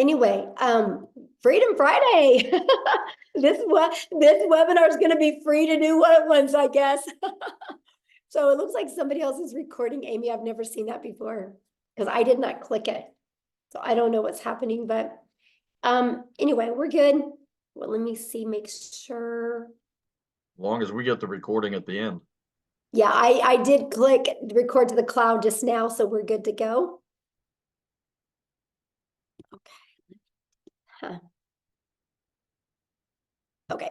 Anyway, Freedom Friday. This webinar is going to be free to do what it wants, I guess. So it looks like somebody else is recording. Amy, I've never seen that before because I did not click it. So I don't know what's happening, but anyway, we're good. Well, let me see, make sure. As long as we get the recording at the end. Yeah, I did click record to the cloud just now, so we're good to go. Okay. Huh. Okay.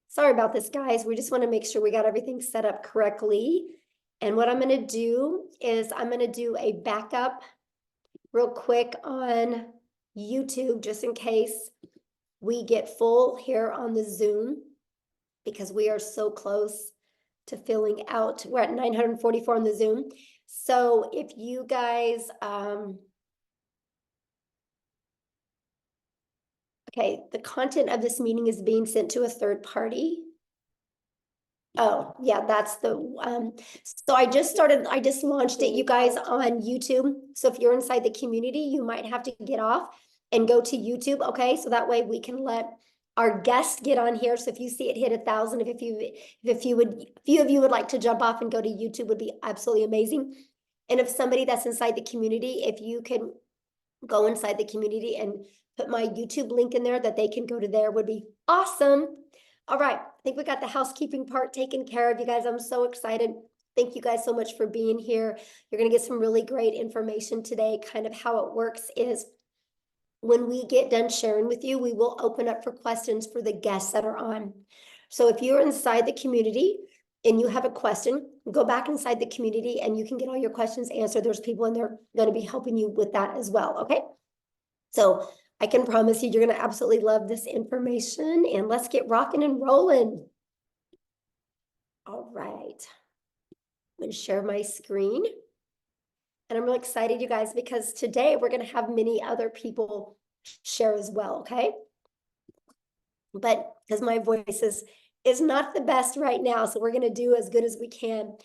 Sorry about this, guys. We just want to make sure we got everything set up correctly. And what I'm going to do is I'm going to do a backup real quick on YouTube, just in case we get full here on the Zoom, because we are so close to filling out. We're at 944 on the Zoom. So if you guys, okay, the content of this meeting is being sent to a third party. Oh, yeah, that's the, so I just launched it, you guys, on YouTube. So if you're inside the community, you might have to get off and go to YouTube, okay? So that way we can let our guests get on here. So if you see it hit 1,000, if a few of you would like to jump off and go to YouTube, would be absolutely amazing. And if somebody that's inside the community, if you can go inside the community and put my YouTube link in there that they can go to there, would be awesome. All right, I think we got the housekeeping part taken care of, you guys. I'm so excited. Thank you guys so much for being here. You're going to get some really great information today. Kind of how it works is when we get done sharing with you, we will open up for questions for the guests that are on. So if you're inside the community and you have a question, go back inside the community and you can get all your questions answered. There's people in there going to be helping you with that as well, okay? So I can promise you, you're going to absolutely love this information, and let's get rocking and rolling. All right. I'm going to share my screen. And I'm really excited, you guys, because today we're going to have many other people share as well, okay? But because my voice is not the best right now, so we're going to do as good as we can.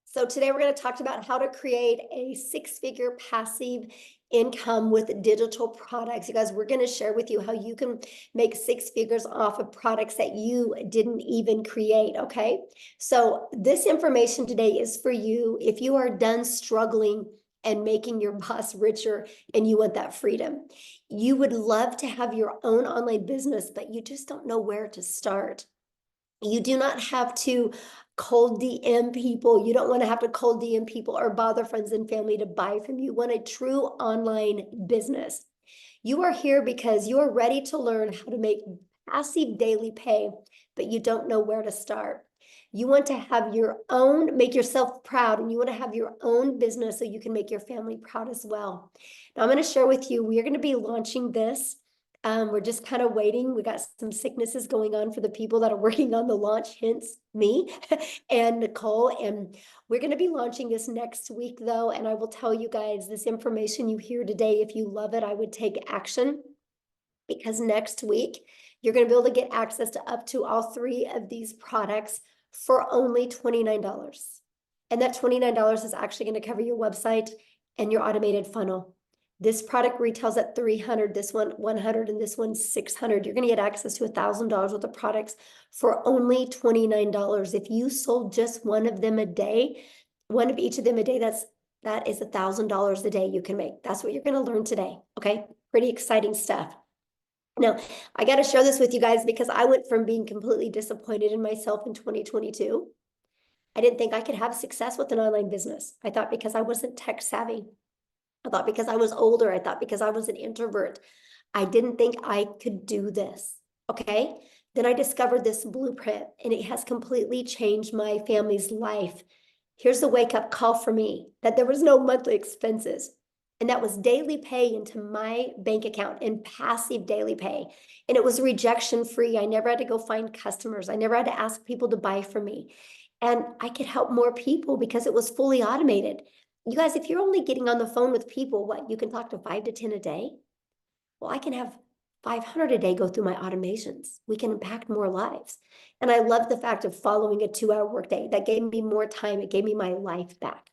So today we're going to talk about how to create a six-figure passive income with digital products. You guys, we're going to share with you how you can make six figures off of products that you didn't even create, okay? So this information today is for you if you are done struggling and making your boss richer and you want that freedom. You would love to have your own online business, but you just don't know where to start. You do not have to cold DM people. You don't want to have to cold DM people or bother friends and family to buy from you. You want a true online business. You are here because you are ready to learn how to make passive daily pay, but you don't know where to start. You want to have your own, make yourself proud, and you want to have your own business so you can make your family proud as well. Now, I'm going to share with you, we are going to be launching this. We're just kind of waiting. We got some sicknesses going on for the people that are working on the launch, hence me and Nicole. And we're going to be launching this next week, though. And I will tell you guys, this information you hear today, if you love it, I would take action, because next week you're going to be able to get access to up to all three of these products for only $29. And that $29 is actually going to cover your website and your automated funnel. This product retails at $300, this one $100, and this one $600. You're going to get access to $1,000 worth of products for only $29. If you sold just one of them a day, one of each of them a day, that is $1,000 a day you can make. That's what you're going to learn today. Okay, pretty exciting stuff. Now, I got to share this with you guys because I went from being completely disappointed in myself in 2022. I didn't think I could have success with an online business. I thought because I wasn't tech savvy. I thought because I was older. I thought because I was an introvert. I didn't think I could do this, okay? Then I discovered this blueprint, and it has completely changed my family's life. Here's the wake-up call for me, that there was no monthly expenses. And that was daily pay into my bank account and passive daily pay. And it was rejection free. I never had to go find customers. I never had to ask people to buy from me. And I could help more people because it was fully automated. You guys, if you're only getting on the phone with people, what, you can talk to 5 to 10 a day? Well, I can have 500 a day go through my automations. We can impact more lives. And I love the fact of following a 2-hour workday. That gave me more time. It gave me my life back.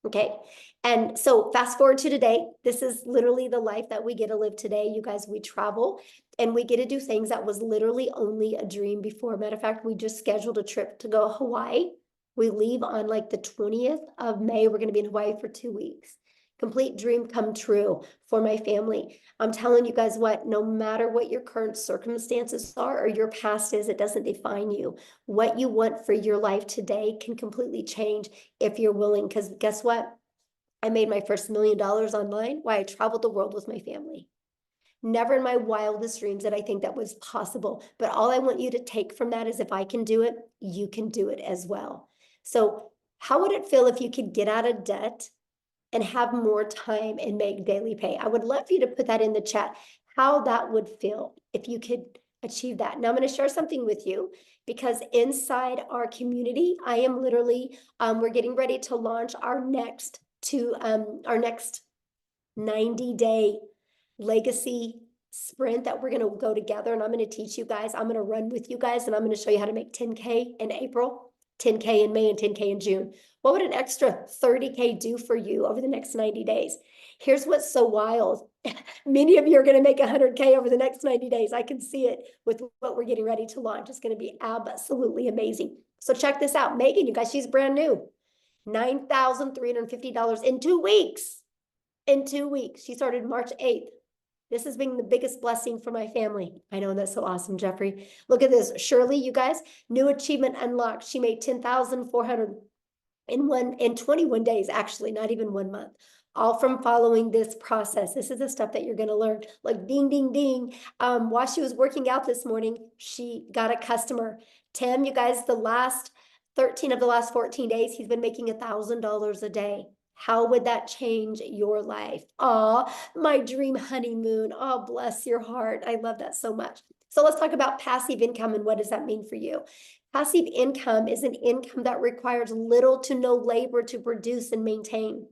Okay. And so fast forward to today, this is literally the life that we get to live today. You guys, we travel and we get to do things that was literally only a dream before. Matter of fact, we just scheduled a trip to go to Hawaii. We leave on like the 20th of May. We're going to be in Hawaii for 2 weeks. Complete dream come true for my family. I'm telling you guys what, no matter what your current circumstances are or your past is, it doesn't define you. What you want for your life today can completely change if you're willing. Because guess what? I made my first $1 million online while I traveled the world with my family. Never in my wildest dreams did I think that was possible. But all I want you to take from that is if I can do it, you can do it as well. So how would it feel if you could get out of debt and have more time and make daily pay? I would love for you to put that in the chat, how that would feel if you could achieve that. Now I'm going to share something with you because inside our community, I am literally, we're getting ready to launch our next 90-day legacy sprint that we're going to go together. And I'm going to teach you guys, I'm going to run with you guys, and I'm going to show you how to make 10K in April, 10K in May, and 10K in June. What would an extra 30K do for you over the next 90 days? Here's what's so wild. Many of you are going to make 100K over the next 90 days. I can see it with what we're getting ready to launch. It's going to be absolutely amazing. So check this out. Megan, you guys, she's brand new. $9,350 in 2 weeks. In 2 weeks. She started March 8th. This has been the biggest blessing for my family. I know, that's so awesome, Jeffrey. Look at this. Shirley, you guys, new achievement unlocked. She made 10,400 in 21 days, actually, not even 1 month. All from following this process. This is the stuff that you're going to learn. Like ding, ding, ding. While she was working out this morning, she got a customer. Tim, you guys, the last 13 of the last 14 days, he's been making $1,000 a day. How would that change your life? Oh, my dream honeymoon. Oh, bless your heart. I love that so much. So let's talk about passive income and what does that mean for you? Passive income is an income that requires little to no labor to produce and maintain.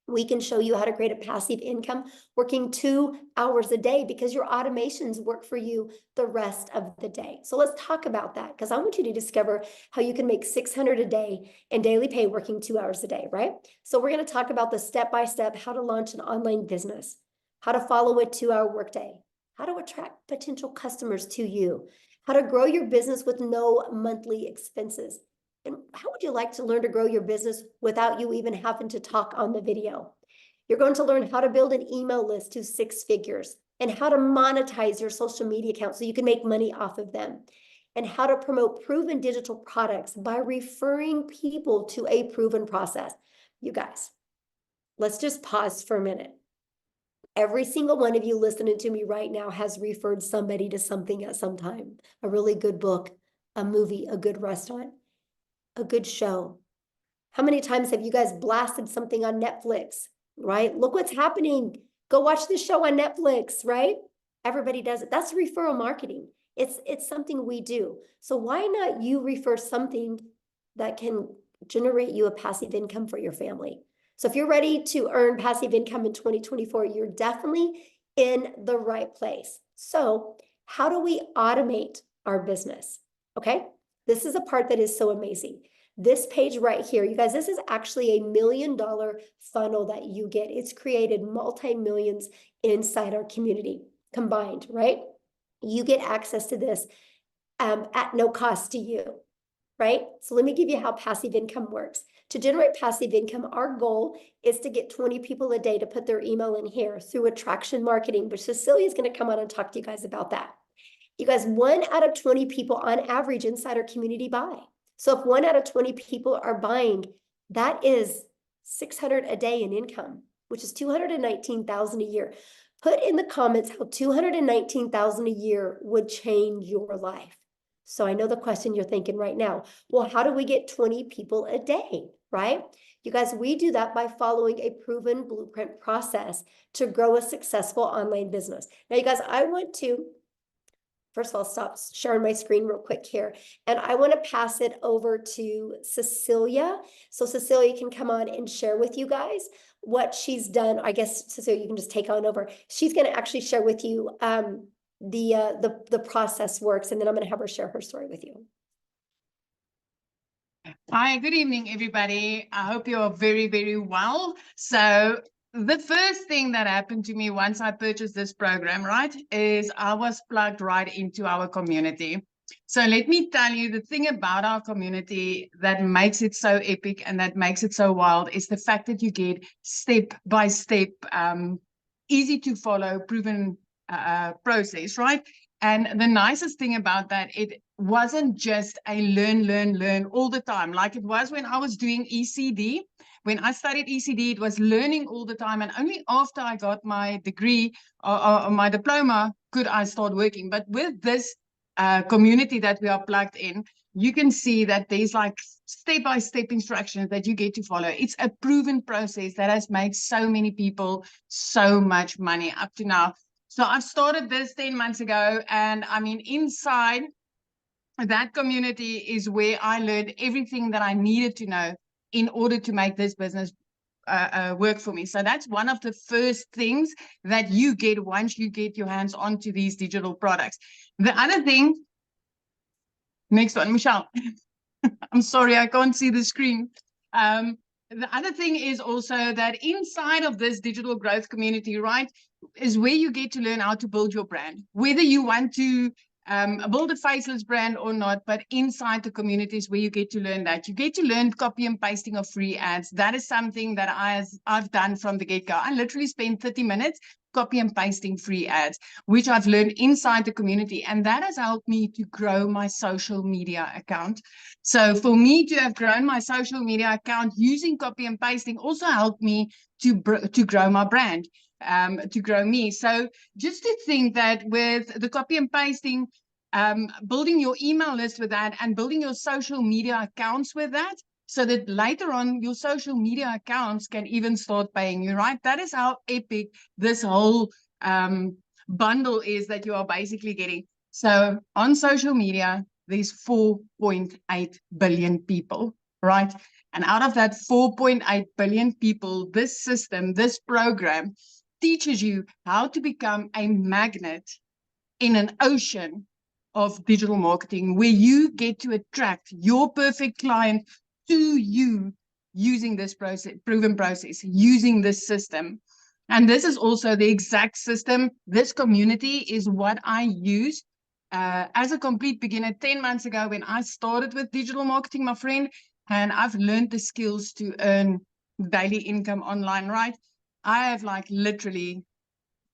We can show you how to create a passive income working 2 hours a day because your automations work for you the rest of the day. So let's talk about that because I want you to discover how you can make $600 a day in daily pay working 2 hours a day, right? So we're going to talk about the step-by-step how to launch an online business, how to follow a 2-hour workday, how to attract potential customers to you, how to grow your business with no monthly expenses. And how would you like to learn to grow your business without you even having to talk on the video? You're going to learn how to build an email list to 6 figures and how to monetize your social media account so you can make money off of them, and how to promote proven digital products by referring people to a proven process. You guys, let's just pause for a minute. Every single one of you listening to me right now has referred somebody to something at some time. A really good book, a movie, a good restaurant, a good show. How many times have you guys blasted something on Netflix, right? Look what's happening. Go watch this show on Netflix, right? Everybody does it. That's referral marketing. It's something we do. So why not you refer something that can generate you a passive income for your family? So if you're ready to earn passive income in 2024, you're definitely in the right place. So how do we automate our business? Okay, this is a part that is so amazing. This page right here, you guys, this is actually $1 million funnel that you get. It's created multi-millions inside our community combined, right? You get access to this at no cost to you, right? So let me give you how passive income works. To generate passive income, our goal is to get 20 people a day to put their email in here through attraction marketing, which Cecilia is going to come on and talk to you guys about that. You guys, 1 out of 20 people on average inside our community buy. So if 1 out of 20 people are buying, that is $600 a day in income, which is $219,000 a year. Put in the comments how $219,000 a year would change your life. So I know the question you're thinking right now, well, how do we get 20 people a day, right? You guys, we do that by following a proven blueprint process to grow a successful online business. Now, you guys, I want to first of all, stop sharing my screen real quick here. And I want to pass it over to Cecilia. So Cecilia can come on and share with you guys what she's done. I guess, Cecilia, you can just take on over. She's going to actually share with you the process works. And then I'm going to have her share her story with you. Hi, good evening, everybody. I hope you are very, very well. So the first thing that happened to me once I purchased this program, right, is I was plugged right into our community. So let me tell you, the thing about our community that makes it so epic and that makes it so wild is the fact that you get step by step, easy to follow, proven process, right? And the nicest thing about that, it wasn't just a learn all the time, like it was when I was doing ECD. When I studied ECD, it was learning all the time. And only after I got my degree or my diploma could I start working. But with this community that we are plugged in, you can see that there's like step-by-step instructions that you get to follow. It's a proven process that has made so many people so much money up to now. So I've started this 10 months ago, and I mean, inside that community is where I learned everything that I needed to know in order to make this business work for me. So that's one of the first things that you get once you get your hands onto these digital products. The other thing, next one, Michelle. I'm sorry, I can't see the screen. The other thing is also that inside of this digital growth community, right, is where you get to learn how to build your brand, whether you want to build a faceless brand or not, but inside the communities where you get to learn that. You get to learn copy and pasting of free ads. That is something that I've done from the get-go. I literally spent 30 minutes copy and pasting free ads, which I've learned inside the community. And that has helped me to grow my social media account. So for me to have grown my social media account using copy and pasting also helped me to grow my brand, to grow me. So just to think that with the copy and pasting, building your email list with that and building your social media accounts with that, so that later on your social media accounts can even start paying you, right? That is how epic this whole bundle is that you are basically getting. So on social media, there's 4.8 billion people, right? And out of that 4.8 billion people, this system, this program teaches you how to become a magnet in an ocean of digital marketing, where you get to attract your perfect client to you using this process, proven process, using this system. And this is also the exact system. This community is what I use as a complete beginner 10 months ago when I started with digital marketing, my friend, and I've learned the skills to earn daily income online, right? I have like literally,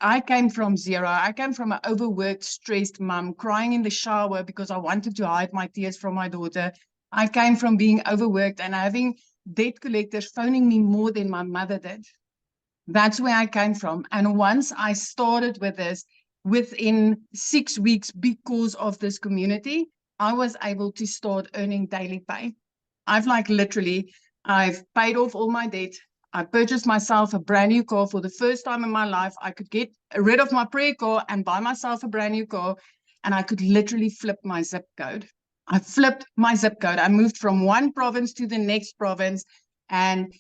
I came from zero. I came from an overworked, stressed mom, crying in the shower because I wanted to hide my tears from my daughter. I came from being overworked and having debt collectors phoning me more than my mother did. That's where I came from. And once I started with this, within 6 weeks, because of this community, I was able to start earning daily pay. I've like literally, I've paid off all my debt. I purchased myself a brand new car for the first time in my life. I could get rid of my prayer car and buy myself a brand new car. And I could literally flip my zip code. I flipped my zip code. I moved from one province to the next province. And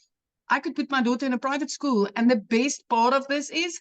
I could put my daughter in a private school. And the best part of this is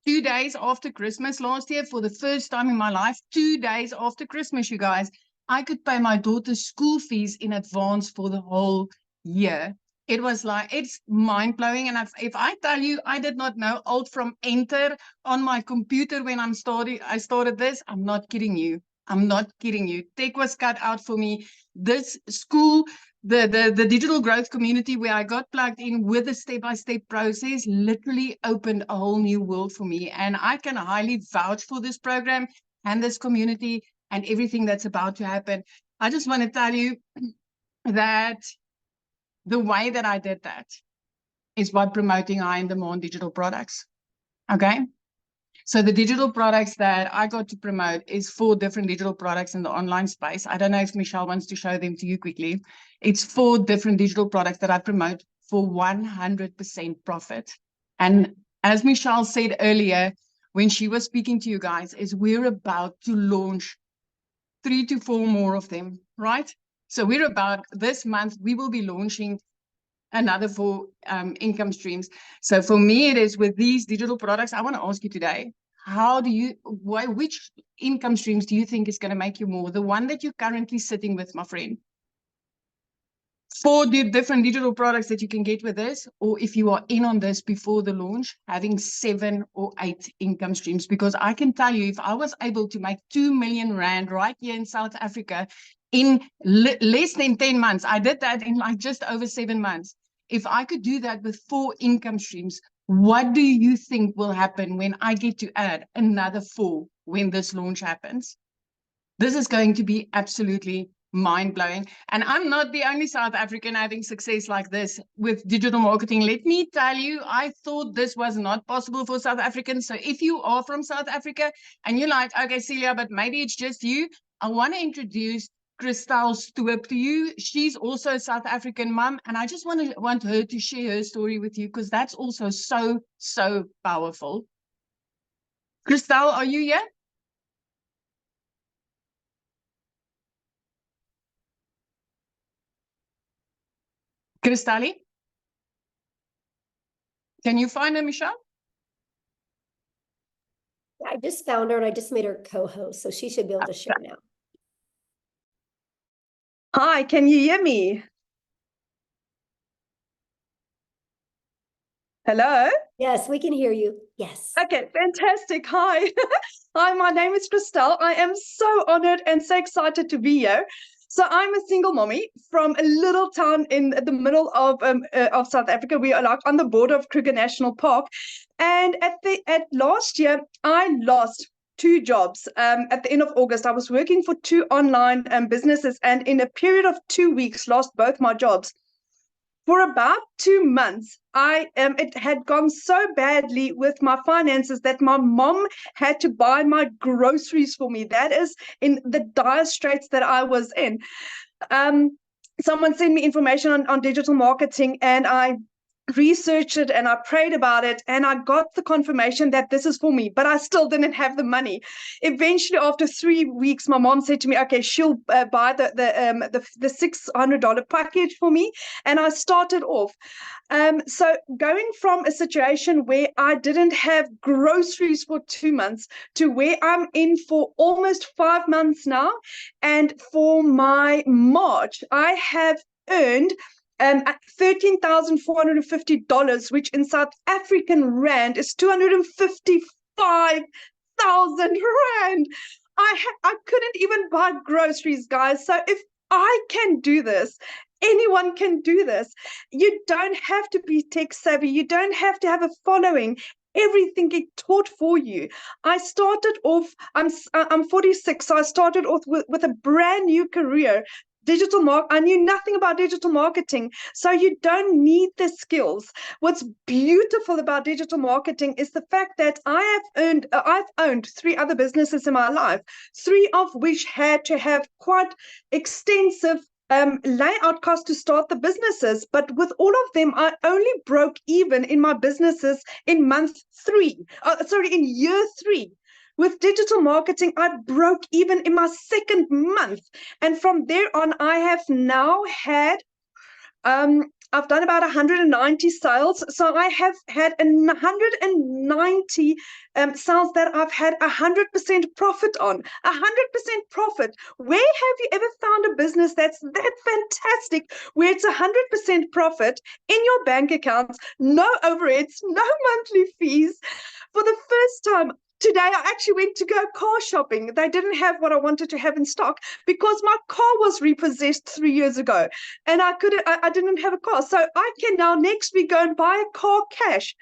2 days after Christmas last year, for the first time in my life, 2 days after Christmas, you guys, I could pay my daughter's school fees in advance for the whole year. It was like, it's mind-blowing. And if I tell you, I did not know Alt from Enter on my computer when I started this, I'm not kidding you. I'm not kidding you. Tech was cut out for me. This school, the digital growth community where I got plugged in with a step-by-step process literally opened a whole new world for me. And I can highly vouch for this program and this community and everything that's about to happen. I just want to tell you that the way that I did that is by promoting high-in-demand digital products. Okay? So the digital products that I got to promote is 4 different digital products in the online space. I don't know if Michelle wants to show them to you quickly. It's 4 different digital products that I promote for 100% profit. And as Michelle said earlier, when she was speaking to you guys, is we're about to launch 3 to 4 more of them, right? So we're about, this month, we will be launching another 4 income streams. So for me, it is with these digital products. I want to ask you today, which income streams do you think is going to make you more? The one that you're currently sitting with, my friend? 4 different digital products that you can get with this, or if you are in on this before the launch, having 7 or 8 income streams. Because I can tell you, if I was able to make 2 million rand right here in South Africa in less than 10 months, I did that in like just over 7 months. If I could do that with 4 income streams, what do you think will happen when I get to add another 4 when this launch happens? This is going to be absolutely mind-blowing. And I'm not the only South African having success like this with digital marketing. Let me tell you, I thought this was not possible for South Africans. So if you are from South Africa and you're like, okay, Celia, but maybe it's just you, I want to introduce Christel Stoop to you. She's also a South African mom, and I just want her to share her story with you, because that's also so powerful. Christel, are you here? Cristali? Can you find her, Michelle? I just found her and I just made her co-host, so she should be able to share now. Hi, can you hear me? Hello? Yes, we can hear you. Yes. Okay, fantastic. Hi. Hi, my name is Christel. I am so honored and so excited to be here. So I'm a single mommy from a little town in the middle of South Africa. We are like on the border of Kruger National Park. And at last year, I lost 2 jobs. At the end of August, I was working for 2 online businesses, and in a period of 2 weeks, lost both my jobs. For about 2 months, it had gone so badly with my finances that my mom had to buy my groceries for me. That is in the dire straits that I was in. Someone sent me information on digital marketing, and I researched it and I prayed about it, and I got the confirmation that this is for me, but I still didn't have the money. Eventually, after 3 weeks, my mom said to me, okay, she'll buy the $600 package for me, and I started off. So going from a situation where I didn't have groceries for 2 months to where I'm in for almost 5 months now, and for my March, I have earned $13,450, which in South African rand is 255,000 rand. I couldn't even buy groceries, guys. So if I can do this, anyone can do this. You don't have to be tech savvy. You don't have to have a following. Everything get taught for you. I started off, I'm 46, so I started off with a brand new career. I knew nothing about digital marketing, so you don't need the skills. What's beautiful about digital marketing is the fact that I've owned 3 other businesses in my life, 3 of which had to have quite extensive layout costs to start the businesses. But with all of them, I only broke even in my businesses in in year 3. With digital marketing, I broke even in my 2nd month. And from there on, I have now had, I've done about 190 sales. So I have had 190 sales that I've had 100% profit on. 100% profit. Where have you ever found a business that's that fantastic, where it's 100% profit in your bank accounts, no overheads, no monthly fees? For the first time, today, I actually went to go car shopping. They didn't have what I wanted to have in stock because my car was repossessed 3 years ago, and I didn't have a car. So I can now next week go and buy a car cash.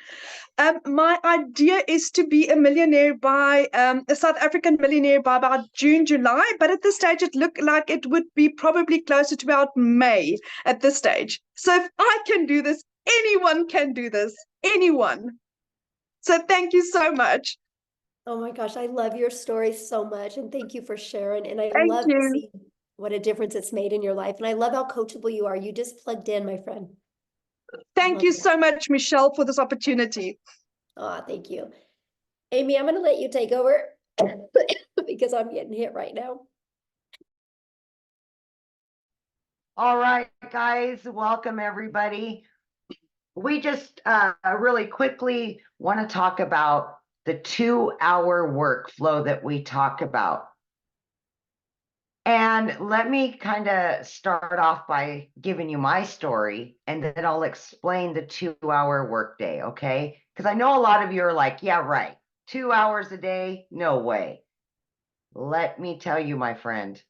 My idea is to be a millionaire a South African millionaire by about June, July. But at this stage, it looked like it would be probably closer to about May at this stage. So if I can do this, anyone can do this. Anyone. So thank you so much. Oh my gosh, I love your story so much, and thank you for sharing. And I Thank love to you. see what a difference it's made in your life. And I love how coachable you are. You just plugged in, my friend. Thank Love you it. so much, Michelle, for this opportunity. Thank you. Amy, I'm going to let you take over because I'm getting hit right now. All right, guys, welcome everybody. We just really quickly want to talk about the 2-hour workflow that we talk about. And let me kind of start off by giving you my story, and then I'll explain the 2-hour workday, okay? Because I know a lot of you are like, yeah, right. 2 hours a day? No way. Let me tell you, my friend.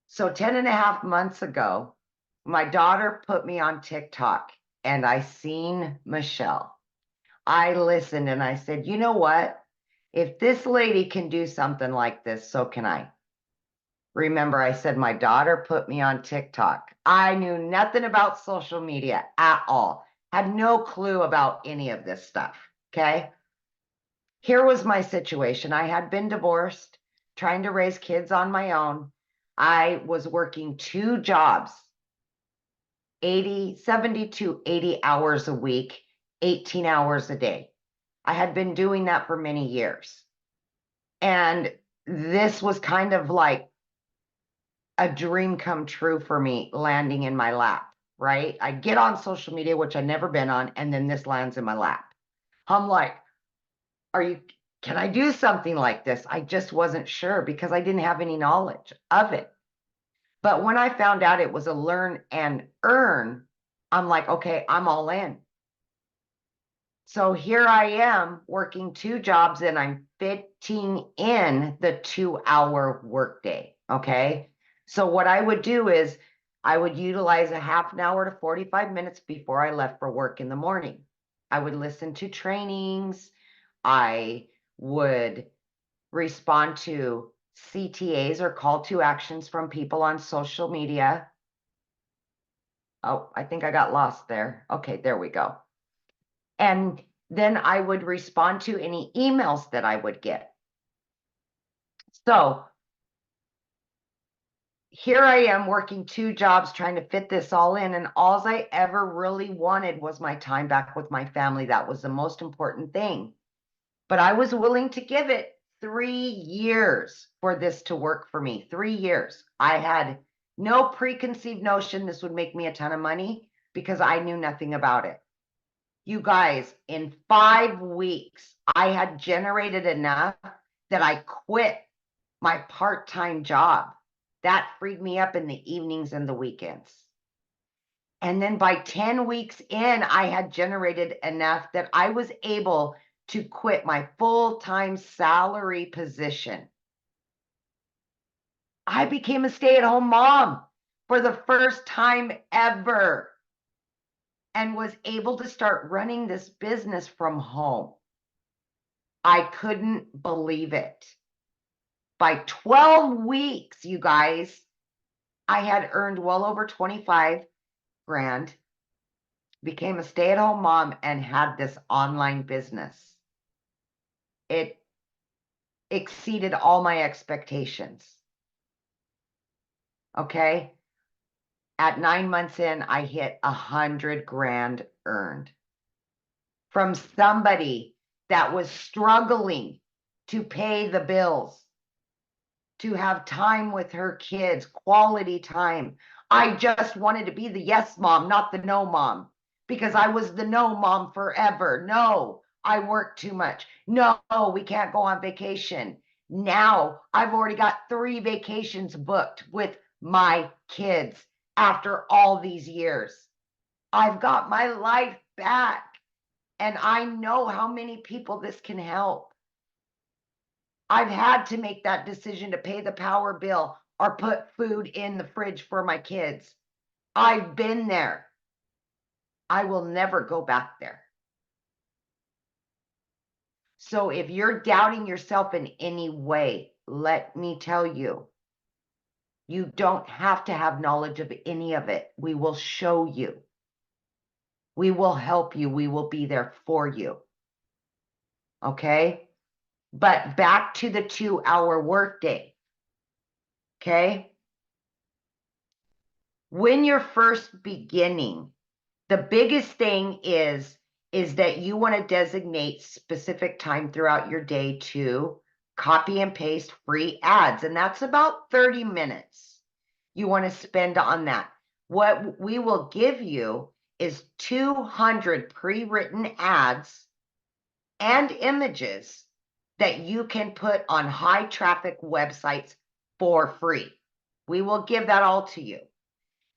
So 10 and a half months ago, my daughter put me on TikTok and I seen Michelle. I listened and I said, you know what? If this lady can do something like this, so can I. Remember, I said my daughter put me on TikTok. I knew nothing about social media at all. Had no clue about any of this stuff. Okay. Here was my situation. I had been divorced, trying to raise kids on my own. I was working 2 jobs, 70 to 80 hours a week, 18 hours a day. I had been doing that for many years. And this was kind of like a dream come true for me landing in my lap, right? I get on social media, which I've never been on, and then this lands in my lap. I'm like, can I do something like this? I just wasn't sure because I didn't have any knowledge of it. But when I found out it was a learn and earn, I'm like, okay, I'm all in. So here I am working 2 jobs and I'm fitting in the 2-hour workday. Okay. So what I would do is I would utilize a half an hour to 45 minutes before I left for work in the morning. I would listen to trainings. I would respond to CTAs or call to actions from people on social media. Oh, I think I got lost there. Okay, there we go. And then I would respond to any emails that I would get. So here I am working 2 jobs trying to fit this all in. And all I ever really wanted was my time back with my family. That was the most important thing. But I was willing to give it 3 years for this to work for me. 3 years. I had no preconceived notion this would make me a ton of money because I knew nothing about it. You guys, in 5 weeks, I had generated enough that I quit my part-time job. That freed me up in the evenings and the weekends. And then by 10 weeks in, I had generated enough that I was able to quit my full-time salary position. I became a stay-at-home mom for the first time ever and was able to start running this business from home. I couldn't believe it. By 12 weeks, you guys, I had earned well over 25 grand, became a stay-at-home mom, and had this online business. It exceeded all my expectations. Okay. At 9 months in, I hit 100 grand earned from somebody that was struggling to pay the bills, to have time with her kids, quality time. I just wanted to be the yes mom, not the no mom, because I was the no mom forever. No, I work too much. No, we can't go on vacation. Now I've already got 3 vacations booked with my kids after all these years. I've got my life back, and I know how many people this can help. I've had to make that decision to pay the power bill or put food in the fridge for my kids. I've been there. I will never go back there. So if you're doubting yourself in any way, let me tell you, you don't have to have knowledge of any of it. We will show you. We will help you. We will be there for you. Okay? But back to the 2-hour workday. Okay? When you're first beginning, the biggest thing is that you want to designate specific time throughout your day to copy and paste free ads. And that's about 30 minutes you want to spend on that. What we will give you is 200 pre-written ads and images that you can put on high traffic websites for free. We will give that all to you.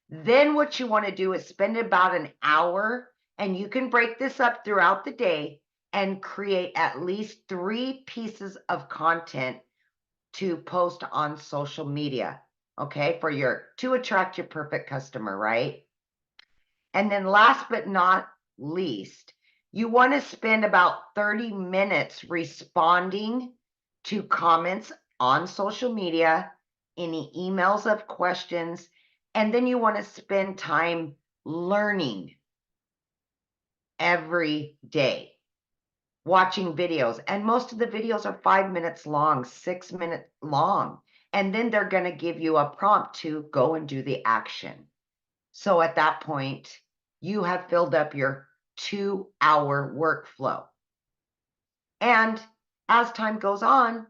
Then what you want to do is spend about an hour, and you can break this up throughout the day and create at least 3 pieces of content to post on social media, okay, to attract your perfect customer, right? And then last but not least, you want to spend about 30 minutes responding to comments on social media, any emails of questions, and then you want to spend time learning every day, watching videos. And most of the videos are 5 minutes long, 6 minutes long. And then they're going to give you a prompt to go and do the action. So at that point, you have filled up your 2-hour workflow. And as time goes on,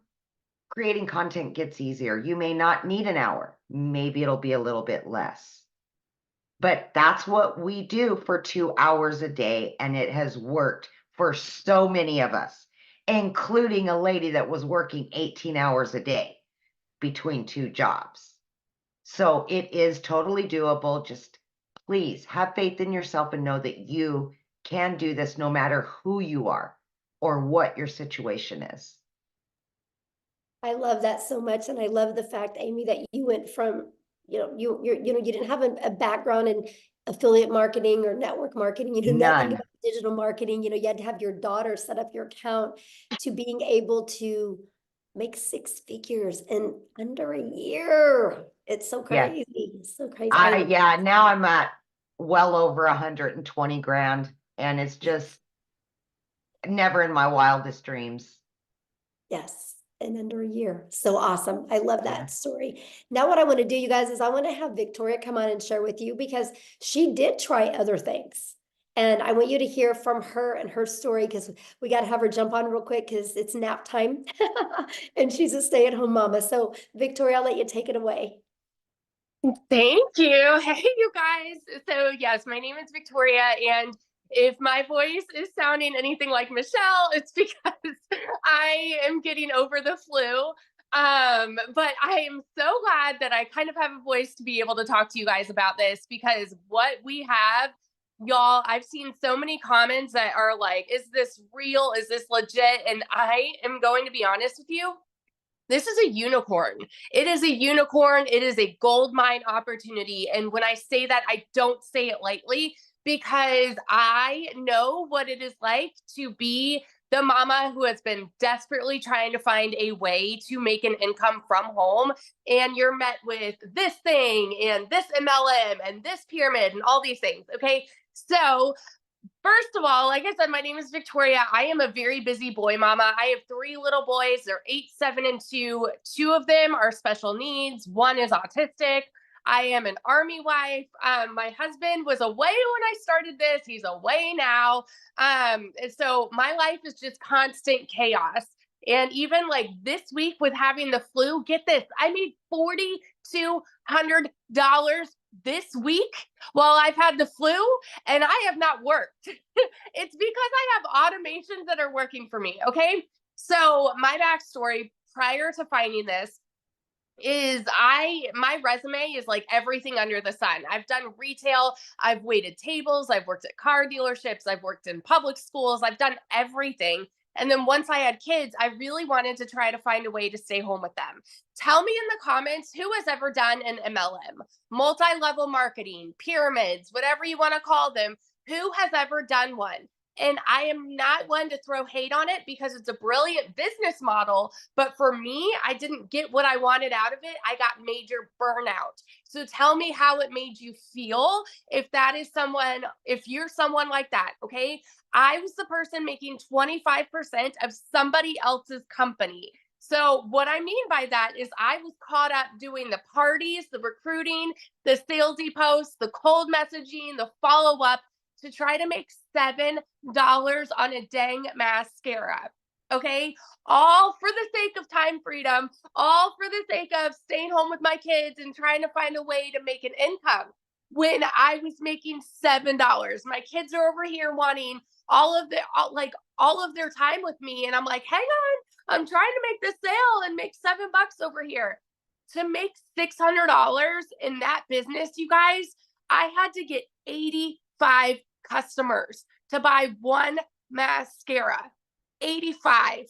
creating content gets easier. You may not need an hour. Maybe it'll be a little bit less. But that's what we do for 2 hours a day. And it has worked for so many of us, including a lady that was working 18 hours a day between 2 jobs. So it is totally doable. Just please have faith in yourself and know that you can do this no matter who you are or what your situation is. I love that so much. And I love the fact, Amy, that you went from, you didn't have a background in affiliate marketing or network marketing, you knew nothing None. about digital marketing, you had to have your daughter set up your account, to being able to make 6 figures in under a year. It's so Yeah. crazy. It's so crazy. Yeah, now I'm at well over 120 grand, and it's just never in my wildest dreams. Yes, in under a year. So awesome. I love that Yeah. story. Now what I want to do, you guys, is I want to have Victoria come on and share with you, because she did try other things. And I want you to hear from her and her story, because we got to have her jump on real quick because it's nap time and she's a stay-at-home mama. So Victoria, I'll let you take it away. Thank you. Hey, you guys. So yes, my name is Victoria, and if my voice is sounding anything like Michelle, it's because I am getting over the flu. But I am so glad that I kind of have a voice to be able to talk to you guys about this, because what we have, y'all, I've seen so many comments that are like, is this real? Is this legit? And I am going to be honest with you. This is a unicorn. It is a unicorn. It is a gold mine opportunity. And when I say that, I don't say it lightly, because I know what it is like to be the mama who has been desperately trying to find a way to make an income from home. And you're met with this thing and this MLM and this pyramid and all these things. Okay. So first of all, like I said, my name is Victoria. I am a very busy boy mama. I have 3 little boys. They're 8, 7, and 2. 2 of them are special needs. 1 is autistic. I am an Army wife. My husband was away when I started this. He's away now. So my life is just constant chaos. And even like this week with having the flu, get this, I made $4,200 this week while I've had the flu, and I have not worked. It's because I have automations that are working for me. Okay. So my backstory prior to finding this is my resume is like everything under the sun. I've done retail, I've waited tables, I've worked at car dealerships, I've worked in public schools, I've done everything. And then once I had kids, I really wanted to try to find a way to stay home with them. Tell me in the comments who has ever done an MLM, multi-level marketing, pyramids, whatever you want to call them. Who has ever done one? And I am not one to throw hate on it, because it's a brilliant business model. But for me, I didn't get what I wanted out of it. I got major burnout. So tell me how it made you feel if you're someone like that. Okay. I was the person making 25% of somebody else's company. So what I mean by that is I was caught up doing the parties, the recruiting, the salesy posts, the cold messaging, the follow-up, to try to make $7 on a dang mascara. Okay. All for the sake of time freedom, all for the sake of staying home with my kids and trying to find a way to make an income, when I was making $7. My kids are over here wanting all of their time with me. And I'm like, hang on, I'm trying to make this sale and make $7 over here. To make $600 in that business, you guys, I had to get 85 customers to buy one mascara. 85.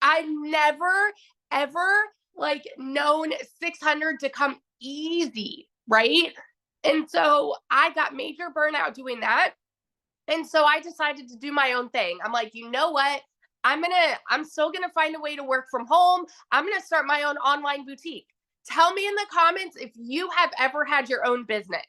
I've never, ever like known 600 to come easy, right? And so I got major burnout doing that. And so I decided to do my own thing. I'm like, you know what? I'm still gonna find a way to work from home. I'm gonna start my own online boutique. Tell me in the comments if you have ever had your own business.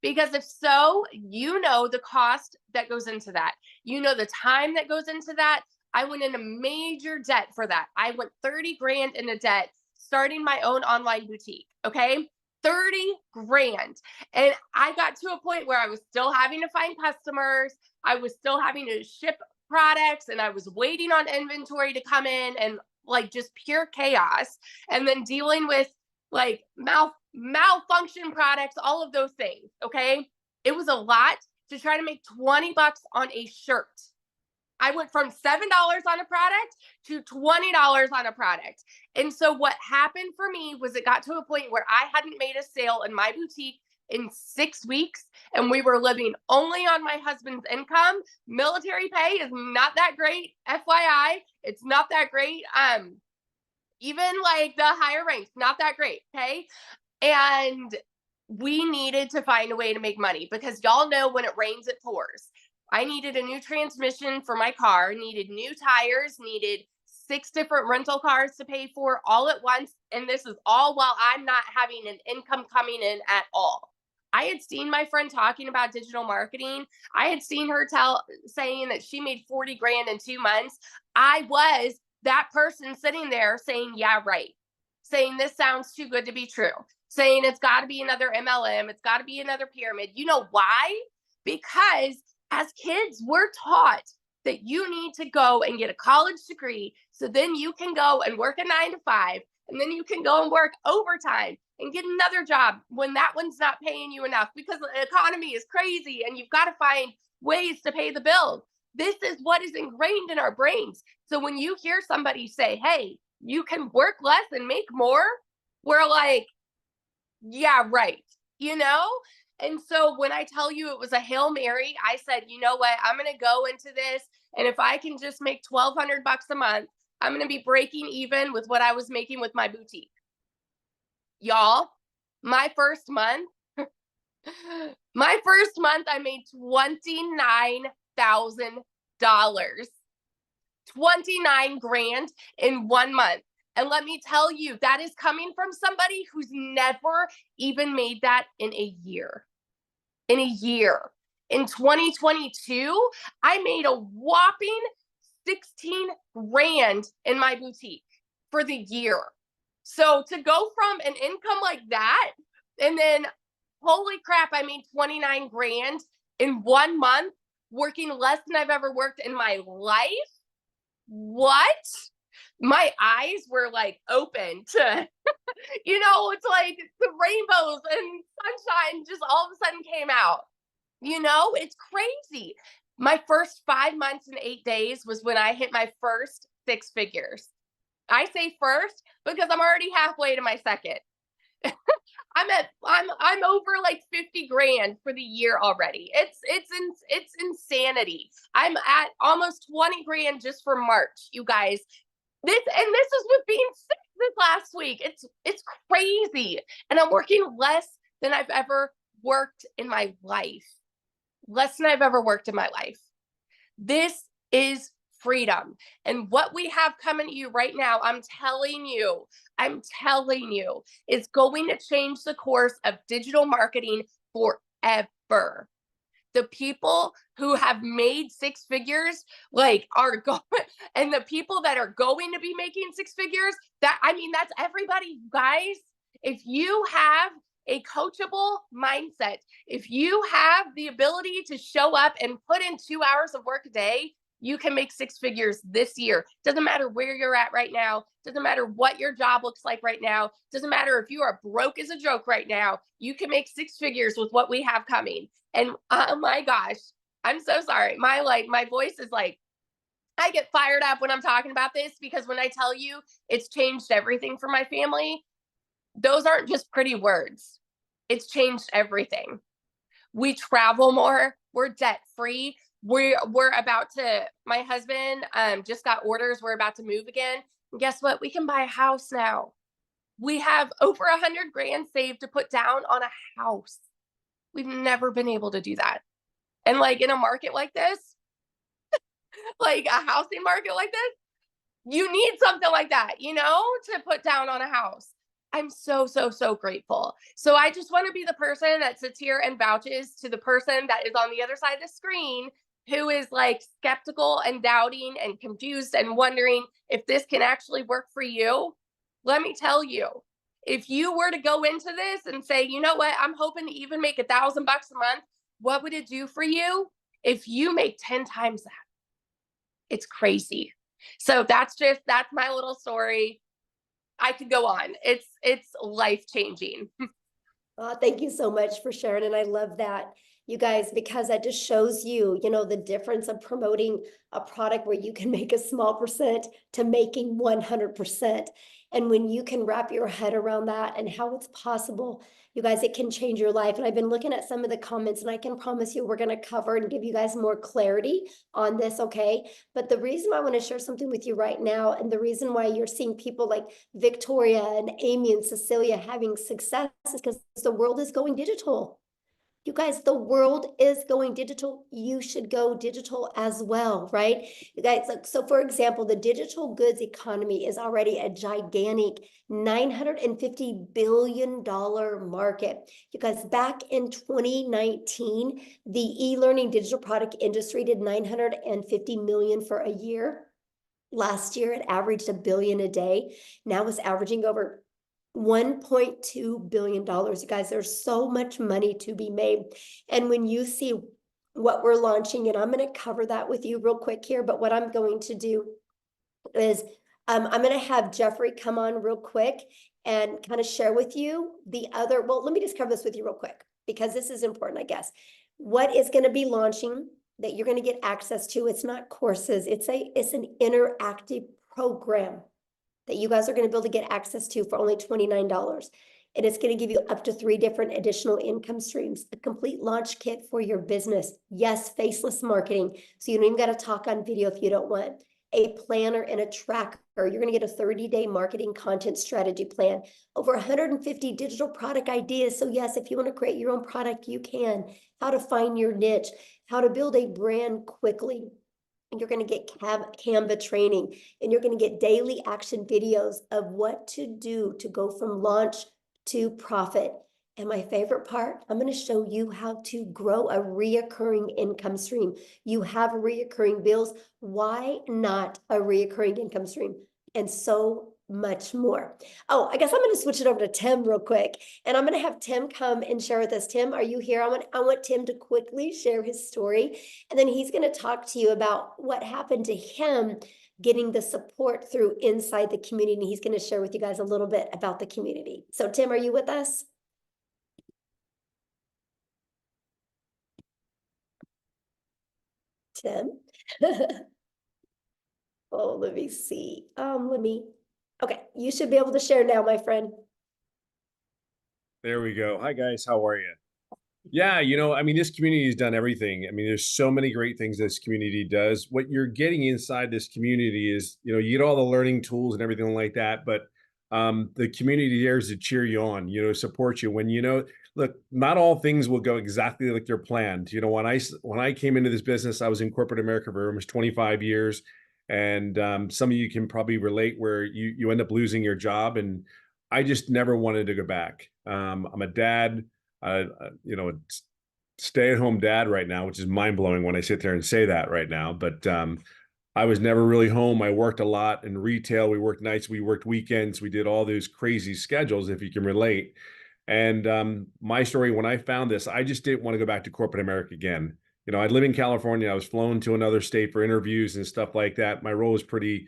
Because if so, you know the cost that goes into that. You know the time that goes into that. I went in a major debt for that. I went 30 grand in a debt starting my own online boutique. Okay. 30 grand. And I got to a point where I was still having to find customers. I was still having to ship products and I was waiting on inventory to come in and like just pure chaos. And then dealing with like malfunction products, all of those things. Okay. It was a lot to try to make 20 bucks on a shirt. I went from $7 on a product to $20 on a product. And so what happened for me was it got to a point where I hadn't made a sale in my boutique in 6 weeks and we were living only on my husband's income. Military pay is not that great. FYI, it's not that great. Even like the higher ranks, not that great. Okay. And we needed to find a way to make money because y'all know when it rains, it pours. I needed a new transmission for my car, needed new tires, needed 6 different rental cars to pay for all at once. And this is all while I'm not having an income coming in at all. I had seen my friend talking about digital marketing. I had seen her saying that she made 40 grand in 2 months. I was that person sitting there saying, yeah, right. Saying this sounds too good to be true. Saying it's got to be another MLM. It's got to be another pyramid. You know why? Because as kids, we're taught that you need to go and get a college degree so then you can go and work a 9 to 5 and then you can go and work overtime and get another job when that one's not paying you enough because the economy is crazy and you've got to find ways to pay the bills. This is what is ingrained in our brains. So when you hear somebody say, hey, you can work less and make more, we're like, yeah, right. You know? And so when I tell you it was a Hail Mary, I said, you know what? I'm going to go into this. And if I can just make $1,200 a month, I'm going to be breaking even with what I was making with my boutique. Y'all, my first month, I made $29,000. 29 grand in 1 month. And let me tell you, that is coming from somebody who's never even made that in a year. In a year. In 2022, I made a whopping 16 grand in my boutique for the year. So to go from an income like that, and then holy crap, I made 29 grand in 1 month, working less than I've ever worked in my life. What? My eyes were like open to, you know, it's like the rainbows and sunshine just all of a sudden came out. You know, it's crazy. My first 5 months and 8 days was when I hit my first 6 figures. I say first because I'm already halfway to my second. I'm over like 50 grand for the year already. It's insanity. I'm at almost 20 grand just for March, you guys. This is with being sick this last week. It's crazy. And I'm working less than I've ever worked in my life. Less than I've ever worked in my life. This is freedom. And what we have coming to you right now, I'm telling you, is going to change the course of digital marketing forever. The people who have made 6 figures, like are going, and the people that are going to be making 6 figures, that's everybody, you guys. If you have a coachable mindset, if you have the ability to show up and put in 2 hours of work a day, you can make 6 figures this year. Doesn't matter where you're at right now. Doesn't matter what your job looks like right now. Doesn't matter if you are broke as a joke right now. You can make 6 figures with what we have coming. And oh my gosh, I'm so sorry. My voice is like, I get fired up when I'm talking about this because when I tell you it's changed everything for my family, those aren't just pretty words. It's changed everything. We travel more. We're debt free. We're about to, my husband just got orders. We're about to move again. And guess what? We can buy a house now. We have over 100 grand saved to put down on a house. We've never been able to do that. And like in a market like this, like a housing market like this, you need something like that, you know, to put down on a house. I'm so, so, so grateful. So I just want to be the person that sits here and vouches to the person that is on the other side of the screen who is like skeptical and doubting and confused and wondering if this can actually work for you. Let me tell you, if you were to go into this and say, you know what, I'm hoping to even make $1,000 a month, what would it do for you if you make 10 times that? It's crazy. So that's my little story. I could go on. It's life-changing. Thank you so much for sharing. And I love that, you guys, because that just shows you, you know, the difference of promoting a product where you can make a small percent to making 100%. And when you can wrap your head around that and how it's possible, you guys, it can change your life. And I've been looking at some of the comments, and I can promise you we're going to cover and give you guys more clarity on this, okay? But the reason why I want to share something with you right now, and the reason why you're seeing people like Victoria and Amy and Cecilia having success is because the world is going digital. You guys, the world is going digital. You should go digital as well, right? You guys, like, so for example, the digital goods economy is already a gigantic $950 billion market. You guys, back in 2019, the e-learning digital product industry did 950 million for a year. Last year, it averaged $1 billion a day. Now it's averaging over $1.2 billion. You guys, there's so much money to be made. And when you see what we're launching, and I'm going to cover that with you real quick here, but what I'm going to do is I'm going to have Jeffrey come on real quick and kind of share with you the other, well, let me just cover this with you real quick, because this is important, I guess. What is going to be launching that you're going to get access to? It's not courses. It's an interactive program that you guys are going to be able to get access to for only $29. And it's going to give you up to 3 different additional income streams, a complete launch kit for your business. Yes, faceless marketing. So you don't even got to talk on video if you don't want. A planner and a tracker. You're going to get a 30-day marketing content strategy plan. Over 150 digital product ideas. So yes, if you want to create your own product, you can. How to find your niche. How to build a brand quickly. And you're going to get Canva training, and you're going to get daily action videos of what to do to go from launch to profit. And my favorite part, I'm going to show you how to grow a reoccurring income stream. You have reoccurring bills. Why not a reoccurring income stream? And so much more. Oh, I guess I'm going to switch it over to Tim real quick, and I'm going to have Tim come and share with us. Tim, are you here? I want Tim to quickly share his story, and then he's going to talk to you about what happened to him getting the support through inside the community. And he's going to share with you guys a little bit about the community. So Tim, are you with us? Tim? Oh, let me see. Okay, you should be able to share now, my friend. There we go. Hi, guys. How are you? Yeah, I mean, this community has done everything. I mean, there's so many great things this community does. What you're getting inside this community is, you get all the learning tools and everything like that, but the community there is to cheer you on, support you when, look, not all things will go exactly like they're planned. When I came into this business, I was in corporate America for almost 25 years. And some of you can probably relate where you end up losing your job. And I just never wanted to go back. I'm a dad, stay-at-home dad right now, which is mind-blowing when I sit there and say that right now. But I was never really home. I worked a lot in retail. We worked nights, we worked weekends. We did all those crazy schedules, if you can relate. And my story, when I found this, I just didn't want to go back to corporate America again. I live in California. I was flown to another state for interviews and stuff like that. My role was pretty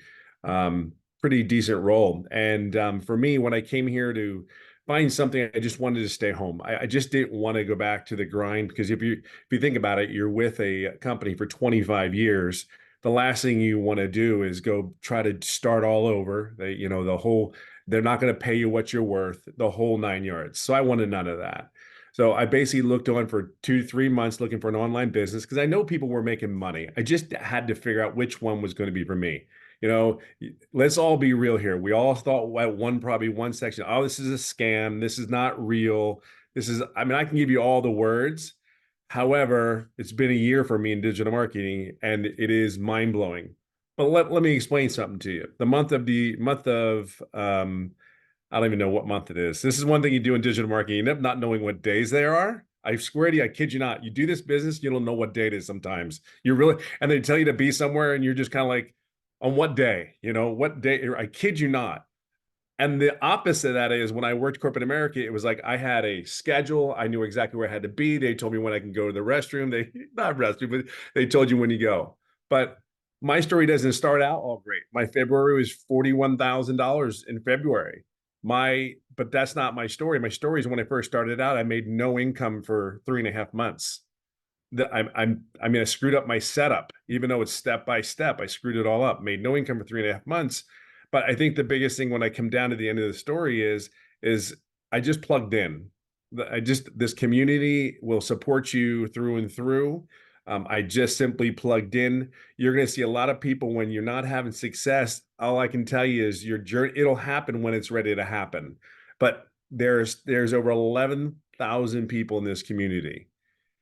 decent role. And for me, when I came here to find something, I just wanted to stay home. I just didn't want to go back to the grind, because if you think about it, you're with a company for 25 years. the last thing you want to do is go try to start all over. They're not going to pay you what you're worth, the whole 9 yards. So I wanted none of that. So I basically looked on for 2 to 3 months looking for an online business because I know people were making money. I just had to figure out which one was going to be for me. Let's all be real here. We all thought at probably one section, oh, this is a scam. This is not real. I can give you all the words. However, it's been a year for me in digital marketing and it is mind blowing. But let me explain something to you. The month of I don't even know what month it is. This is one thing you do in digital marketing. You end up not knowing what days there are. I swear to you, I kid you not. You do this business, you don't know what day it is sometimes. And they tell you to be somewhere and you're just kind of like, on what day? What day? I kid you not. And the opposite of that is when I worked corporate America, it was like I had a schedule. I knew exactly where I had to be. They told me when I can go to the restroom. But they told you when you go. But my story doesn't start out all great. My February was $41,000 in February. But that's not my story. My story is when I first started out, I made no income for 3.5 months. I screwed up my setup, even though it's step by step. I screwed it all up, made no income for 3.5 months. But I think the biggest thing when I come down to the end of the story is I just plugged in. This community will support you through and through. I just simply plugged in. You're going to see a lot of people when you're not having success. All I can tell you is your journey, it'll happen when it's ready to happen. But there's over 11,000 people in this community,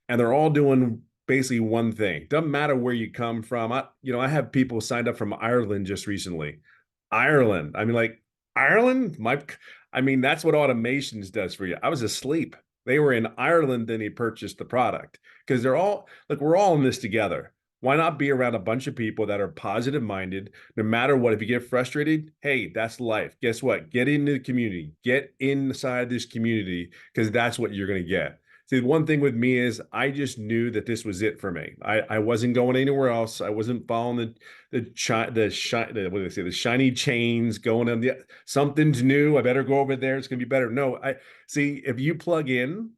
and they're all doing basically one thing. Doesn't matter where you come from. I have people signed up from Ireland just recently. Ireland. Ireland? That's what automations does for you. I was asleep. They were in Ireland, then he purchased the product. Because we're all in this together. Why not be around a bunch of people that are positive minded, no matter what? If you get frustrated, hey, that's life. Guess what? Get into the community, get inside this community, because that's what you're going to get. See, the one thing with me is I just knew that this was it for me. I wasn't going anywhere else. I wasn't following the shiny chains, going on something's new. I better go over there. It's going to be better. No, if you plug in,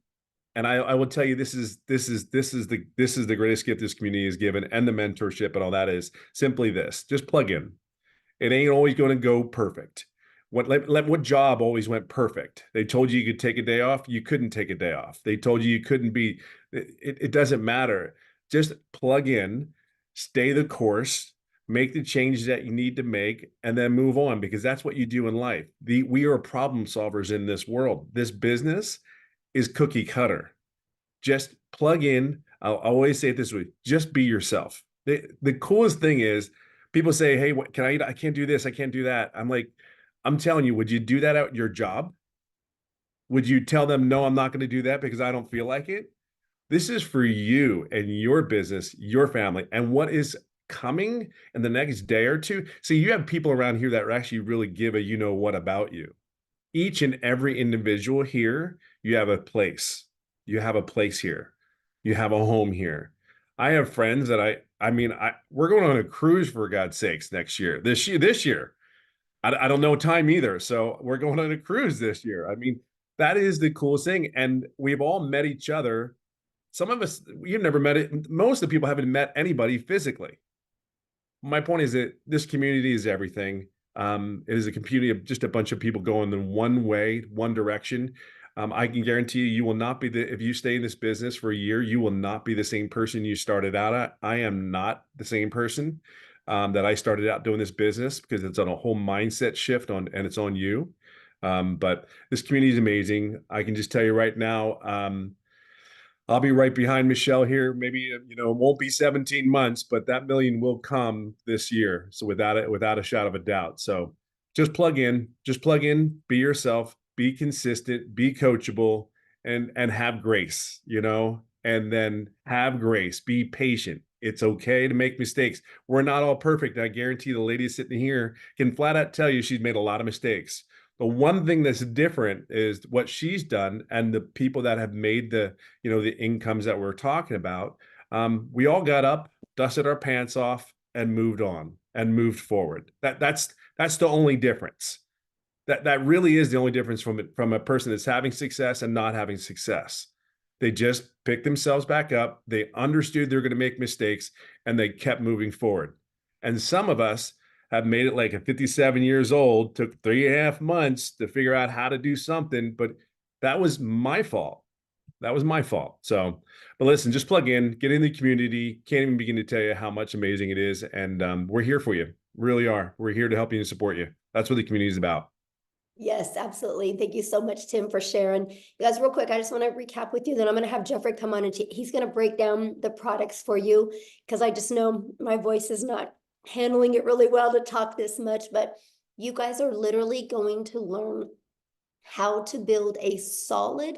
and I will tell you, this is the greatest gift this community has given, and the mentorship and all that is simply this: just plug in. It ain't always going to go perfect. What job always went perfect? They told you could take a day off. You couldn't take a day off. They told you couldn't be. It doesn't matter. Just plug in, stay the course, make the changes that you need to make, and then move on, because that's what you do in life. We are problem solvers in this world. This business is cookie cutter. Just plug in. I'll always say it this way: just be yourself. The coolest thing is people say, hey, what can I eat? I can't do this. I can't do that. I'm telling you, would you do that at your job? Would you tell them, no, I'm not going to do that because I don't feel like it? This is for you and your business, your family, and what is coming in the next day or two. See, you have people around here that actually really give a you-know-what about you. Each and every individual here, you have a place. You have a place here. You have a home here. I have friends that we're going on a cruise, for God's sakes, this year. I don't know time either. So we're going on a cruise this year. That is the coolest thing. And we've all met each other. Some of us, you've never met it. Most of the people haven't met anybody physically. My point is that this community is everything. It is a community of just a bunch of people going in one way, one direction. I can guarantee you will not be if you stay in this business for a year, you will not be the same person you started out at. I am not the same person that I started out doing this business, because it's on a whole mindset shift and it's on you. But this community is amazing. I can just tell you right now, I'll be right behind Michelle here. Maybe, it won't be 17 months, but that million will come this year. So without a shadow of a doubt. So just plug in, be yourself, be consistent, be coachable, and have grace, and then have grace, be patient. It's okay to make mistakes. We're not all perfect. I guarantee the lady sitting here can flat out tell you she's made a lot of mistakes. The one thing that's different is what she's done, and the people that have made the incomes that we're talking about. We all got up, dusted our pants off, and moved on and moved forward. That's the only difference. That really is the only difference from a person that's having success and not having success. They just picked themselves back up. They understood they're going to make mistakes, and they kept moving forward. And some of us have made it like at 57 years old, took 3.5 months to figure out how to do something, but that was my fault. That was my fault. So, but listen, just plug in, get in the community. Can't even begin to tell you how much amazing it is. And we're here for you. Really are. We're here to help you and support you. That's what the community is about. Yes, absolutely. Thank you so much, Tim, for sharing. You guys, real quick, I just want to recap with you. Then I'm going to have Jeffrey come on and he's going to break down the products for you because I just know my voice is not handling it really well to talk this much, but you guys are literally going to learn how to build a solid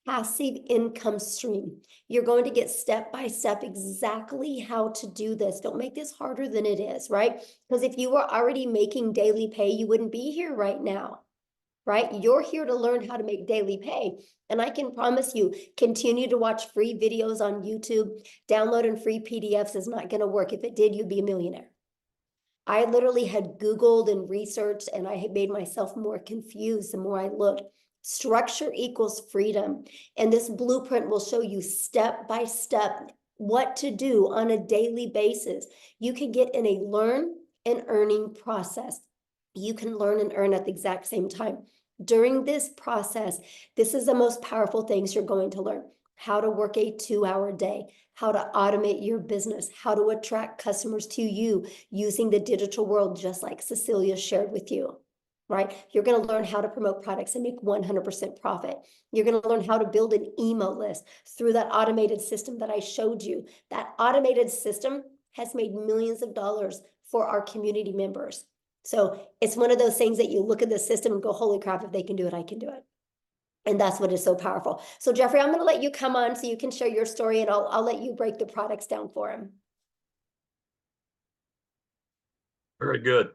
passive income stream. You're going to get step by step exactly how to do this. Don't make this harder than it is, right? Because if you were already making daily pay, you wouldn't be here right now, right? You're here to learn how to make daily pay. And I can promise you, continue to watch free videos on YouTube. Downloading free PDFs is not going to work. If it did, you'd be a millionaire. I literally had Googled and researched, and I had made myself more confused the more I looked. Structure equals freedom. And this blueprint will show you step by step what to do on a daily basis. You can get in a learn and earning process. You can learn and earn at the exact same time. During this process, this is the most powerful things you're going to learn. How to work a 2-hour day, how to automate your business, how to attract customers to you using the digital world, just like Cecilia shared with you. Right? You're going to learn how to promote products and make 100% profit. You're going to learn how to build an email list through that automated system that I showed you. That automated system has made millions of dollars for our community members. So it's one of those things that you look at the system and go, holy crap, if they can do it, I can do it. And that's what is so powerful. So Jeffrey, I'm going to let you come on so you can share your story, and I'll let you break the products down for him. Very good.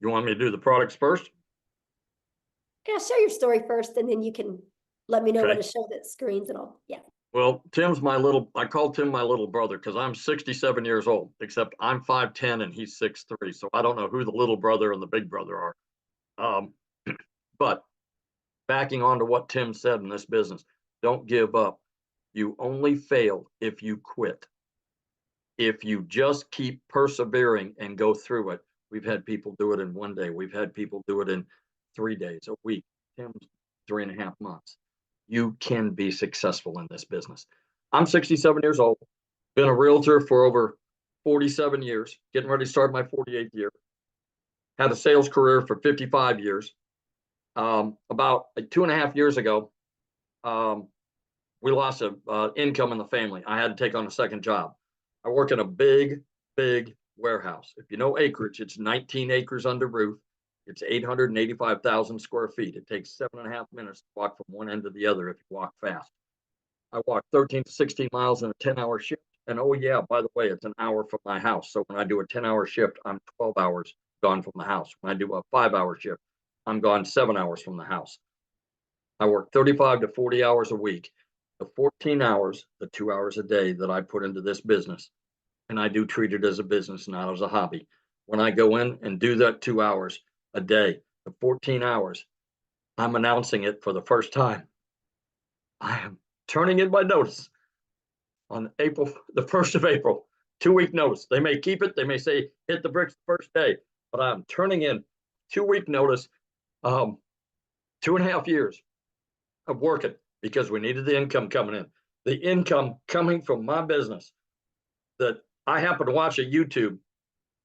You want me to do the products first? Yeah, share your story first, and then you can let me know Okay. when to show the screens and all. Yeah. Well, I call Tim my little brother because I'm 67 years old, except I'm 5'10" and he's 6'3". So I don't know who the little brother and the big brother are. But backing on to what Tim said in this business, don't give up. You only fail if you quit. If you just keep persevering and go through it. We've had people do it in 1 day. We've had people do it in 3 days, a week, 3.5 months. You can be successful in this business. I'm 67 years old, been a realtor for over 47 years, getting ready to start my 48th year. Had a sales career for 55 years. About 2.5 years ago, we lost income in the family. I had to take on a second job. I work in a big warehouse. If you know acreage, it's 19 acres under roof. It's 885,000 square feet. It takes 7.5 minutes to walk from one end to the other if you walk fast. I walk 13 to 16 miles in a 10-hour shift. And oh yeah, by the way, it's an hour from my house. So when I do a 10-hour shift, I'm 12 hours gone from the house. When I do a 5-hour shift, I'm gone 7 hours from the house. I work 35 to 40 hours a week. The 14 hours, the 2 hours a day that I put into this business, and I do treat it as a business, not as a hobby. When I go in and do that 2 hours a day, the 14 hours, I'm announcing it for the first time. I am turning in my notice on the 1st of April, 2-week notice. They may keep it. They may say, hit the bricks the first day, but I'm turning in 2-week notice, 2.5 years of working because we needed the income coming in. The income coming from my business that I happen to watch a YouTube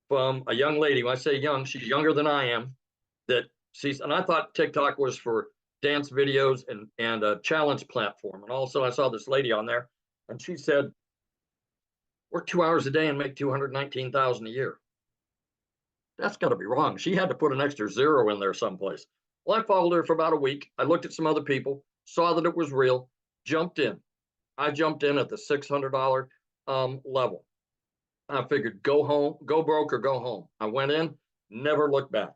from a young lady. When I say young, she's younger than I am. And I thought TikTok was for dance videos and a challenge platform. And also I saw this lady on there and she said, work 2 hours a day and make $219,000 a year. That's got to be wrong. She had to put an extra zero in there someplace. Well, I followed her for about a week. I looked at some other people, saw that it was real, jumped in. I jumped in at the $600 level. I figured go home, go broke or go home. I went in, never looked back.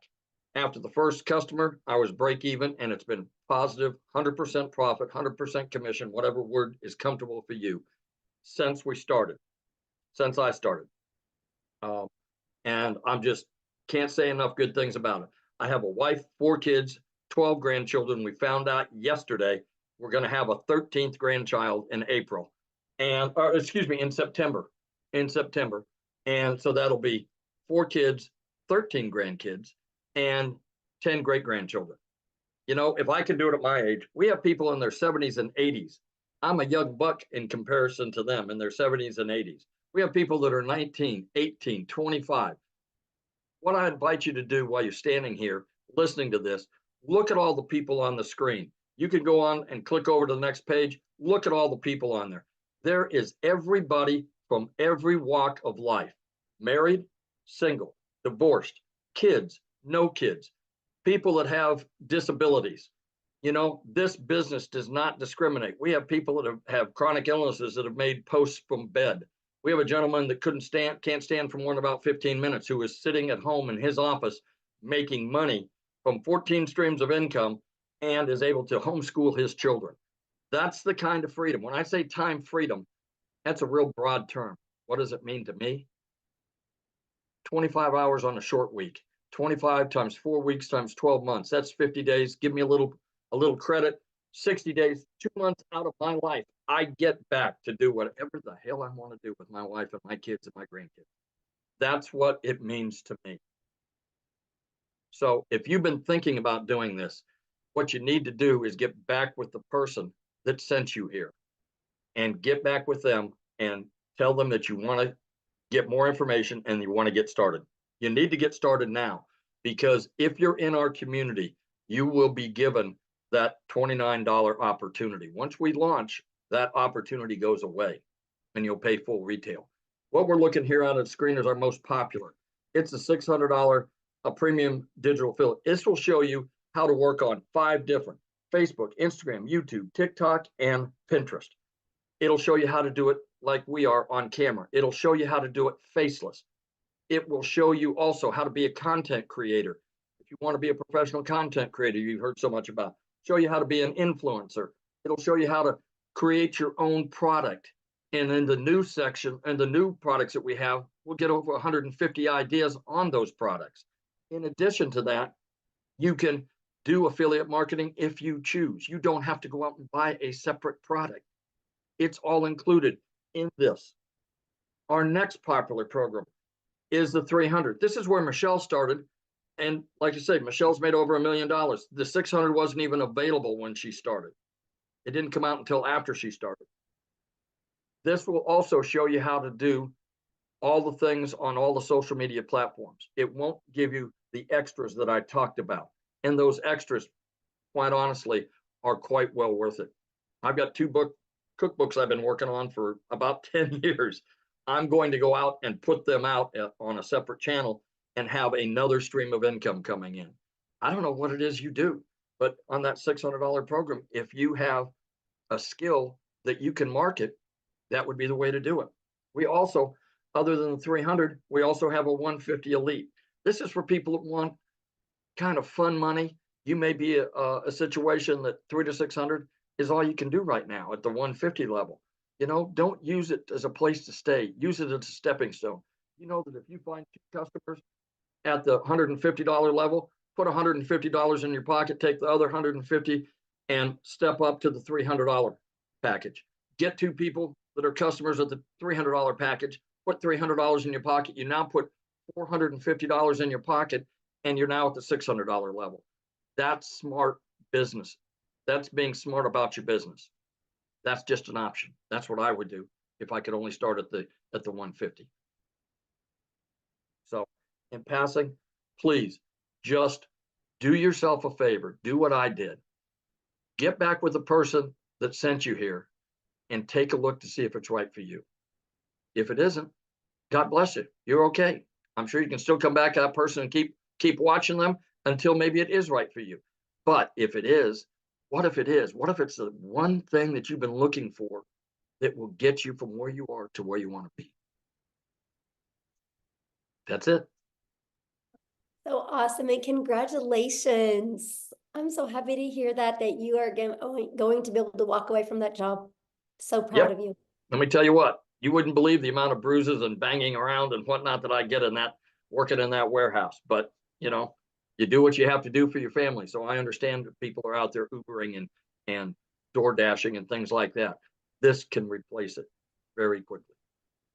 After the first customer, I was break even, and it's been positive, 100% profit, 100% commission, whatever word is comfortable for you, since I started. And I'm just can't say enough good things about it. I have a wife, 4 kids, 12 grandchildren. We found out yesterday we're going to have a 13th grandchild in April, in September. And so that'll be 4 kids, 13 grandkids, and 10 great-grandchildren. You know, if I can do it at my age, we have people in their 70s and 80s. I'm a young buck in comparison to them in their 70s and 80s. We have people that are 19, 18, 25. What I invite you to do while you're standing here listening to this, look at all the people on the screen. You can go on and click over to the next page. Look at all the people on there. There is everybody from every walk of life. Married, single, divorced, kids, no kids, people that have disabilities. You know, this business does not discriminate. We have people that have chronic illnesses that have made posts from bed. We have a gentleman that can't stand for more than about 15 minutes, who is sitting at home in his office making money from 14 streams of income and is able to homeschool his children. That's the kind of freedom. When I say time freedom, that's a real broad term. What does it mean to me? 25 hours on a short week, 25 times 4 weeks times 12 months. That's 50 days. Give me a little credit. 60 days, 2 months out of my life, I get back to do whatever the hell I want to do with my wife and my kids and my grandkids. That's what it means to me. So if you've been thinking about doing this, what you need to do is get back with the person that sent you here, and get back with them and tell them that you want to get more information and you want to get started. You need to get started now, because if you're in our community, you will be given that $29 opportunity. Once we launch, that opportunity goes away and you'll pay full retail. What we're looking here on the screen is our most popular. It's a $600 premium digital affiliate. This will show you how to work on 5 different: Facebook, Instagram, YouTube, TikTok, and Pinterest. It'll show you how to do it like we are on camera. It'll show you how to do it faceless. It will show you also how to be a content creator. If you want to be a professional content creator you've heard so much about, show you how to be an influencer. It'll show you how to create your own product. And in the new section and the new products that we have, we'll get over 150 ideas on those products. In addition to that, you can do affiliate marketing if you choose. You don't have to go out and buy a separate product. It's all included in this. Our next popular program is the 300. This is where Michelle started. And like I say, Michelle's made over $1 million. The 600 wasn't even available when she started. It didn't come out until after she started. This will also show you how to do all the things on all the social media platforms. It won't give you the extras that I talked about. And those extras, quite honestly, are quite well worth it. I've got 2 cookbooks I've been working on for about 10 years. I'm going to go out and put them out on a separate channel and have another stream of income coming in. I don't know what it is you do, but on that $600 program, if you have a skill that you can market, that would be the way to do it. We also, other than the 300, we also have a 150 Elite. This is for people that want kind of fun money. You may be a situation that 300 to 600 is all you can do right now at the 150 level. You know, don't use it as a place to stay. Use it as a stepping stone. You know that if you find 2 customers at the $150 level, put $150 in your pocket, take the other 150 and step up to the $300 package. Get 2 people that are customers at the $300 package, put $300 in your pocket. You now put $450 in your pocket, and you're now at the $600 level. That's smart business. That's being smart about your business. That's just an option. That's what I would do if I could only start at the 150. So in passing, please just do yourself a favor. Do what I did. Get back with the person that sent you here and take a look to see if it's right for you. If it isn't, God bless you. You're okay. I'm sure you can still come back to that person and keep watching them until maybe it is right for you. But if it is, what if it is? What if it's the one thing that you've been looking for that will get you from where you are to where you want to be? That's it. So awesome, and congratulations. I'm so happy to hear that you are going to be able to walk away from that job. So proud of you. Let me tell you what, you wouldn't believe the amount of bruises and banging around and whatnot that I get in that, working in that warehouse. But, you know, you do what you have to do for your family. So I understand that people are out there Ubering and door dashing and things like that. This can replace it very quickly.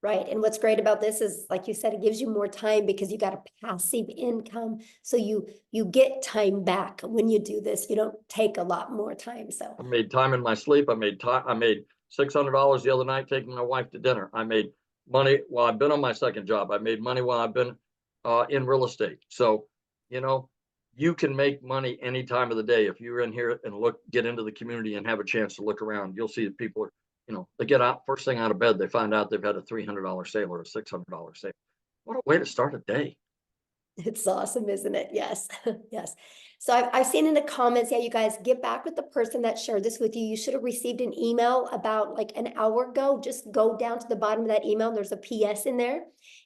Right. And what's great about this is, like you said, it gives you more time because you got a passive income. So you get time back when you do this. You don't take a lot more time. So I made time in my sleep. I made $600 the other night taking my wife to dinner. I made money while I've been on my second job. I made money while I've been in real estate. So, you know, you can make money any time of the day. If you're in here and get into the community and have a chance to look around, you'll see that people are, you know, they get out first thing out of bed, they find out they've had a $300 sale or a $600 sale. What a way to start a day. it's awesome, isn't it? Yes. Yes. So I've seen in the comments, yeah, you guys get back with the person that shared this with you. You should have received an email about like an hour ago. Just go down to the bottom of that email. There's a PS in there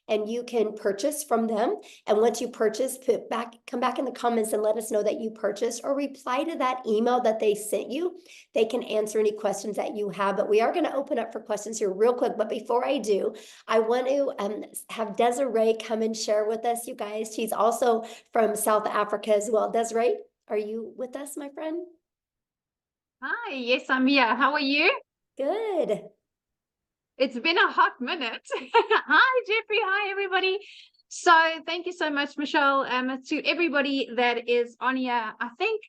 and you can purchase from them. And once you purchase, come back in the comments and let us know that you purchased, or reply to that email that they sent you. They can answer any questions that you have, but we are going to open up for questions here real quick. But before I do, I want to have Desiree come and share with us, you guys. She's also from South Africa as well. Desiree, are you with us, my friend? Hi, yes, I'm here. How are you? Good. It's been a hot minute. Hi, Jeffrey. Hi, everybody. So thank you so much, Michelle. To everybody that is on here, I think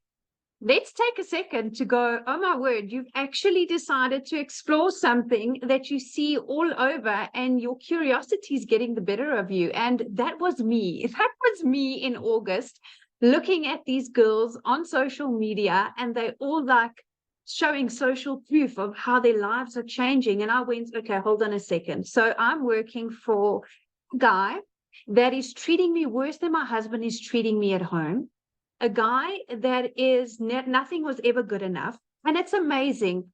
let's take a second to go, oh my word, you've actually decided to explore something that you see all over and your curiosity is getting the better of you. And that was me. That was me in August, looking at these girls on social media, and they all like showing social proof of how their lives are changing. And I went, okay, hold on a second. So I'm working for a guy that is treating me worse than my husband is treating me at home. A guy that is nothing was ever good enough. And it's amazing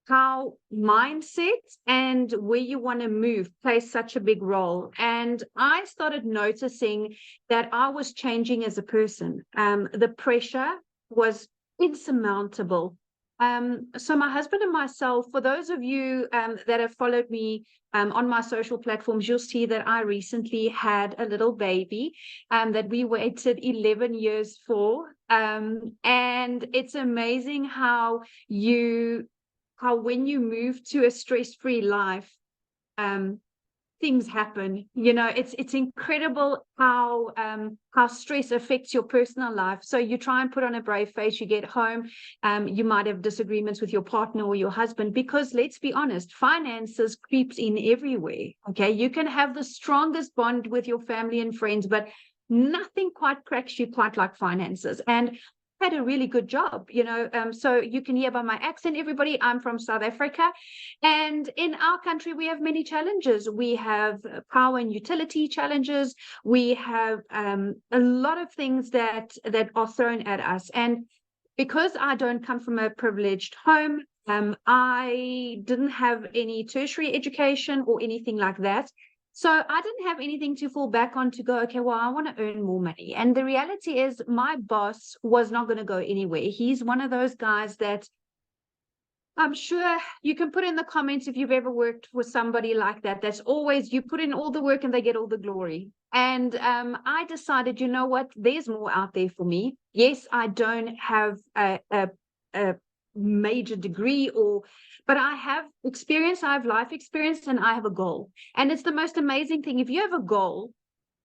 how mindset and where you want to move plays such a big role. And I started noticing that I was changing as a person. The pressure was insurmountable. So my husband and myself, for those of you that have followed me on my social platforms, you'll see that I recently had a little baby that we waited 11 years for. And it's amazing how when you move to a stress-free life, things happen. You know, it's incredible how stress affects your personal life. So you try and put on a brave face, you get home, you might have disagreements with your partner or your husband, because let's be honest, finances creeps in everywhere. Okay, you can have the strongest bond with your family and friends, but nothing quite cracks you quite like finances. And had a really good job, you know, so you can hear by my accent, everybody, I'm from South Africa, and in our country we have many challenges. We have power and utility challenges. We have a lot of things that are thrown at us, and because I don't come from a privileged home, I didn't have any tertiary education or anything like that. So I didn't have anything to fall back on to go, okay, well, I want to earn more money. And the reality is my boss was not going to go anywhere. He's one of those guys that I'm sure you can put in the comments if you've ever worked with somebody like that. That's always, you put in all the work and they get all the glory. And I decided, you know what, there's more out there for me. Yes, I don't have a major degree, but I have experience, I have life experience, and I have a goal. And it's the most amazing thing. If you have a goal,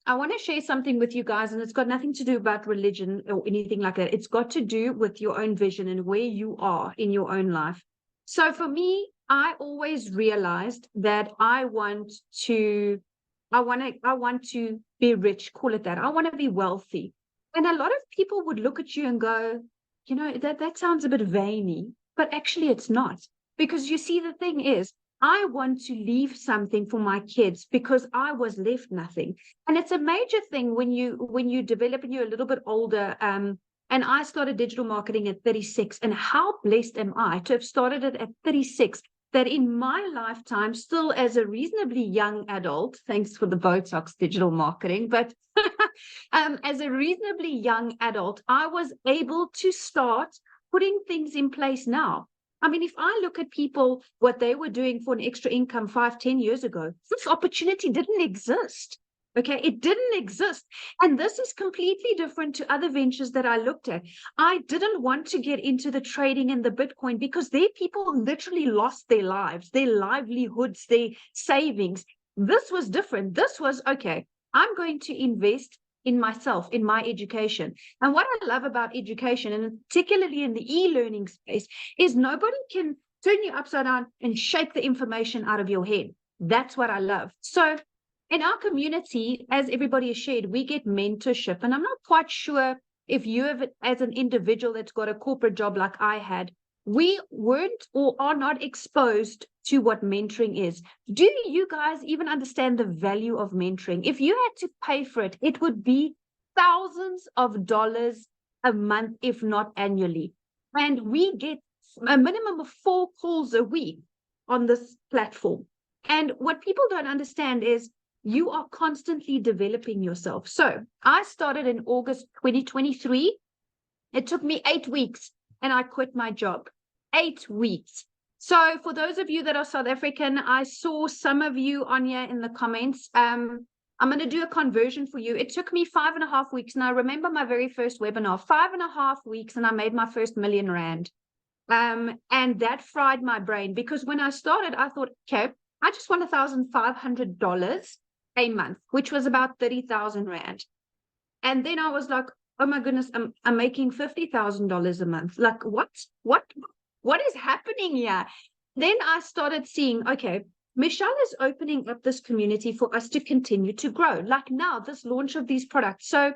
I want to share something with you guys, and it's got nothing to do about religion or anything like that. It's got to do with your own vision and where you are in your own life. So for me, I always realized that I want to be rich, call it that. I want to be wealthy. And a lot of people would look at you and go, you know, that sounds a bit vainy, but actually it's not. Because you see, the thing is, I want to leave something for my kids because I was left nothing. And it's a major thing when you develop and you're a little bit older. And I started digital marketing at 36. And how blessed am I to have started it at 36, that in my lifetime, still as a reasonably young adult, thanks for the Botox digital marketing, but as a reasonably young adult, I was able to start putting things in place now. I mean, if I look at people, what they were doing for an extra income 5-10 years ago, this opportunity didn't exist. Okay, it didn't exist. And this is completely different to other ventures that I looked at. I didn't want to get into the trading and the Bitcoin because their people literally lost their lives, their livelihoods, their savings. This was different. This was, okay, I'm going to invest in myself, in my education. And what I love about education, and particularly in the e-learning space, is nobody can turn you upside down and shake the information out of your head. That's what I love. So in our community, as everybody has shared, we get mentorship. And I'm not quite sure if you have, as an individual that's got a corporate job like I had, we weren't or are not exposed to what mentoring is. Do you guys even understand the value of mentoring? If you had to pay for it, it would be thousands of dollars a month, if not annually. And we get a minimum of 4 calls a week on this platform. And what people don't understand is you are constantly developing yourself. So I started in August 2023. It took me 8 weeks and I quit my job. 8 weeks. So for those of you that are South African, I saw some of you on here in the comments. I'm going to do a conversion for you. It took me 5.5 weeks. And I remember my very first webinar, 5.5 weeks, and I made my first R1 million. And that fried my brain, because when I started, I thought, okay, I just want $1,500 a month, which was about 30,000 Rand. And then I was like, oh my goodness, I'm making $50,000 a month. Like, what is happening here? Then I started seeing, okay, Michelle is opening up this community for us to continue to grow. Like now, this launch of these products. So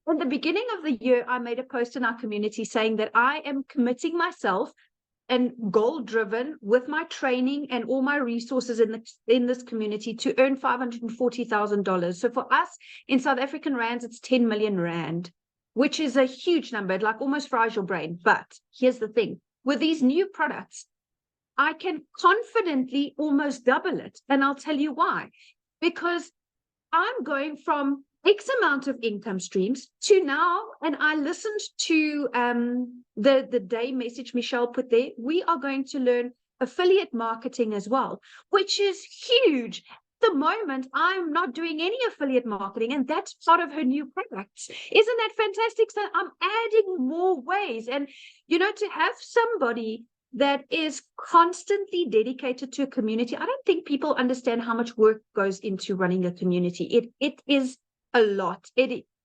in the beginning of the year, I made a post in our community saying that I am committing myself and goal-driven with my training and all my resources in this community to earn $540,000. So for us in South African rands, it's 10 million Rand, which is a huge number. It like almost fries your brain. But here's the thing. With these new products, I can confidently almost double it. And I'll tell you why. Because I'm going from X amount of income streams to now, and I listened to the day message Michelle put there, we are going to learn affiliate marketing as well, which is huge. At the moment, I'm not doing any affiliate marketing, and that's part of her new products. Isn't that fantastic? So I'm adding more ways. And, you know, to have somebody that is constantly dedicated to a community, I don't think people understand how much work goes into running a community. It is a lot.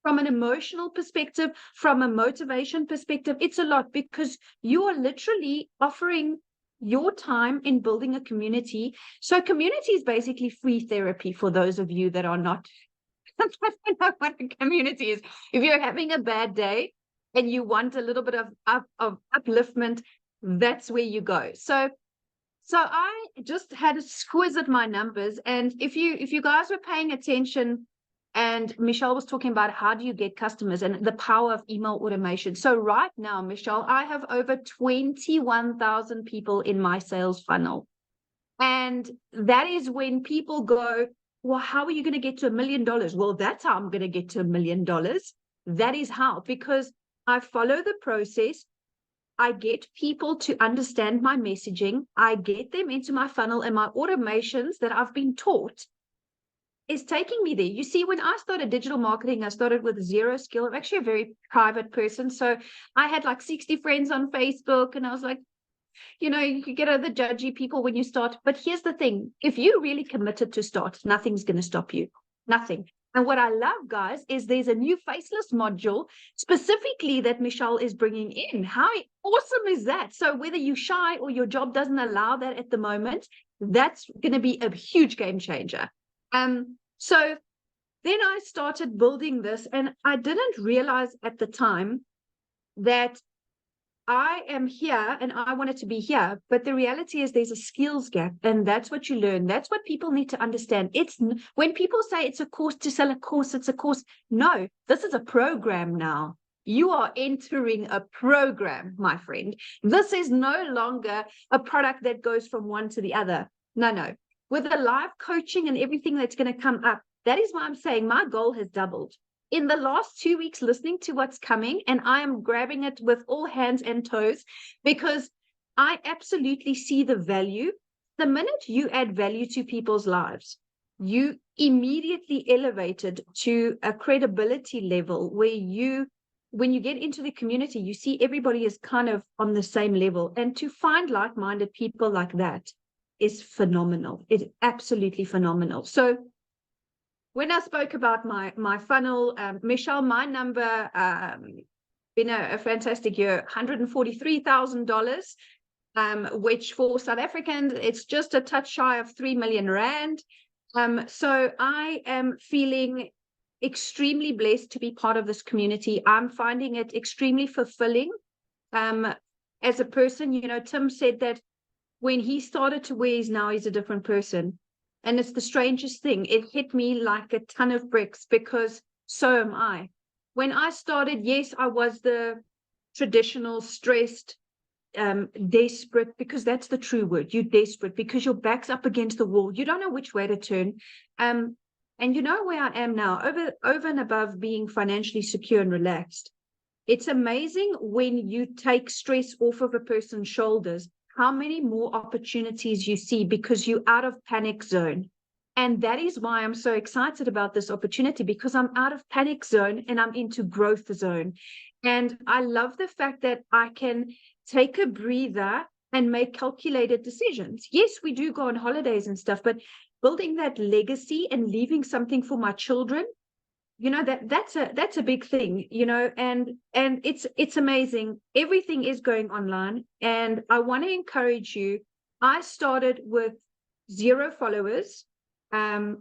From an emotional perspective, from a motivation perspective, it's a lot, because you are literally offering your time in building a community. So community is basically free therapy for those of you that are not I don't know what a community is. If you're having a bad day and you want a little bit of upliftment, that's where you go. So I just had a squiz at my numbers, and if you guys were paying attention, and Michelle was talking about how do you get customers and the power of email automation. So right now, Michelle, I have over 21,000 people in my sales funnel. And that is when people go, well, how are you going to get to $1 million? Well, that's how I'm going to get to $1 million. That is how, because I follow the process. I get people to understand my messaging. I get them into my funnel, and my automations that I've been taught is taking me there. You see, when I started digital marketing, I started with zero skill. I'm actually a very private person. So I had like 60 friends on Facebook, and I was like, you know, you get the judgy people when you start. But here's the thing. If you're really committed to start, nothing's going to stop you. Nothing. And what I love, guys, is there's a new faceless module specifically that Michelle is bringing in. How awesome is that? So whether you're shy or your job doesn't allow that at the moment, that's going to be a huge game changer. So then I started building this, and I didn't realize at the time that I am here and I wanted to be here. But the reality is there's a skills gap, and that's what you learn. That's what people need to understand. It's when people say it's a course to sell a course, it's a course. No, this is a program now. You are entering a program, my friend. This is no longer a product that goes from one to the other. No. With the live coaching and everything that's going to come up, that is why I'm saying my goal has doubled. In the last 2 weeks, listening to what's coming, and I am grabbing it with all hands and toes, because I absolutely see the value. The minute you add value to people's lives, you immediately elevated to a credibility level where when you get into the community, you see everybody is kind of on the same level. And to find like-minded people like that is phenomenal. It's absolutely phenomenal. So when I spoke about my funnel, Michelle, my number, been a fantastic year, $143,000, which for South Africans, it's just a touch shy of 3 million rand. So I am feeling extremely blessed to be part of this community. I'm finding it extremely fulfilling. As a person, you know, Tim said that when he started to where he's now, he's a different person. And it's the strangest thing. It hit me like a ton of bricks because so am I. When I started, yes, I was the traditional stressed, desperate, because that's the true word. You're desperate because your back's up against the wall. You don't know which way to turn. And you know where I am now, over and above being financially secure and relaxed. It's amazing when you take stress off of a person's shoulders, how many more opportunities you see because you're out of panic zone. And that is why I'm so excited about this opportunity, because I'm out of panic zone and I'm into growth zone. And I love the fact that I can take a breather and make calculated decisions. Yes, we do go on holidays and stuff, but building that legacy and leaving something for my children, you know, that's a big thing, you know, and it's amazing. Everything is going online, and I want to encourage you. I started with 0 followers, and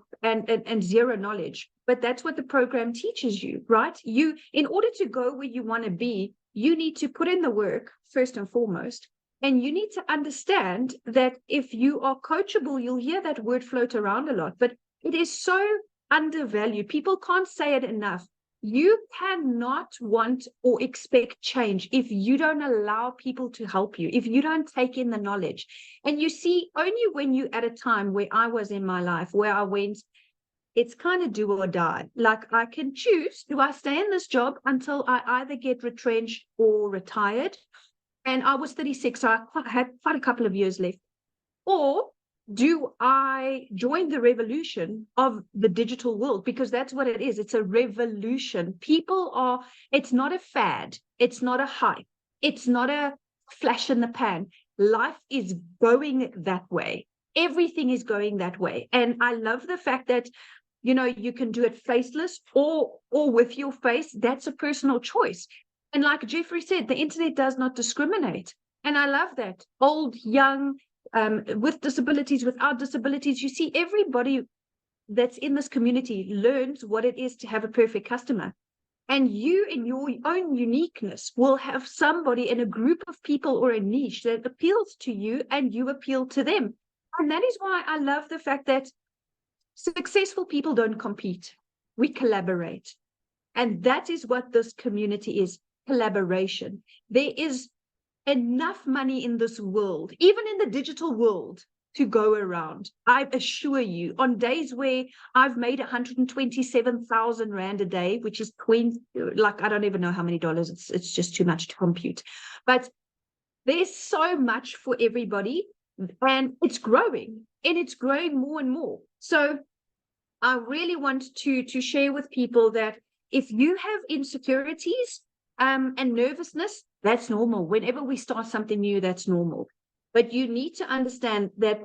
0 knowledge, but that's what the program teaches you, right? You, in order to go where you want to be, you need to put in the work first and foremost. And you need to understand that if you are coachable, you'll hear that word float around a lot, but it is so undervalued. People can't say it enough. You cannot want or expect change if you don't allow people to help you, if you don't take in the knowledge. And you see, only when you at a time where I was in my life, where I went, it's kind of do or die. Like, I can choose, do I stay in this job until I either get retrenched or retired? And I was 36, so I had quite a couple of years left. Or do I join the revolution of the digital world? Because that's what it is. It's a revolution. People are, it's not a fad. It's not a hype. It's not a flash in the pan. Life is going that way. Everything is going that way. And I love the fact that, you know, you can do it faceless or with your face. That's a personal choice. And like Jeffrey said, the internet does not discriminate. And I love that. Old, young, with disabilities, without disabilities, you see everybody that's in this community learns what it is to have a perfect customer. And you, in your own uniqueness, will have somebody in a group of people or a niche that appeals to you and you appeal to them. And that is why I love the fact that successful people don't compete. We collaborate. And that is what this community is, collaboration. There is enough money in this world, even in the digital world, to go around. I assure you, on days where I've made 127,000 Rand a day, which is like, I don't even know how many dollars, it's just too much to compute. But there's so much for everybody, and it's growing, and it's growing more and more. So I really want to share with people that if you have insecurities and nervousness, that's normal. Whenever we start something new, that's normal. But you need to understand that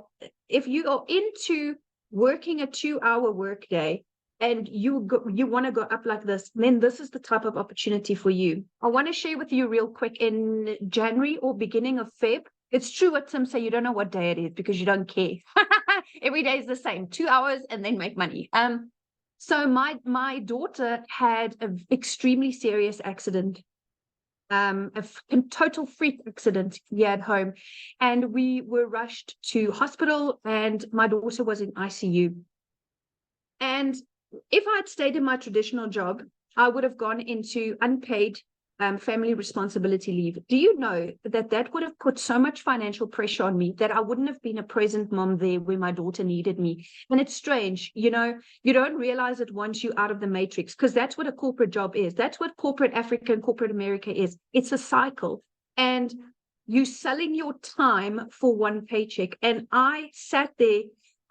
if you are into working a 2-hour workday and you want to go up like this, then this is the type of opportunity for you. I want to share with you real quick, in January or beginning of Feb. It's true what Tim said, you don't know what day it is because you don't care. Every day is the same, 2 hours and then make money. So my daughter had an extremely serious accident. A total freak accident here at home, and we were rushed to hospital, and my daughter was in ICU. And if I had stayed in my traditional job, I would have gone into unpaid family responsibility leave. Do you know that would have put so much financial pressure on me that I wouldn't have been a present mom there where my daughter needed me? And it's strange, you know, you don't realize it once you're out of the matrix, because that's what a corporate job is. That's what corporate Africa and corporate America is. It's a cycle. And you selling your time for one paycheck. And I sat there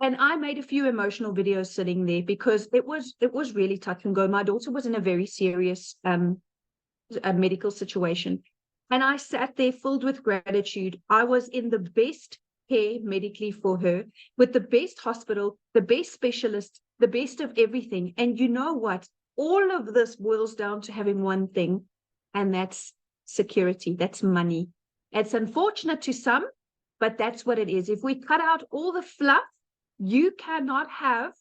and I made a few emotional videos sitting there because it was really touch and go. My daughter was in a very serious a medical situation. And I sat there filled with gratitude. I was in the best care medically for her with the best hospital, the best specialist, the best of everything. And you know what? All of this boils down to having one thing, and that's security. That's money. It's unfortunate to some, but that's what it is. If we cut out all the fluff, you cannot have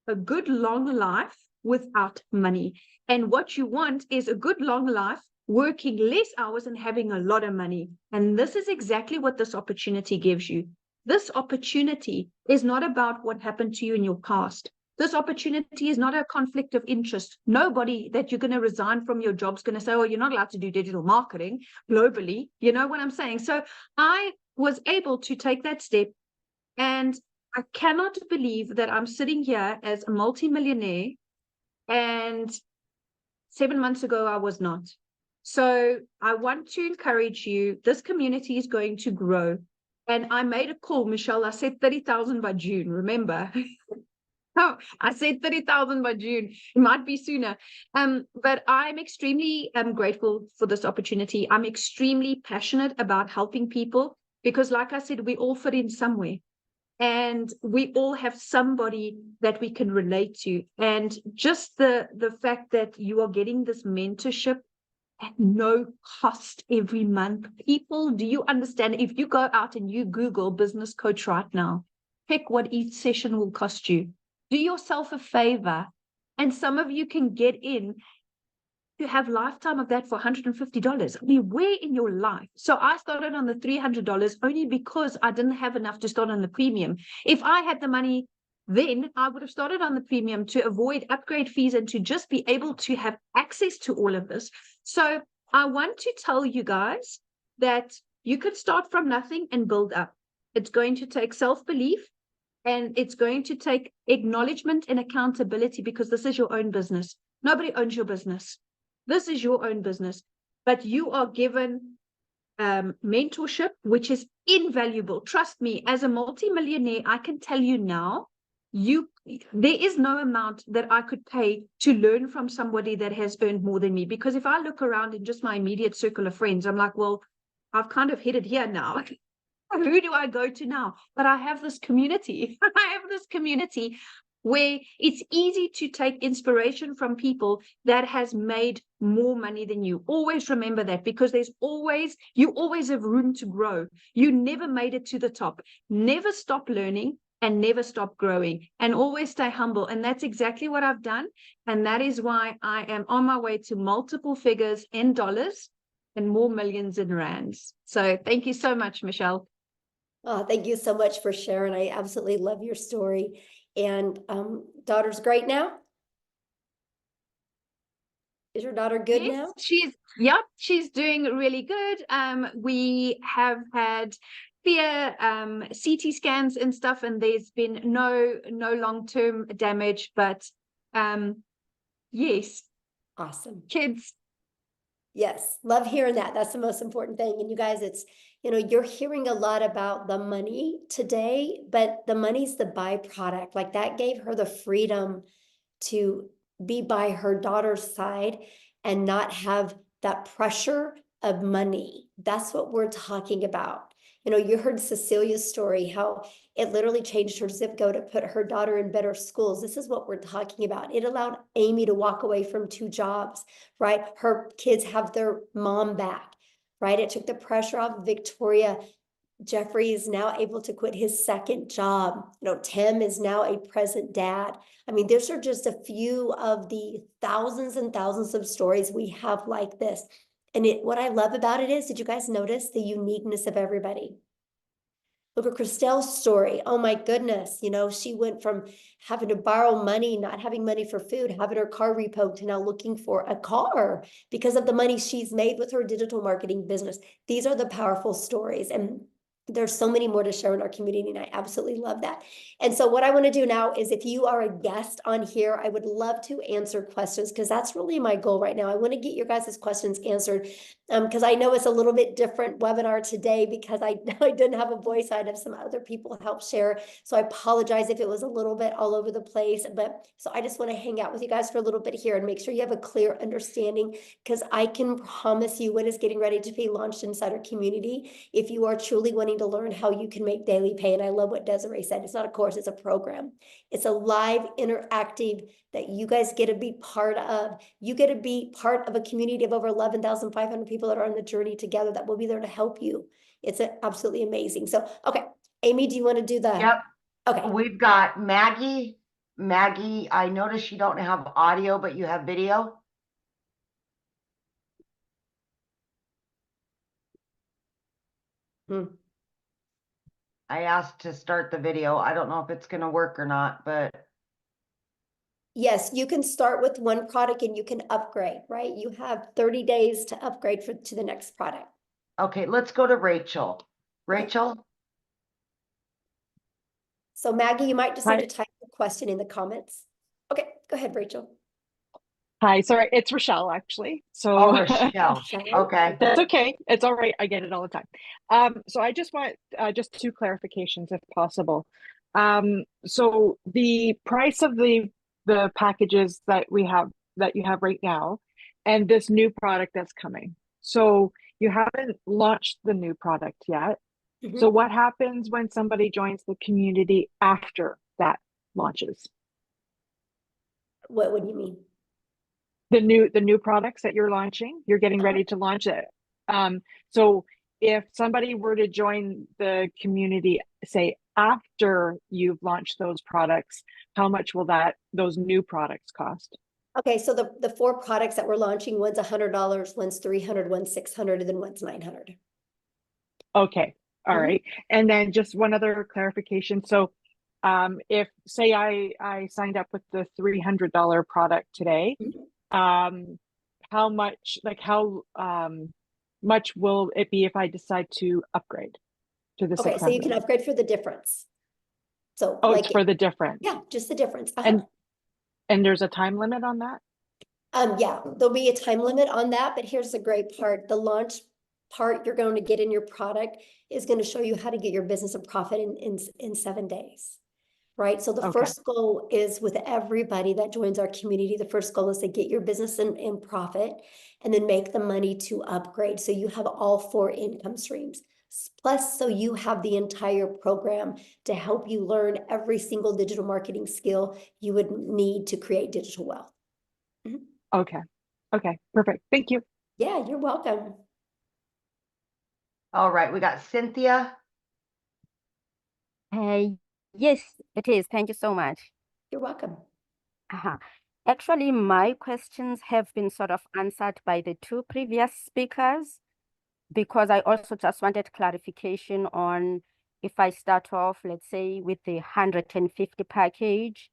a good long life without money. And what you want is a good long life, working less hours and having a lot of money. And this is exactly what this opportunity gives you. This opportunity is not about what happened to you in your past. This opportunity is not a conflict of interest. Nobody that you're going to resign from your job is going to say, oh, you're not allowed to do digital marketing globally. You know what I'm saying? So I was able to take that step, and I cannot believe that I'm sitting here as a multimillionaire, and 7 months ago, I was not. So I want to encourage you. This community is going to grow. And I made a call, Michelle. I said 30,000 by June, remember? Oh, I said 30,000 by June. It might be sooner. But I'm extremely grateful for this opportunity. I'm extremely passionate about helping people because, like I said, we all fit in somewhere. And we all have somebody that we can relate to. And just the fact that you are getting this mentorship at no cost every month. People, do you understand? If you go out and you Google business coach right now, pick what each session will cost you. Do yourself a favor. And some of you can get in to have lifetime of that for $150. I mean, where in your life? So I started on the $300 only because I didn't have enough to start on the premium. If I had the money then, I would have started on the premium to avoid upgrade fees and to just be able to have access to all of this. So I want to tell you guys that you could start from nothing and build up. It's going to take self-belief, and it's going to take acknowledgement and accountability, because this is your own business. Nobody owns your business. This is your own business, but you are given mentorship, which is invaluable. Trust me, as a multimillionaire, I can tell you now, there is no amount that I could pay to learn from somebody that has earned more than me. Because if I look around in just my immediate circle of friends, I'm like, well, I've kind of hit it here now. Who do I go to now? But I have this community. I have this community where it's easy to take inspiration from people that has made more money than you. Always remember that, because you always have room to grow. You never made it to the top. Never stop learning and never stop growing, and always stay humble. And that's exactly what I've done. And that is why I am on my way to multiple figures in dollars and more millions in rands. So thank you so much, Michelle. Oh, thank you so much for sharing. I absolutely love your story. And daughter's great now? Is your daughter good now? She's doing really good. We have had clear CT scans and stuff, and there's been no long-term damage, but yes. Awesome. Kids. Yes, love hearing that. That's the most important thing. And you guys, it's, you're hearing a lot about the money today, but the money's the byproduct. Like, that gave her the freedom to be by her daughter's side and not have that pressure of money. That's what we're talking about. You heard Cecilia's story, how it literally changed her zip code to put her daughter in better schools. This is what we're talking about. It allowed Amy to walk away from 2 jobs, right? Her kids have their mom back, right? It took the pressure off Victoria. Jeffrey is now able to quit his 2nd job. Tim is now a present dad. I mean, these are just a few of the thousands and thousands of stories we have like this. And what I love about it is, did you guys notice the uniqueness of everybody? Look at Christelle's story. Oh my goodness. She went from having to borrow money, not having money for food, having her car repoed, to now looking for a car because of the money she's made with her digital marketing business. These are the powerful stories. And there's so many more to share in our community, and I absolutely love that. And so what I want to do now is, if you are a guest on here, I would love to answer questions, because that's really my goal right now. I want to get your guys' questions answered, because I know it's a little bit different webinar today, because I didn't have a voice. I had some other people help share. So I apologize if it was a little bit all over the place. But so I just want to hang out with you guys for a little bit here and make sure you have a clear understanding, because I can promise you what is getting ready to be launched inside our community. If you are truly wanting wanting to learn how you can make daily pay. And I love what Desiree said. It's not a course, it's a program. It's a live interactive that you guys get to be part of. You get to be part of a community of over 11,500 people that are on the journey together that will be there to help you. It's absolutely amazing. So, okay, Amy, do you want to do the? Yep. Okay. We've got Maggie. Maggie, I noticed you don't have audio, but you have video. I asked to start the video. I don't know if it's going to work or not, but Yes, you can start with one product and you can upgrade, right? You have 30 days to upgrade to the next product. okay, let's go to Rachel. Rachel? So Maggie, you might just need Hi. to type the question in the comments. Okay, go ahead, Rachel. Hi, sorry, it's Rochelle actually. So Oh, Rochelle. Rochelle. Okay. that's okay. It's all right. I get it all the time. So I just want just 2 clarifications if possible. So the price of the packages that you have right now, and this new product that's coming. So you haven't launched the new product yet. Mhm. So what happens when somebody joins the community after that launches? What do you mean? The new products that you're launching, you're getting ready to launch it. So if somebody were to join the community, say after you've launched those products, how much will those new products cost? Okay, so the 4 products that we're launching, one's $100, one's $300, one's $600, and then one's $900. Okay, all Mhm. right. And then just one other clarification. So if say I signed up with the $300 product today, how much much will it be if I decide to upgrade to the Okay, so you 600? can upgrade for the difference. So Oh, like, it's for the difference. yeah, just the difference. And there's a time limit on that? Yeah, there'll be a time limit on that, but here's the great part. The launch part you're going to get in your product is going to show you how to get your business a profit in 7 days. Right. So the Okay. first goal is with everybody that joins our community. The first goal is to get your business in profit and then make the money to upgrade. So you have all 4 income streams. Plus, so you have the entire program to help you learn every single digital marketing skill you would need to create digital wealth. Okay. Okay. Perfect. Thank you. Yeah, you're welcome. All right, we got Cynthia. Yes, it is. Thank you so much. You're welcome. Actually, my questions have been sort of answered by the 2 previous speakers, because I also just wanted clarification on if I start off, let's say, with the 150 package,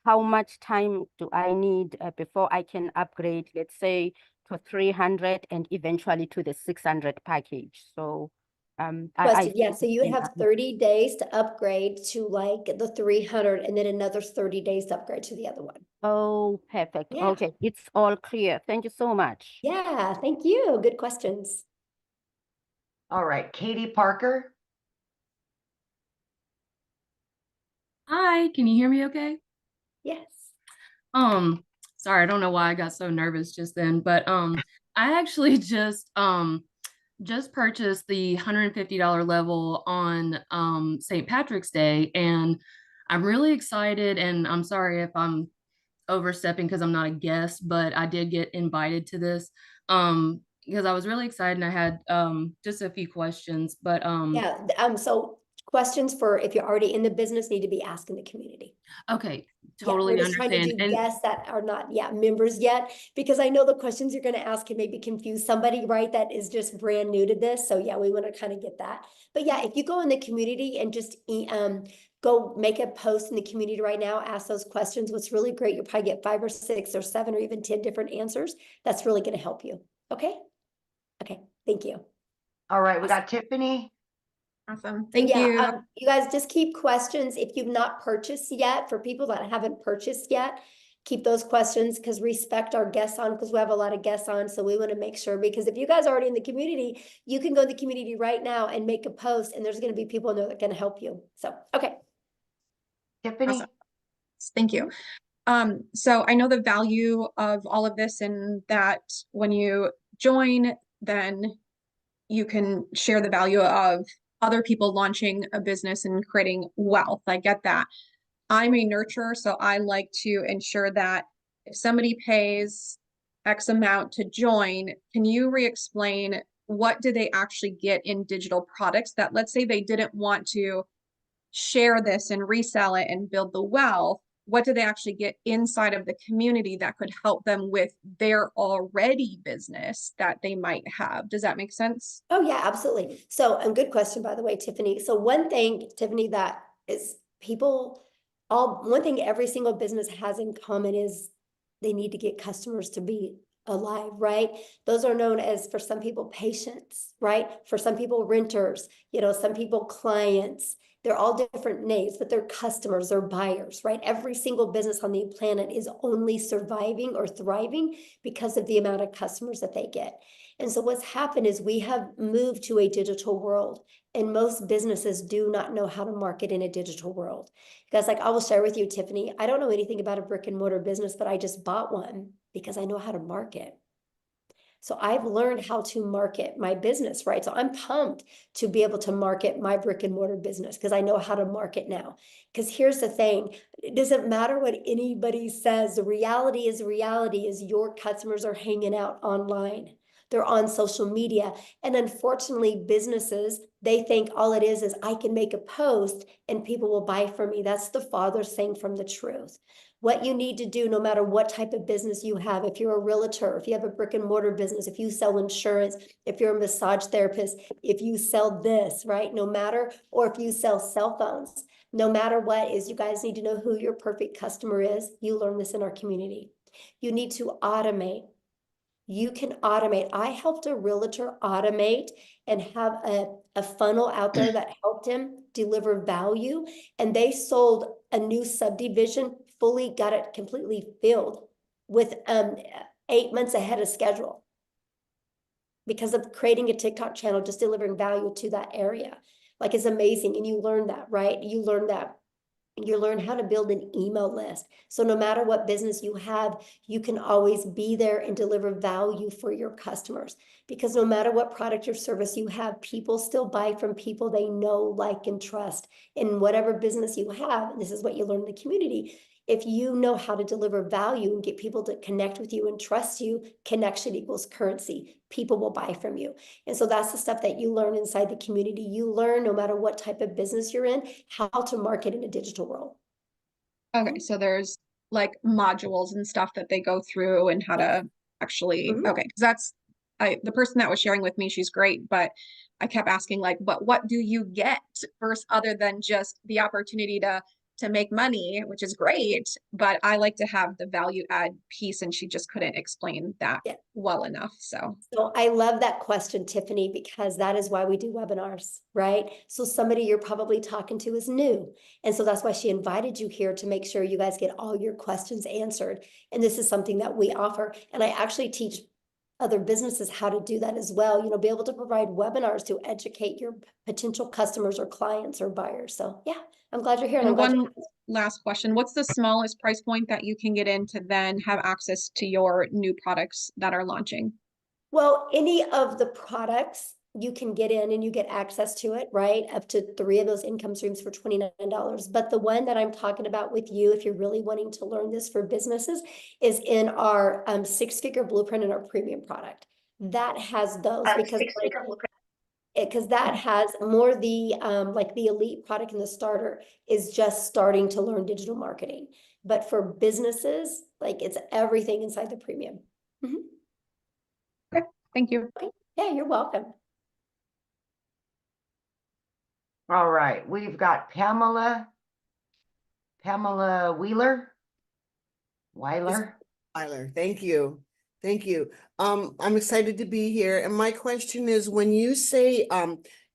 how much time do I need before I can upgrade, let's say, to 300 and eventually to the 600 package? So Question, yeah, so you have 30 days to upgrade to like the 300 and then another 30 days to upgrade to the other one. Oh, perfect. Yeah. Okay, it's all clear. Thank you so much. Yeah, thank you. Good questions. All right, Katie Parker. Hi, can you hear me okay? Yes. Sorry, I don't know why I got so nervous just then, but I actually just purchased the $150 level on St. Patrick's Day, and I'm really excited, and I'm sorry if I'm overstepping because I'm not a guest, but I did get invited to this because I was really excited and I had just a few questions, but Yeah, so questions for if you're already in the business need to be asked in the community. okay, Yeah, totally we're just trying to understand. do And guests that are not members yet, because I know the questions you're going to ask can maybe confuse somebody, right, that is just brand new to this. So yeah, we want to kind of get that. But yeah, if you go in the community and just go make a post in the community right now, ask those questions. What's really great, you'll probably get 5 or 6 or 7 or even 10 different answers. That's really going to help you. Okay. Okay. Thank you. All right, we got Tiffany. Awesome. Thank you. You guys just keep questions. If you've not purchased yet, for people that haven't purchased yet, keep those questions, because respect our guests on, because we have a lot of guests on. So we want to make sure, because if you guys are already in the community, you can go to the community right now and make a post, and there's going to be people in there that can help you. So, okay. Tiffany. Awesome. Thank you. So I know the value of all of this, and that when you join, then you can share the value of other people launching a business and creating wealth. I get that. I'm a nurturer, so I like to ensure that if somebody pays X amount to join, can you re-explain what do they actually get in digital products that, let's say they didn't want to share this and resell it and build the wealth, what do they actually get inside of the community that could help them with their already business that they might have? Does that make sense? Oh, yeah, absolutely. So, and good question, by the way, Tiffany. So one thing, Tiffany, that is one thing every single business has in common is they need to get customers to be alive, right? Those are known as, for some people, patients, right? For some people, renters, some people, clients. They're all different names, but they're customers, they're buyers, right? Every single business on the planet is only surviving or thriving because of the amount of customers that they get. And so what's happened is we have moved to a digital world, and most businesses do not know how to market in a digital world. Because I will share with you, Tiffany, I don't know anything about a brick and mortar business, but I just bought one because I know how to market. So I've learned how to market my business, right? So I'm pumped to be able to market my brick and mortar business because I know how to market now. Because here's the thing, it doesn't matter what anybody says. The reality is your customers are hanging out online. They're on social media. And unfortunately, businesses, they think all it is I can make a post and people will buy from me. That's the farthest thing from the truth. What you need to do, no matter what type of business you have, if you're a realtor, if you have a brick and mortar business, if you sell insurance, if you're a massage therapist, if you sell this, right? Or if you sell cell phones, no matter what is, you guys need to know who your perfect customer is. You learn this in our community. You need to automate. You can automate. I helped a realtor automate and have a funnel out there that helped him deliver value. And they sold a new subdivision, fully got it completely filled with 8 months ahead of schedule because of creating a TikTok channel, just delivering value to that area. Like, it's amazing. And you learn that, right? You learn how to build an email list. So no matter what business you have, you can always be there and deliver value for your customers. Because no matter what product or service you have, people still buy from people they know, like, and trust. In whatever business you have, and this is what you learn in the community, if you know how to deliver value and get people to connect with you and trust you, connection equals currency. People will buy from you. And so that's the stuff that you learn inside the community. You learn, no matter what type of business you're in, how to market in a digital world. Okay, so there's like modules and stuff that they go through and how to actually, okay, because that's, the person that was sharing with me, she's great, but I kept asking, like, but what do you get first, other than just the opportunity to make money, which is great, but I like to have the value add piece, and she just couldn't explain that well enough. So I love that question, Tiffany, because that is why we do webinars, right? So somebody you're probably talking to is new. And so that's why she invited you here, to make sure you guys get all your questions answered. And this is something that we offer. And I actually teach other businesses how to do that as well, be able to provide webinars to educate your potential customers or clients or buyers. So yeah, I'm glad you're here. And one last question, what's the smallest price point that you can get in to then have access to your new products that are launching? Well, any of the products you can get in and you get access to it, right? Up to 3 of those income streams for $29. But the one that I'm talking about with you, if you're really wanting to learn this for businesses, is in our 6-figure blueprint in our premium product. That has those because that has more the like the elite product, and the starter is just starting to learn digital marketing. But for businesses, like, it's everything inside the premium. Okay, thank you. Okay. Yeah, you're welcome. All right, we've got Pamela Weiler. Thank you. Thank you. I'm excited to be here. And my question is, when you say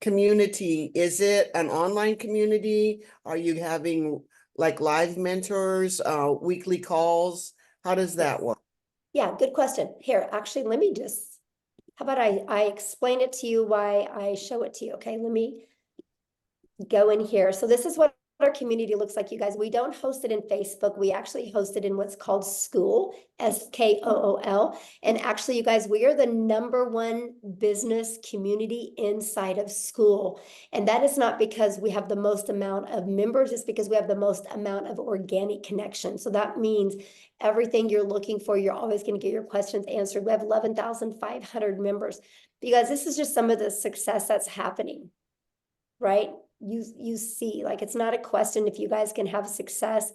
community, is it an online community? Are you having like live mentors, weekly calls? How does that work? Yeah, good question. Here, actually, let me just, how about I explain it to you, why I show it to you. Okay, let me go in here. So this is what our community looks like, you guys. We don't host it in Facebook. We actually host it in what's called Skool, Skool. And actually, you guys, we are the #1 business community inside of Skool. And that is not because we have the most amount of members, it's because we have the most amount of organic connection. So that means everything you're looking for, you're always going to get your questions answered. We have 11,500 members. Because this is just some of the success that's happening, right? You see, like, it's not a question if you guys can have success.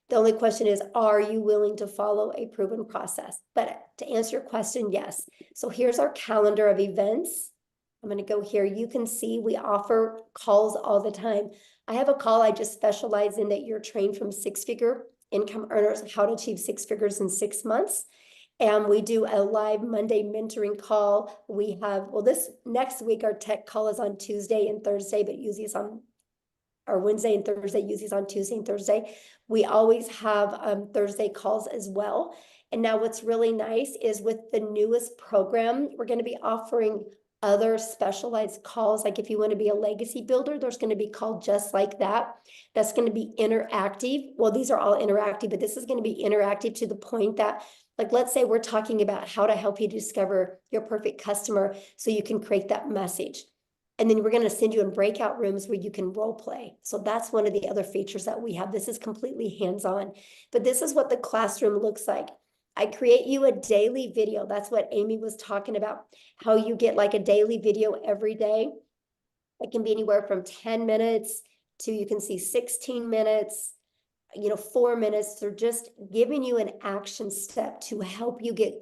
The only question is, are you willing to follow a proven process? But to answer your question, yes. So here's our calendar of events. I'm going to go here. You can see we offer calls all the time. I have a call I just specialize in that you're trained from six-figure income earners, how to achieve 6 figures in 6 months. And we do a live Monday mentoring call. We have, well, this next week, our tech call is on Tuesday and Thursday, but usually it's on, or Wednesday and Thursday, usually it's on Tuesday and Thursday. We always have Thursday calls as well. And now what's really nice is with the newest program, we're going to be offering other specialized calls. Like if you want to be a legacy builder, there's going to be called just like that. That's going to be interactive. Well, these are all interactive, but this is going to be interactive to the point that, like, let's say we're talking about how to help you discover your perfect customer so you can create that message. And then we're going to send you in breakout rooms where you can role play. So that's one of the other features that we have. This is completely hands-on, but this is what the classroom looks like. I create you a daily video. That's what Amy was talking about, how you get like a daily video every day. It can be anywhere from 10 minutes to, you can see 16 minutes, 4 minutes. They're just giving you an action step to help you get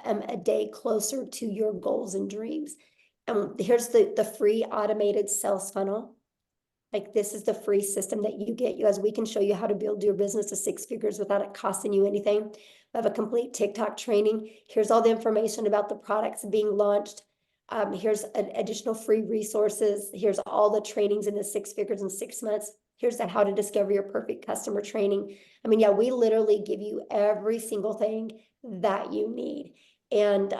a day closer to your goals and dreams. And here's the free automated sales funnel. Like, this is the free system that you get. You guys, we can show you how to build your business to 6 figures without it costing you anything. We have a complete TikTok training. Here's all the information about the products being launched. Here's additional free resources. Here's all the trainings in the 6 figures in 6 months. Here's the how to discover your perfect customer training. I mean, yeah, we literally give you every single thing that you need. And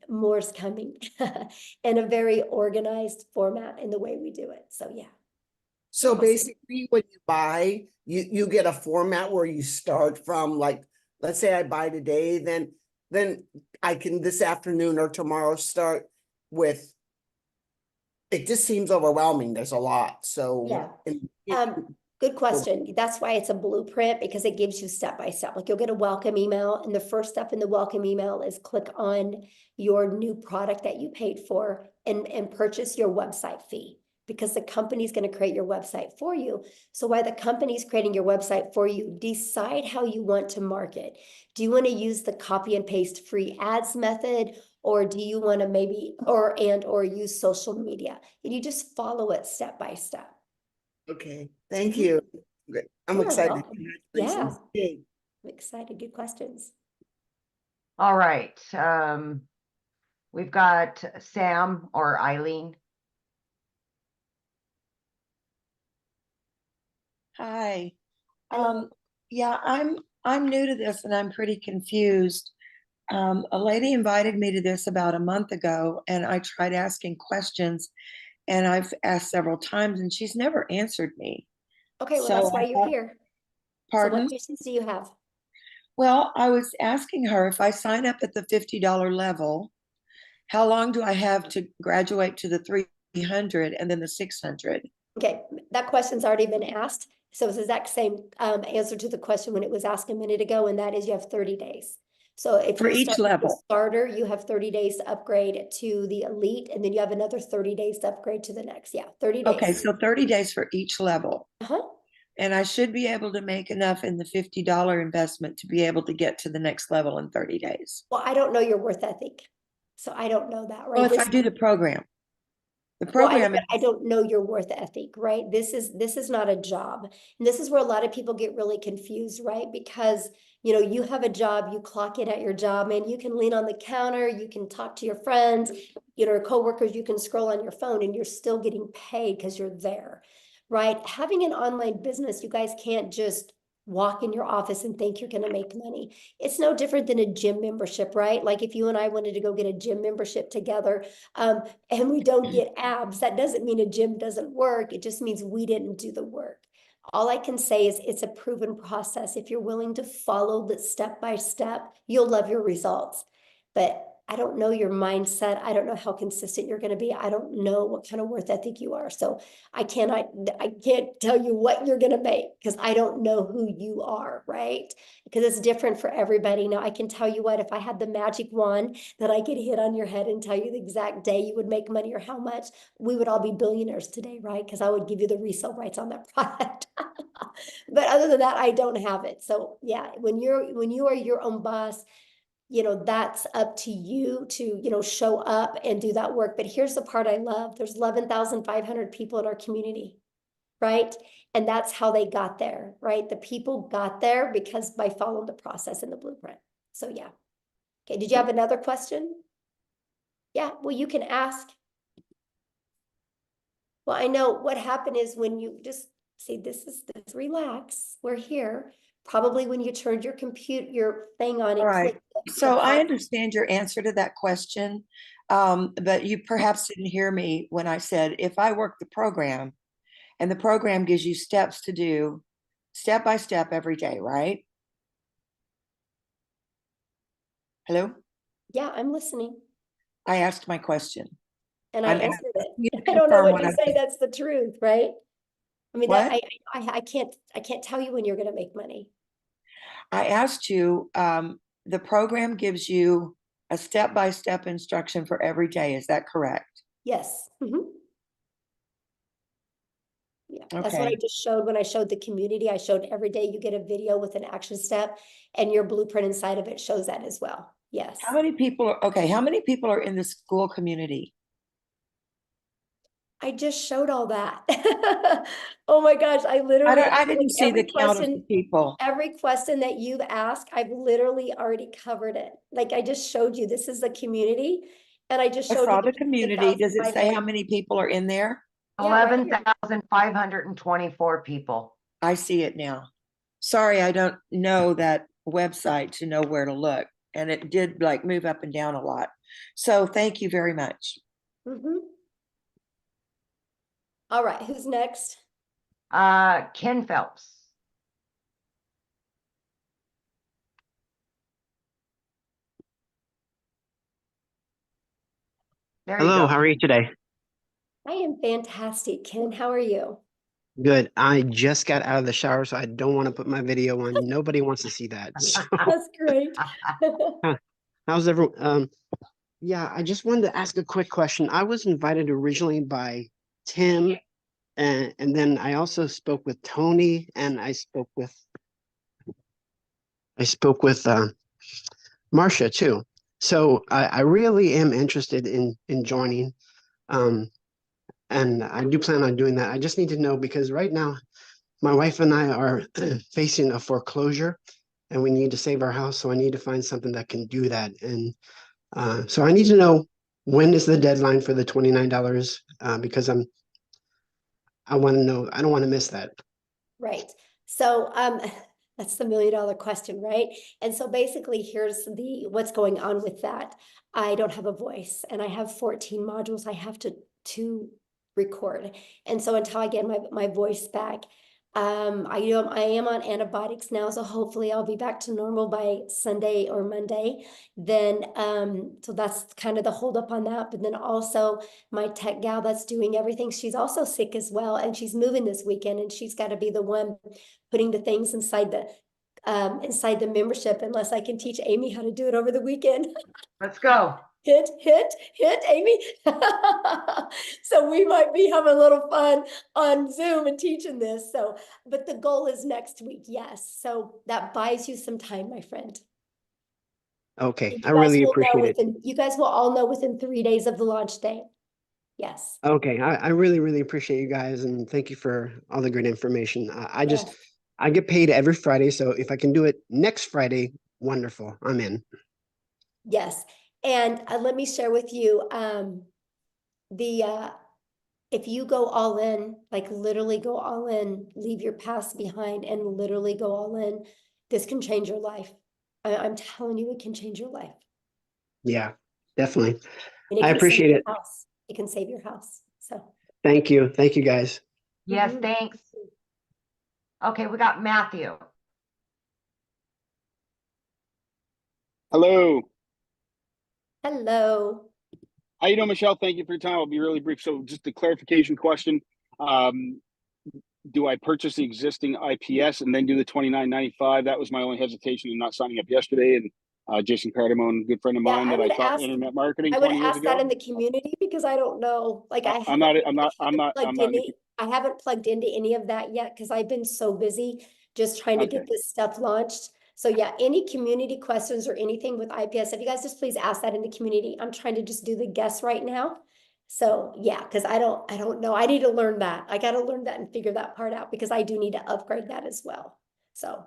more's coming in a very organized format in the way we do it. So yeah. So basically when you buy, you get a format where you start from, like, let's say I buy today, then I can this afternoon or tomorrow start with, it just seems overwhelming. There's a lot. So yeah. Good question. That's why it's a blueprint, because it gives you step by step. Like, you'll get a welcome email, and the first step in the welcome email is click on your new product that you paid for and purchase your website fee, because the company's going to create your website for you. So while the company's creating your website for you, decide how you want to market. Do you want to use the copy and paste free ads method, or do you want to maybe or use social media? And you just follow it step by step. Okay, thank you. I'm excited. Yeah, I'm excited. Good questions. All right. We've got Sam or Eileen. Hi. Yeah, I'm new to this and I'm pretty confused. A lady invited me to this about a month ago, and I tried asking questions, and I've asked several times and she's never answered me. Okay, well, So that's why you're here. Pardon? So what questions do you have? Well, I was asking her, if I sign up at the $50 level, how long do I have to graduate to the 300 and then the 600? Okay, that question's already been asked. So it's the exact same answer to the question when it was asked a minute ago, and that is you have 30 days. So if for you each start with the level starter, you have 30 days to upgrade to the elite, and then you have another 30 days to upgrade to the next. Yeah, 30 days. Okay, so 30 days for each level. And I should be able to make enough in the $50 investment to be able to get to the next level in 30 days. Well, I don't know your worth ethic, so I don't know that, right? Well, if I do the program. The Well, program I don't know your worth ethic, right? This is not a job. And this is where a lot of people get really confused, right? Because, you have a job, you clock in at your job, and you can lean on the counter, you can talk to your friends, coworkers, you can scroll on your phone, and you're still getting paid because you're there, right? Having an online business, you guys can't just walk in your office and think you're going to make money. It's no different than a gym membership, right? Like if you and I wanted to go get a gym membership together, and we don't get abs, that doesn't mean a gym doesn't work. It just means we didn't do the work. All I can say is it's a proven process. If you're willing to follow the step by step, you'll love your results. But I don't know your mindset. I don't know how consistent you're going to be. I don't know what kind of worth ethic you are. So I can't tell you what you're going to make because I don't know who you are, right? Because it's different for everybody. Now I can tell you what, if I had the magic wand that I could hit on your head and tell you the exact day you would make money or how much, we would all be billionaires today, right? Because I would give you the resale rights on that product. But other than that, I don't have it. So yeah, when you are your own boss, that's up to you to, show up and do that work. But here's the part I love. There's 11,500 people in our community, right? And that's how they got there, right? The people got there because by following the process and the blueprint. So yeah. Okay, did you have another question? Yeah, well, you can ask. Well, I know what happened is when you just see, this, relax, we're here. Probably when you turned your thing on, All it right. clicked. So I understand your answer to that question, but you perhaps didn't hear me when I said, if I work the program and the program gives you steps to do step by step every day, right? Hello? Yeah, I'm listening. I asked my question. And I I'm answered you it. to I don't know confirm what to I say. said. That's the truth, right? I mean, What? I can't tell you when you're going to make money. I asked you, the program gives you a step-by-step instruction for every day. Is that correct? Yes. Yeah, that's what I Okay. just showed when I showed the community. I showed every day you get a video with an action step, and your blueprint inside of it shows that as well. Yes. How many people are in the school community? I just showed all that. Oh my gosh, I literally I didn't see the count of the people. Every question that you've asked, I've literally already covered it. Like I just showed you, this is the community, and I just I showed saw you the community. Does it say how 11,500. many people are in there? Yeah, right here. 11,524 people. I see it now. Sorry, I don't know that website to know where to look. And it did like move up and down a lot. So thank you very much. All right, who's next? Ken Phelps. There you Hello, go. how are you today? I am fantastic, Ken. How are you? Good. I just got out of the shower, so I don't want to put my video on. Nobody wants to see that. So, That's great. how's everyone? Yeah, I just wanted to ask a quick question. I was invited originally by Tim, and then I also spoke with Tony, and I spoke with Marcia too. So I really am interested in joining. And I do plan on doing that. I just need to know because right now my wife and I are facing a foreclosure and we need to save our house. So I need to find something that can do that. And so I need to know when is the deadline for the $29 because I want to know, I don't want to miss that. Right. So that's the $1 million question, right? And so basically here's what's going on with that. I don't have a voice and I have 14 modules I have to record. And so until I get my voice back, I am on antibiotics now, so hopefully I'll be back to normal by Sunday or Monday. Then so that's kind of the holdup on that. But then also my tech gal that's doing everything, she's also sick as well, and she's moving this weekend, and she's got to be the one putting the things inside the membership, unless I can teach Amy how to do it over the weekend. Let's go. Hit, Amy. So we might be having a little fun on Zoom and teaching this. So, but the goal is next week. Yes. So that buys you some time, my friend. Okay. I really appreciate it. You guys will all know within 3 days of the launch day. Yes. Okay. I really, really appreciate you guys. And thank you for all the great information. I get paid every Friday. So if I can do it next Friday, wonderful. I'm in. Yes. And let me share with you, if you go all in, like literally go all in, leave your past behind and literally go all in, this can change your life. I'm telling you, it can change your life. Yeah, definitely. And I appreciate it. It can save your house. So thank you. Thank you guys. Yes, thanks. Okay, we got Matthew. Hello. Hello. How you doing, Michelle? Thank you for your time. I'll be really brief. So just a clarification question. Do I purchase the existing IPS and then do the $29.95? That was my only hesitation in not signing up yesterday. And Jason Cardamone, a good friend of Yeah, mine I that I would taught ask, internet marketing I would 20 years ask that ago. in the community because I don't know, like I I'm not, haven't plugged in the, I haven't plugged into any of that yet because I've been so busy just trying to get okay. this stuff launched. So yeah, any community questions or anything with IPS, if you guys just please ask that in the community. I'm trying to just do the guess right now. So yeah, because I don't know. I need to learn that. I got to learn that and figure that part out because I do need to upgrade that as well. So,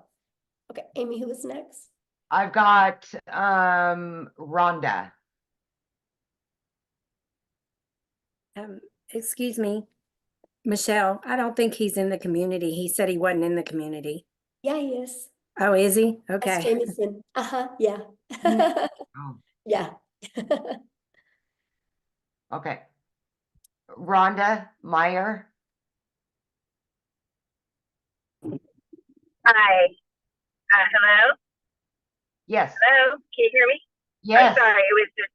okay, Amy, who was next? I've got Rhonda. Excuse me, Michelle, I don't think he's in the community. He said he wasn't in the community. Yeah, he is. Oh, is he? That's Okay. Jameson. Yeah. Oh, Yeah. okay. Rhonda Meyer. Hi. Hello? Yes. Hello? Can you hear me? Yes. I'm sorry, it was just,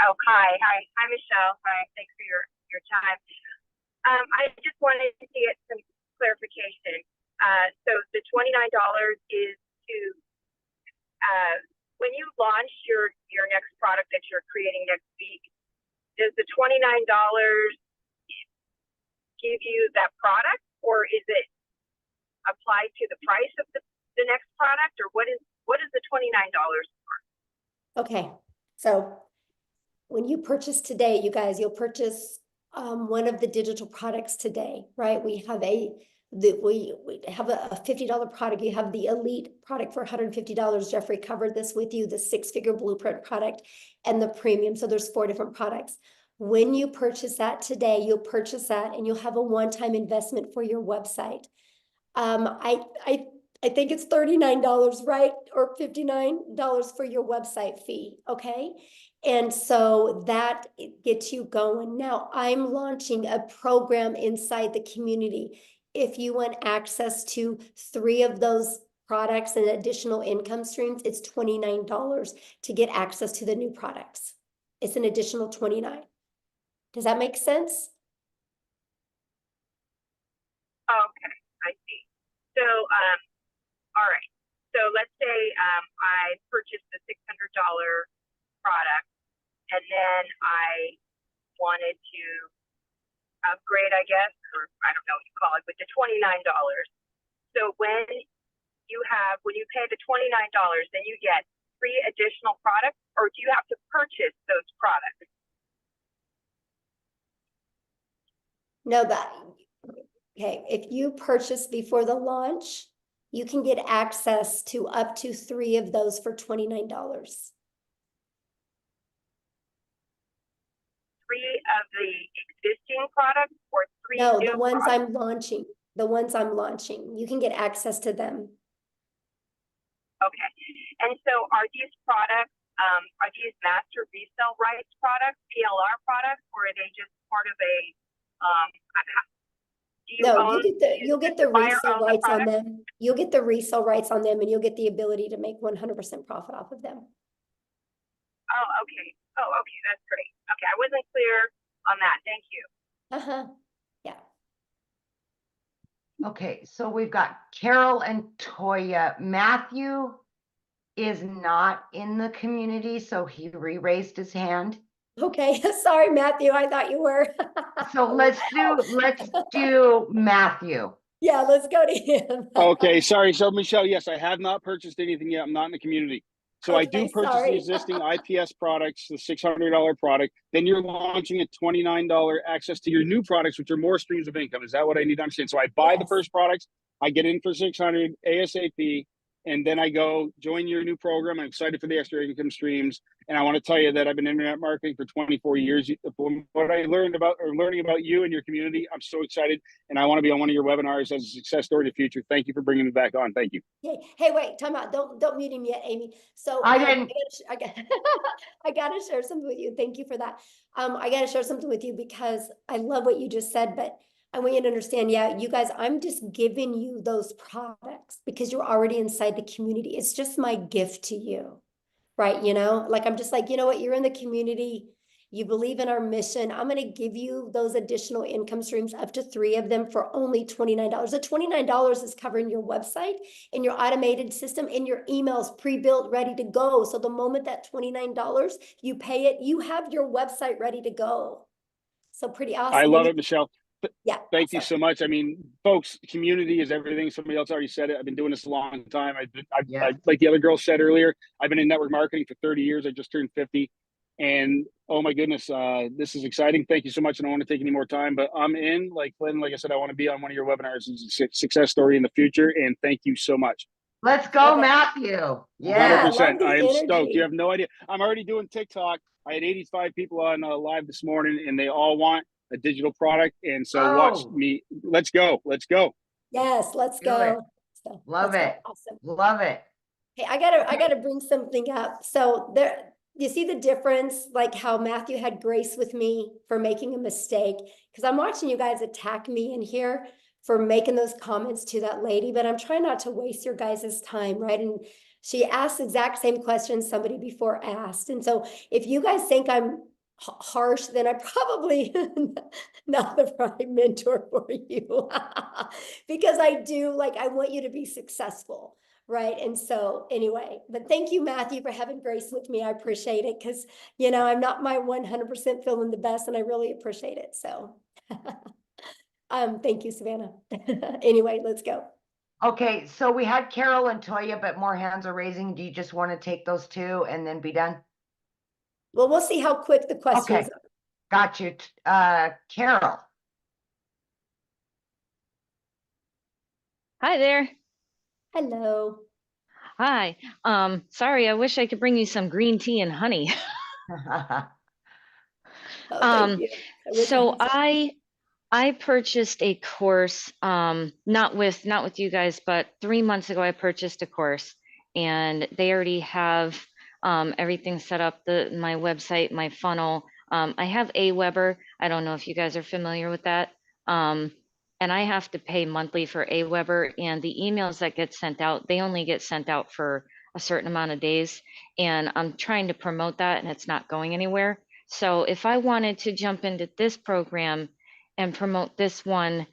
oh, hi. Hi, Michelle. Hi, thanks for your time. I just wanted to get some clarification. So the $29 is to, when you launch your next product that you're creating next week, does the $29 give you that product, or is it applied to the price of the next product, or what is the $29 for? Okay, so when you purchase today, you guys, you'll purchase one of the digital products today, right? We have we have a $50 product. You have the elite product for $150. Jeffrey covered this with you, the 6-figure blueprint product and the premium. So there's 4 different products. When you purchase that today, you'll purchase that and you'll have a one-time investment for your website. I think it's $39, right? Or $59 for your website fee, okay? And so that gets you going. Now, I'm launching a program inside the community. If you want access to 3 of those products and additional income streams, it's $29 to get access to the new products. It's an additional $29. Does that make sense? Okay, I see. So, all right. So let's say I purchased the $600 product, and then I wanted to upgrade, I guess, or I don't know what you call it, with the $29. So when you pay the $29, then you get 3 additional products, or do you have to purchase those products? No, okay, if you purchase before the launch, you can get access to up to 3 of those for $29. 3 of the existing products, or 3 No, new the ones products? I'm launching, the ones I'm launching, you can get access to them. Okay, and so are these products, are these master resale rights products, PLR products, or are they just part of a, do you No, own, you'll get the buyer resale own the rights on product? them. You'll get the resale rights on them and you'll get the ability to make 100% profit off of them. Oh, okay. Oh, okay, that's great. Okay, I wasn't clear on that. Thank you. Uh-huh, yeah. Okay, so we've got Carol and Toya. Matthew is not in the community, so he re-raised his hand. Okay, sorry, Matthew, I thought you were. So let's do Matthew. Yeah, let's go to him. Okay, sorry. So Michelle, yes, I have not purchased anything yet. I'm not in the community. So I do Okay, purchase the sorry. existing IPS products, the $600 product. Then you're launching a $29 access to your new products, which are more streams of income. Is that what I need to understand? So I buy the first products, I get in for $600 ASAP, and then I go join your new program. I'm excited for the extra income streams. And I want to tell you that I've been internet marketing for 24 years. From what I learning about you and your community, I'm so excited. And I want to be on one of your webinars as a success story in the future. Thank you for bringing me back on. Thank you. Hey, wait, time out. Don't mute him yet, Amy. So I didn't. I gotta share something with you. Thank you for that. I gotta share something with you because I love what you just said, but I want you to understand, yeah, you guys, I'm just giving you those products because you're already inside the community. It's just my gift to you, right? You know, like I'm just like, you know what, you're in the community. You believe in our mission. I'm going to give you those additional income streams, up to 3 of them for only $29. The $29 is covering your website and your automated system and your emails pre-built, ready to go. So the moment that $29, you pay it, you have your website ready to go. So pretty awesome. I And love you- it, Michelle. Yeah. Thank you sorry. so much. I mean, folks, community is everything. Somebody else already said it. I've been doing this a long time. Like the other girl said earlier, I've been in network marketing for 30 years. I just turned 50. And oh my goodness, this is exciting. Thank you so much. I don't want to take any more time, but I'm in. Like Lynn, like I said, I want to be on one of your webinars as a success story in the future. And thank you so much. Let's go, Matthew. Yeah. 100%. I am stoked. energy. You have no idea. I'm already doing TikTok. I had 85 people on live this morning, and they all want a digital product. And so watch Oh. me. Let's go. Let's go. Yes, let's Do it. go. So, Love let's go. it. Awesome. Love it. Hey, I gotta bring something up. So there, you see the difference, like how Matthew had grace with me for making a mistake, because I'm watching you guys attack me in here for making those comments to that lady, but I'm trying not to waste your guys' time, right? And she asked the exact same question somebody before asked. And so if you guys think I'm harsh, then I'm probably not the right mentor for you. Because I do, like, I want you to be successful. Right. And so anyway, but thank you, Matthew, for having grace with me. I appreciate it because, you know, I'm not my 100% feeling the best and I really appreciate it. So thank you, Savannah. Anyway, let's go. Okay, so we had Carol and Toya, but more hands are raising. Do you just want to take those 2 and then be done? Well, we'll see how quick the questions Okay. Got you. Carol. Hi there. Hello. Hi. Sorry, I wish I could bring you some green tea and honey. Oh, thank you. I wish So had some. I purchased a course, not with you guys, but 3 months ago I purchased a course and they already have everything set up, my website, my funnel. I have Aweber. I don't know if you guys are familiar with that. And I have to pay monthly for Aweber, and the emails that get sent out, they only get sent out for a certain amount of days. And I'm trying to promote that and it's not going anywhere. So if I wanted to jump into this program and promote this one,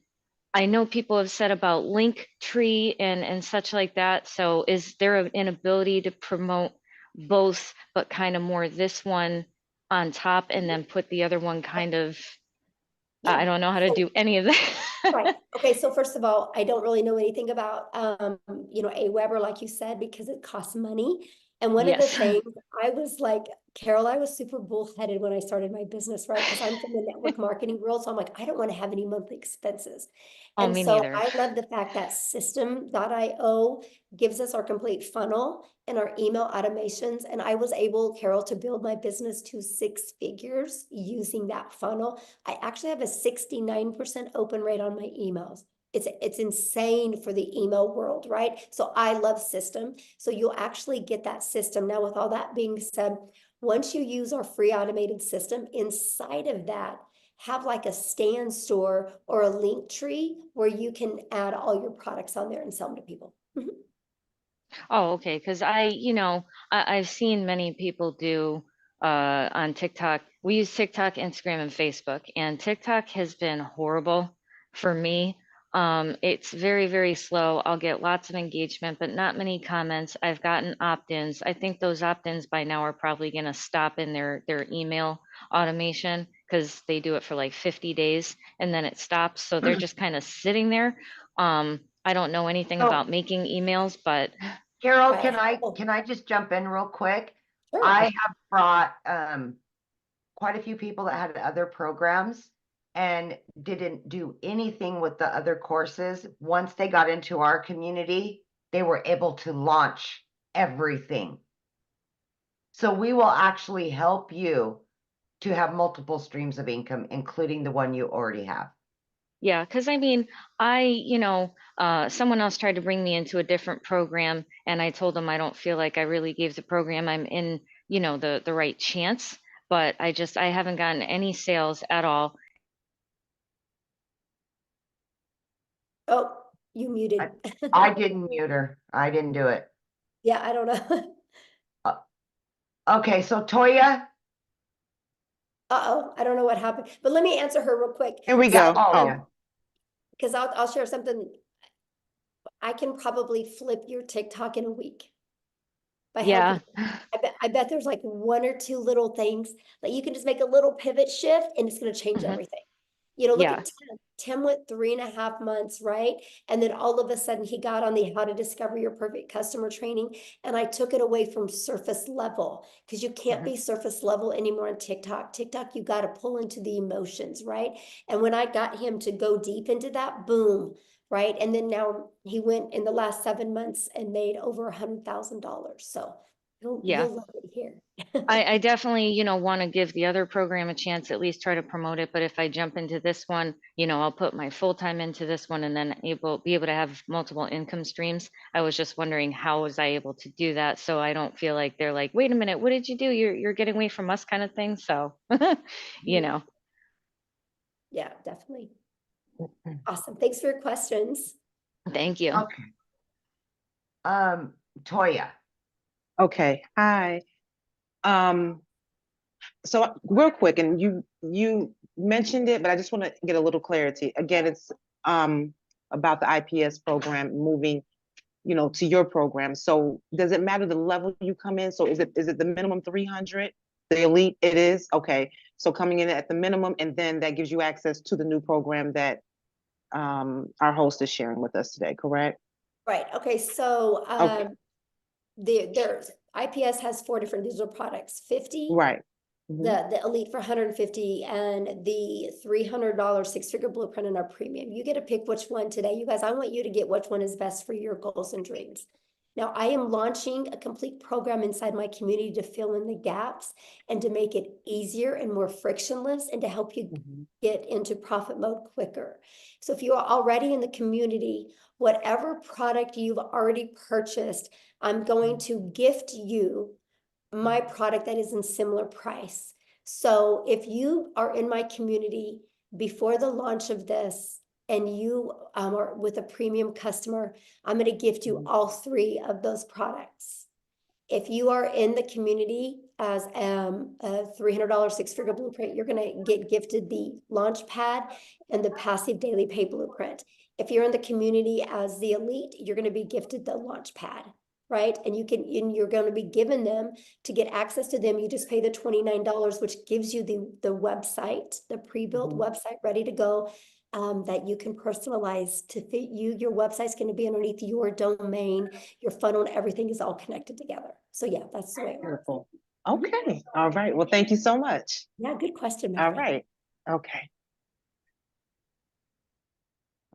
I know people have said about Linktree and such like that. So is there an ability to promote both, but kind of more this one on top and then put the other one kind of, I don't know how to do any of that. Right. Okay. So first of all, I don't really know anything about, you know, Aweber, like you said, because it costs money. And one of the Yes. things I was like, Carol, I was super bullheaded when I started my business, right? Because I'm from the network marketing world. So I'm like, I don't want to have any monthly expenses. Oh, And me so neither. I love the fact that System.io gives us our complete funnel and our email automations. And I was able, Carol, to build my business to 6 figures using that funnel. I actually have a 69% open rate on my emails. It's insane for the email world, right? So I love System. So you'll actually get that system. Now, with all that being said, once you use our free automated system, inside of that, have like a stand store or a Linktree where you can add all your products on there and sell them to people. Mhm. Oh, okay. Because I've seen many people do on TikTok. We use TikTok, Instagram, and Facebook, and TikTok has been horrible for me. It's very, very slow. I'll get lots of engagement, but not many comments. I've gotten opt-ins. I think those opt-ins by now are probably going to stop in their email automation because they do it for like 50 days and then it stops. So they're just kind of sitting there. I don't know anything So- about making emails, but Carol, Right. can I just jump in real quick? Sure. I have brought quite a few people that had other programs and didn't do anything with the other courses. Once they got into our community, they were able to launch everything. So we will actually help you to have multiple streams of income, including the one you already have. yeah, because I mean, someone else tried to bring me into a different program, and I told them I don't feel like I really gave the program I'm in, the right chance. But I haven't gotten any sales at all. Oh, you muted. I didn't mute her. I didn't do it. Yeah, I don't know. Okay, so Toya, Uh-oh, I don't know what happened, but let me answer her real quick. Here we So, go. Oh, because I'll share something. I can probably flip your TikTok in a week. By Yeah. helping. I bet there's like one or two little things that you can just make a little pivot shift and it's going to change Mhm. everything. You know, look Yeah. at Tim. Tim went 3.5 months, right? And then all of a sudden he got on the How to Discover Your Perfect Customer training. And I took it away from surface level because you can't be surface level anymore on TikTok. TikTok, you got to pull into the emotions, right? And when I got him to go deep into that, boom, right? And then now he went in the last 7 months and made over $100,000. So you'll love it here. I definitely, want to give the other program a chance, at least try to promote it. But if I jump into this one, I'll put my full time into this one and then be able to have multiple income streams. I was just wondering how was I able to do that so I don't feel like they're like, wait a minute, what did you do? You're getting away from us kind of thing. So, Yeah, definitely. Awesome. Thanks for your questions. Thank you. okay. Toya, okay. Hi. So real quick, and you mentioned it, but I just want to get a little clarity. Again, it's about the IPS program moving, to your program. So does it matter the level you come in? So is it the minimum 300? The elite it is? Okay. So coming in at the minimum, and then that gives you access to the new program that our host is sharing with us today, correct? Right. Okay. So Okay. there's IPS has 4 different digital products, 50, Right. the Elite for 150, and the $300 6-figure blueprint in our premium. You get to pick which one today. You guys, I want you to get which one is best for your goals and dreams. Now, I am launching a complete program inside my community to fill in the gaps and to make it easier and more frictionless and to help you get into profit mode quicker. So if you are already in the community, whatever product you've already purchased, I'm going to gift you my product that is in similar price. So if you are in my community before the launch of this and you are with a premium customer, I'm going to gift you all 3 of those products. If you are in the community as a $300 6-figure blueprint, you're going to get gifted the launch pad and the passive daily pay blueprint. If you're in the community as the elite, you're going to be gifted the launch pad, right? And you're going to be given them to get access to them. You just pay the $29, which gives you the website, the pre-built website ready to go. That you can personalize to fit you. Your website's going to be underneath your domain, your funnel, and everything is all connected together. So yeah, that's the way it works. Wonderful. Okay. All right. Well, thank you so much. Yeah, good question, my All friend. right. Okay.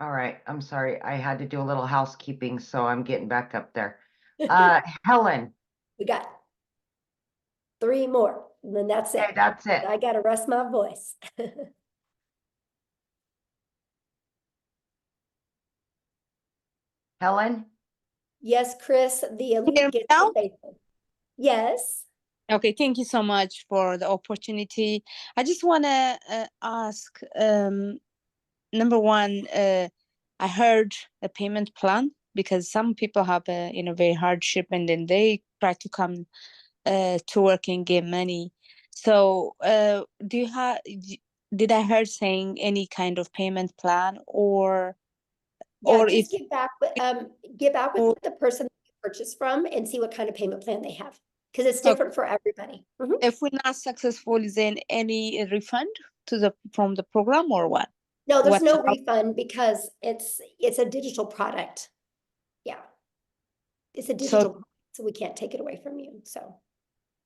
all right. I'm sorry. I had to do a little housekeeping, so I'm getting back up there. Helen, We got 3 more, and then that's it. okay, that's it. I got to rest my voice. Helen, Yes, Chris, the hear elite me gets now? the basic. Yes. Okay, thank you so much for the opportunity. I just want to ask, number one, I heard a payment plan because some people have a very hardship and then they try to come to work and get money. So do you have? Did I heard saying any kind of payment plan or Yeah, or just if get back or, with the person you purchased from and see what kind of payment plan they have, because it's okay, different for everybody. if we're not successful, is there any refund to from the program or what? No, there's no How- refund because it's a digital product. Yeah. It's a digital, So product, so we can't take it away from you. So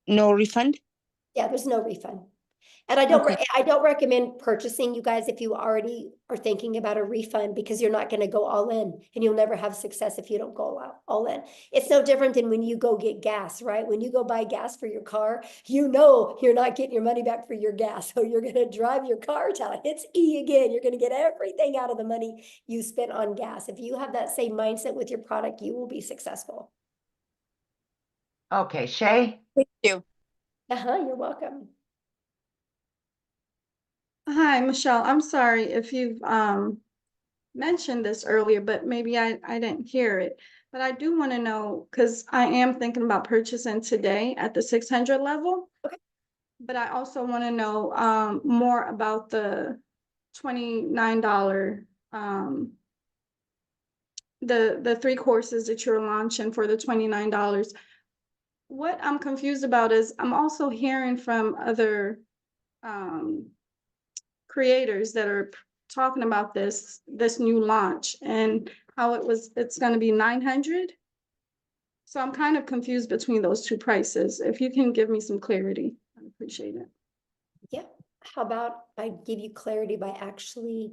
no refund? yeah, there's no refund. And I don't Okay. I don't recommend purchasing, you guys, if you already are thinking about a refund, because you're not going to go all in and you'll never have success if you don't go all in. It's no different than when you go get gas, right? When you go buy gas for your car, you're not getting your money back for your gas. So you're going to drive your car till it hits E again. You're going to get everything out of the money you spent on gas. If you have that same mindset with your product, you will be successful. okay, Shay, Thank you. You're welcome. Hi, Michelle. I'm sorry if you've mentioned this earlier, but maybe I didn't hear it. But I do want to know, because I am thinking about purchasing today at the 600 level. Okay. But I also want to know more about the $29 the 3 courses that you're launching for the $29. What I'm confused about is I'm also hearing from other creators that are talking about this new launch and how it's going to be 900. So I'm kind of confused between those two prices. If you can give me some clarity, I'd appreciate it. Yeah. How about I give you clarity by actually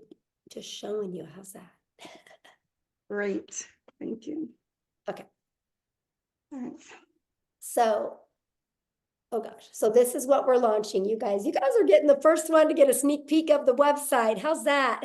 just showing you? How's that? Great. Thank you. Okay. All right. So, oh gosh. So this is what we're launching, you guys. You guys are getting the first one to get a sneak peek of the website. How's that?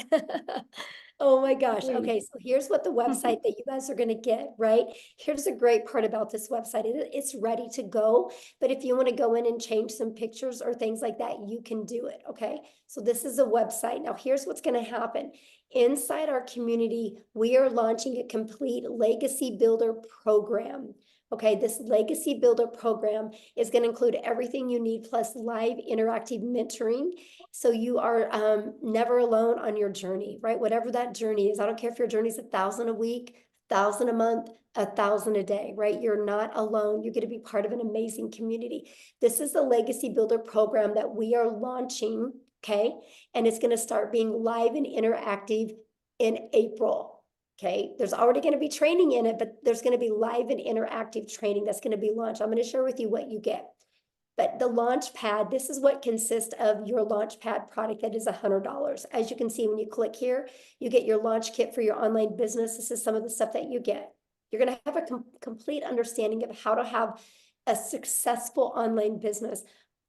Oh my gosh. Okay, so here's what the website that you guys are going to get, right? Here's the great part about this website. It's ready to go, but if you want to go in and change some pictures or things like that, you can do it, okay? So this is a website. Now here's what's going to happen. Inside our community, we are launching a complete Legacy Builder program. Okay, this Legacy Builder program is going to include everything you need plus live interactive mentoring. So you are never alone on your journey, right? Whatever that journey is. I don't care if your journey is 1,000 a week, 1,000 a month, 1,000 a day, right? You're not alone. You're going to be part of an amazing community. This is the Legacy Builder program that we are launching, okay? And it's going to start being live and interactive in April. Okay, there's already going to be training in it, but there's going to be live and interactive training that's going to be launched. I'm going to share with you what you get. But the launch pad, this is what consists of your launch pad product that is $100. As you can see, when you click here, you get your launch kit for your online business. This is some of the stuff that you get. You're going to have a complete understanding of how to have a successful online business.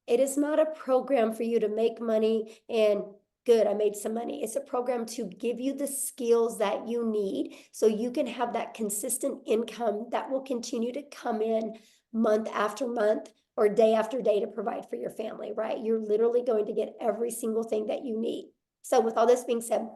It is not a program for you to make money and good, I made some money. It's a program to give you the skills that you need so you can have that consistent income that will continue to come in month after month or day after day to provide for your family, right? You're literally going to get every single thing that you need. So with all this being said,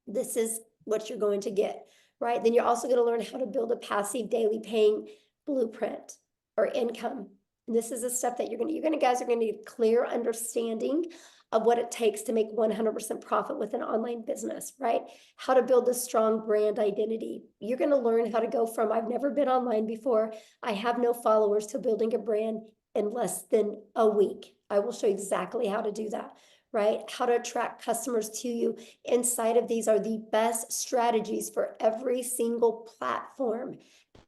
this is what you're going to get, right? Then you're also going to learn how to build a passive daily paying blueprint or income. And this is the stuff that you guys are going to need clear understanding of what it takes to make 100% profit with an online business, right? How to build a strong brand identity. You're going to learn how to go from I've never been online before, I have no followers, to building a brand in less than a week. I will show you exactly how to do that, right? How to attract customers to you. Inside of these are the best strategies for every single platform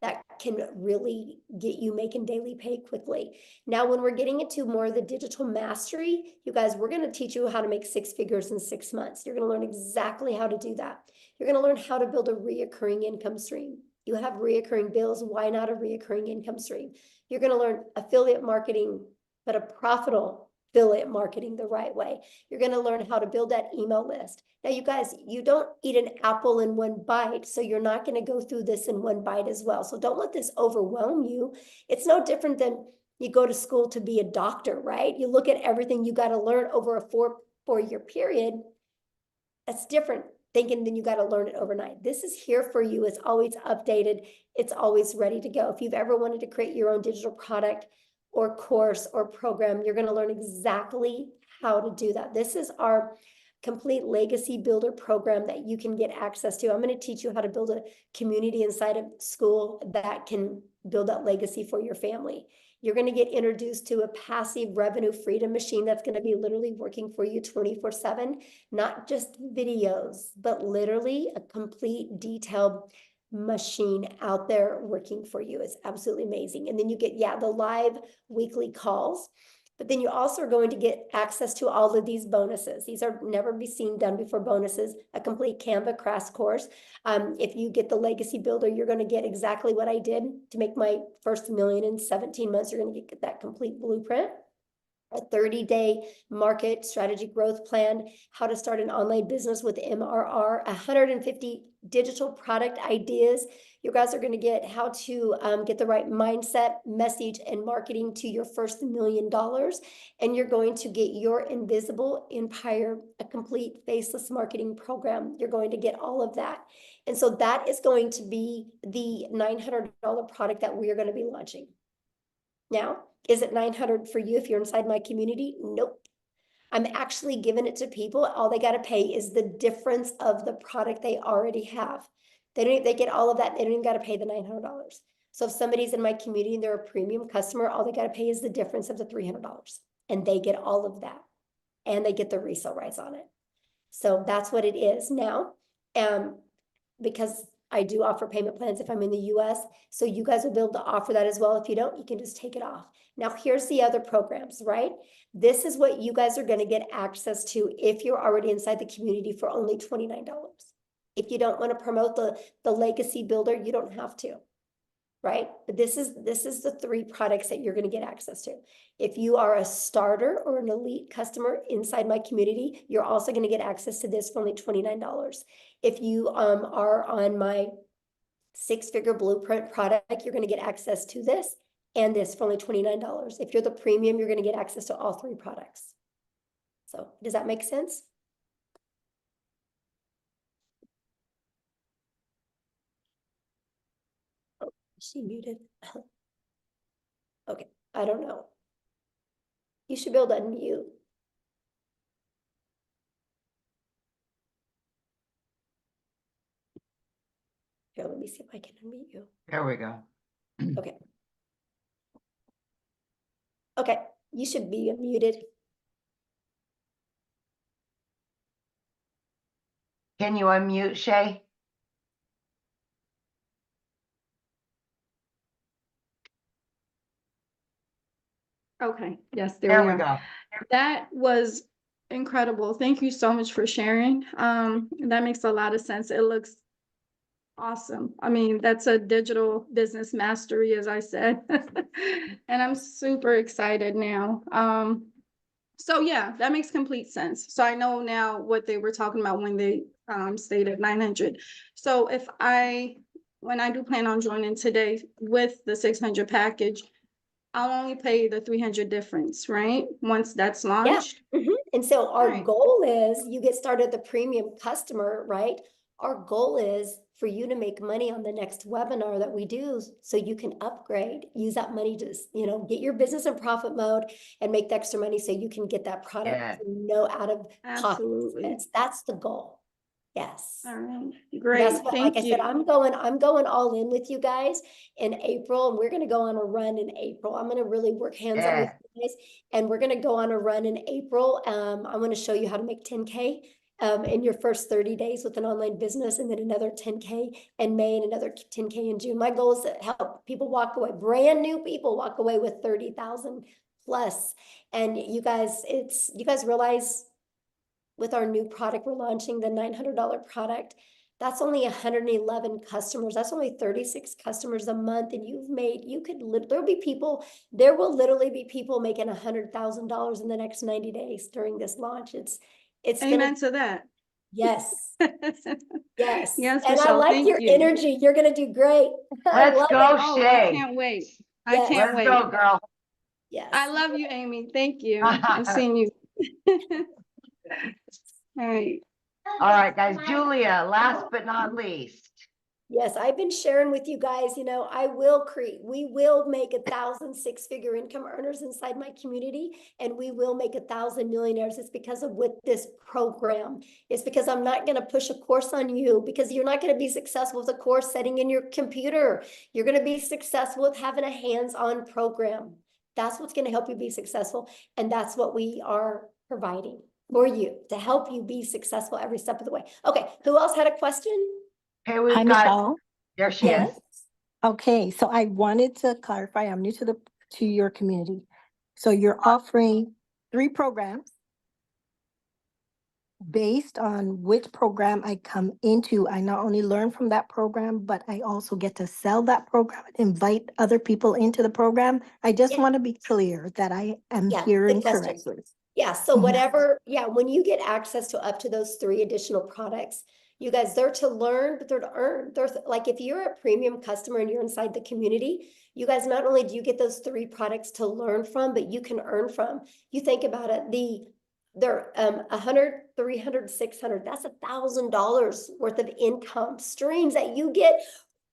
that can really get you making daily pay quickly. Now, when we're getting into more of the digital mastery, you guys, we're going to teach you how to make 6 figures in 6 months. You're going to learn exactly how to do that. You're going to learn how to build a reoccurring income stream. You have reoccurring bills. Why not a reoccurring income stream? You're going to learn affiliate marketing, but a profitable affiliate marketing the right way. You're going to learn how to build that email list. Now, you guys, you don't eat an apple in one bite, so you're not going to go through this in one bite as well. So don't let this overwhelm you. It's no different than you go to school to be a doctor, right? You look at everything you got to learn over a four-year period. That's different thinking than you got to learn it overnight. This is here for you. It's always updated. It's always ready to go. If you've ever wanted to create your own digital product or course or program, you're going to learn exactly how to do that. This is our complete Legacy Builder program that you can get access to. I'm going to teach you how to build a community inside of school that can build that legacy for your family. You're going to get introduced to a passive revenue freedom machine that's going to be literally working for you 24/7, not just videos, but literally a complete detailed machine out there working for you. It's absolutely amazing. And then you get, the live weekly calls, but then you also are going to get access to all of these bonuses. These are never be seen done before bonuses, a complete Canva crash course. If you get the Legacy Builder, you're going to get exactly what I did to make my first $1 million in 17 months. You're going to get that complete blueprint. a 30-day market strategy growth plan, how to start an online business with MRR, 150 digital product ideas. You guys are going to get how to get the right mindset, message, and marketing to your first $1 million. And you're going to get your invisible empire, a complete faceless marketing program. You're going to get all of that. And so that is going to be the $900 product that we are going to be launching. Now, is it $900 for you if you're inside my community? Nope. I'm actually giving it to people. All they got to pay is the difference of the product they already have. They get all of that. They don't even got to pay the $900. So if somebody's in my community and they're a premium customer, all they got to pay is the difference of the $300. And they get all of that. And they get the resale rights on it. So that's what it is now. Because I do offer payment plans if I'm in the US. So you guys will be able to offer that as well. If you don't, you can just take it off. Now, here's the other programs, right? This is what you guys are going to get access to if you're already inside the community for only $29. If you don't want to promote the legacy builder, you don't have to, right? But this is the 3 products that you're going to get access to. If you are a starter or an elite customer inside my community, you're also going to get access to this for only $29. If you are on my 6-figure blueprint product, you're going to get access to this and this for only $29. If you're the premium, you're going to get access to all 3 products. So does that make sense? Oh, is she muted? Okay, I don't know. You should be able to unmute. Here, let me see if I can unmute you. There we go. Okay. Okay, you should be unmuted. Can you unmute, Shay? Okay, yes, There we we are. go. That was incredible. Thank you so much for sharing. That makes a lot of sense. It looks awesome. I mean, that's a digital business mastery, as I said. And I'm super excited now. So yeah, that makes complete sense. So I know now what they were talking about when they stated 900. So when I do plan on joining today with the 600 package, I'll only pay the 300 difference, right? Once that's launched. Yeah. And so our Right. goal is you get started the premium customer, right? Our goal is for you to make money on the next webinar that we do so you can upgrade, use that money to, get your business in profit mode and make the extra money so you can get that product Yeah. out of pocket Absolutely. expense. That's the goal. Yes. All right, That's great. what, like Thank I you. said, I'm going all in with you guys in April, and we're going to go on a run in April. I'm going to really work hands-on with you guys, and we're going to go on a run in April. I'm going to show you how to make 10K in your first 30 days with an online business, and then another 10K in May and another 10K in June. My goal is to help people walk away, brand new people walk away with 30,000 plus. And you guys realize with our new product we're launching, the $900 product, that's only 111 customers. That's only 36 customers a month. And there will literally be people making $100,000 in the next 90 days during this launch. It's Amen to that. Yes. Yes. Yes, And I Michelle, like thank your you. energy. You're going to do great. I Let's love go, it. Oh, Shay. I can't wait. I Yes. can't Let's wait. go, girl. Yes. I love you, Amy. Thank you. I'm seeing you. All right. All right, guys. Julia, last but not least. Yes, I've been sharing with you guys, we will make 1,000 6-figure income earners inside my community, and we will make 1,000 millionaires. It's because of with this program. It's because I'm not going to push a course on you, because you're not going to be successful with a course setting in your computer. You're going to be successful with having a hands-on program. That's what's going to help you be successful. And that's what we are providing for you to help you be successful every step of the way. Okay. Who else had a question? Okay, we've Hi, got, Michelle. there she Yes. is. Okay, so I wanted to clarify, I'm new to your community. So you're offering 3 programs. based on which program I come into, I not only learn from that program, but I also get to sell that program, invite other people into the program. I just Yeah. want to be clear that I am Yeah, hearing good question. correctly. Yeah, so Mhm. whatever, yeah, when you get access to up to those 3 additional products, you guys, they're to learn, but they're to earn. There's like, if you're a premium customer and you're inside the community, you guys, not only do you get those 3 products to learn from, but you can earn from. You think about it, they're 100, 300, 600, that's $1,000 worth of income streams that you get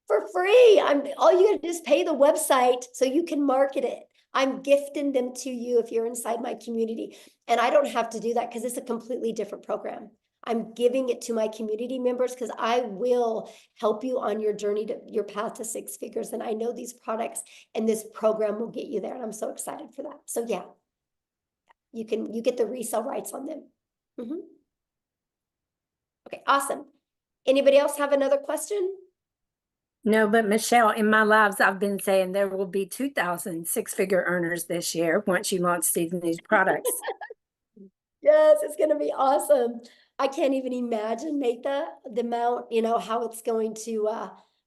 for free. All you gotta do is pay the website so you can market it. I'm gifting them to you if you're inside my community. And I don't have to do that because it's a completely different program. I'm giving it to my community members because I will help you on your journey to your path to 6 figures. And I know these products and this program will get you there. And I'm so excited for that. So yeah, you get the resale rights on them. Mhm. Okay, awesome. Anybody else have another question? No, but Michelle, in my lives, I've been saying there will be 2,000 six-figure earners this year once you launch these products. Yes, it's gonna be awesome. I can't even imagine, Natha, the amount, how it's going to,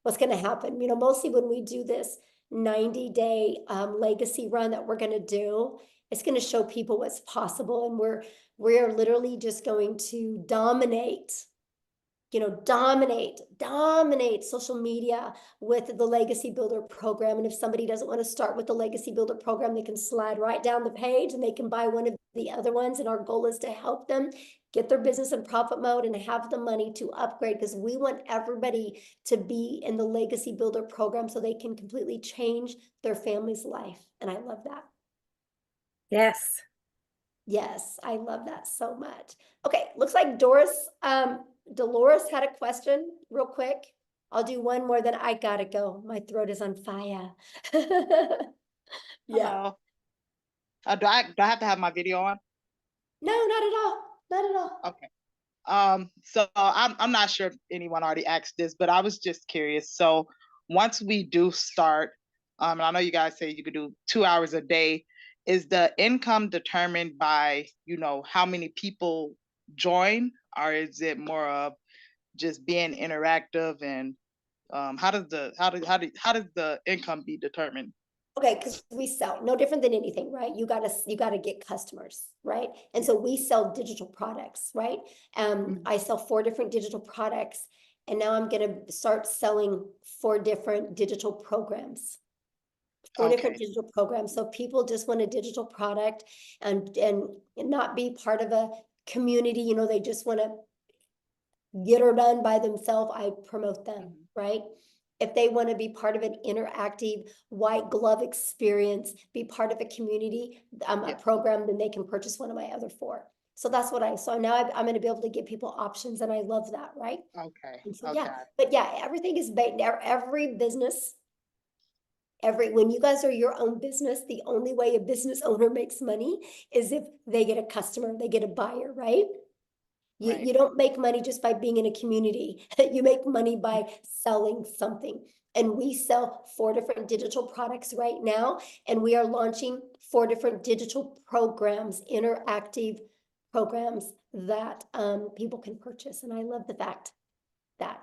what's gonna happen. Mostly when we do this 90-day legacy run that we're gonna do, it's gonna show people what's possible, and we're literally just going to dominate social media with the Legacy Builder program. And if somebody doesn't want to start with the Legacy Builder program, they can slide right down the page and they can buy one of the other ones. And our goal is to help them get their business in profit mode and have the money to upgrade, because we want everybody to be in the Legacy Builder program so they can completely change their family's life. And I love that. Yes. Yes, I love that so much. Okay, looks like Dolores had a question real quick. I'll do one more, then I gotta go. My throat is on fire. Yeah. Hello. Do I have to have my video on? No, not at all. Not at all. Okay. So I'm not sure if anyone already asked this, but I was just curious. So once we do start, and I know you guys say you could do 2 hours a day, is the income determined by, how many people join, or is it more of just being interactive? And how does the income be determined? Okay, because we sell no different than anything, right? You gotta get customers, right? And so we sell digital products, right? I sell 4 different digital products, and now I'm gonna start selling 4 different digital programs. 4 different Okay. digital programs. So people just want a digital product and not be part of a community, they just want to get her done by themselves. I promote them, right? If they want to be part of an interactive white glove experience, be part of a community, a program, then they can purchase one of my other 4. So that's what so now I'm going to be able to give people options, and I love that, right? Okay. And so, Okay. yeah, but yeah, everything is based, every business, when you guys are your own business, the only way a business owner makes money is if they get a customer, they get a buyer, right? You don't make money just by being in a community. You make money by selling something. And we sell 4 different digital products right now, and we are launching 4 different digital programs, interactive programs that people can purchase. And I love the fact that.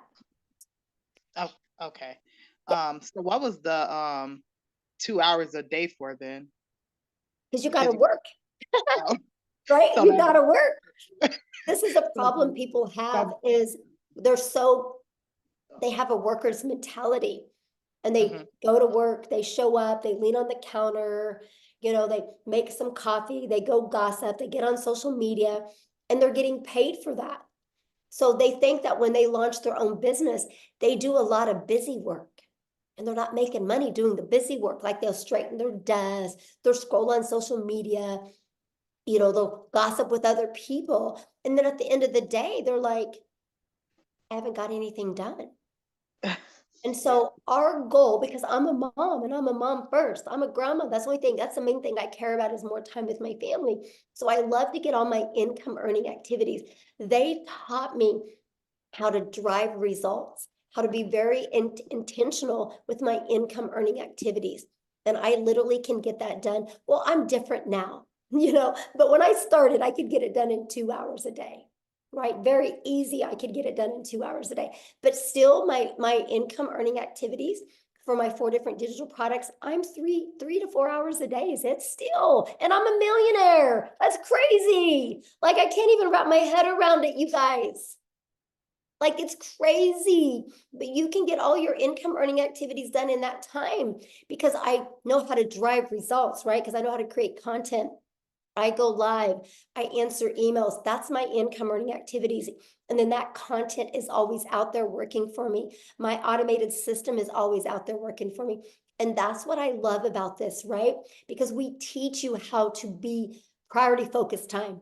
Oh, okay. So what was the 2 hours a day for then? Because you got to work, right? So You then- got to work. This is a problem people have, is they have a worker's mentality, and they go to work, they show up, they lean on the counter, they make some coffee, they go gossip, they get on social media, and they're getting paid for that. So they think that when they launch their own business, they do a lot of busy work, and they're not making money doing the busy work. Like, they'll straighten their desk, they'll scroll on social media, they'll gossip with other people. And then at the end of the day, they're like, I haven't got anything done. And so our goal, because I'm a mom and I'm a mom first, I'm a grandma. That's the only thing, that's the main thing I care about, is more time with my family. So I love to get all my income earning activities. They taught me how to drive results, how to be very intentional with my income earning activities. And I literally can get that done. Well, I'm different now, but when I started, I could get it done in 2 hours a day, right? Very easy. I could get it done in 2 hours a day, but still my income earning activities for my 4 different digital products, I'm 3 to 4 hours a day. Is it still? And I'm a millionaire. That's crazy. Like I can't even wrap my head around it, you guys. Like it's crazy, but you can get all your income earning activities done in that time because I know how to drive results, right? Because I know how to create content. I go live, I answer emails. That's my income earning activities. And then that content is always out there working for me. My automated system is always out there working for me. And that's what I love about this, right? Because we teach you how to be priority focused time.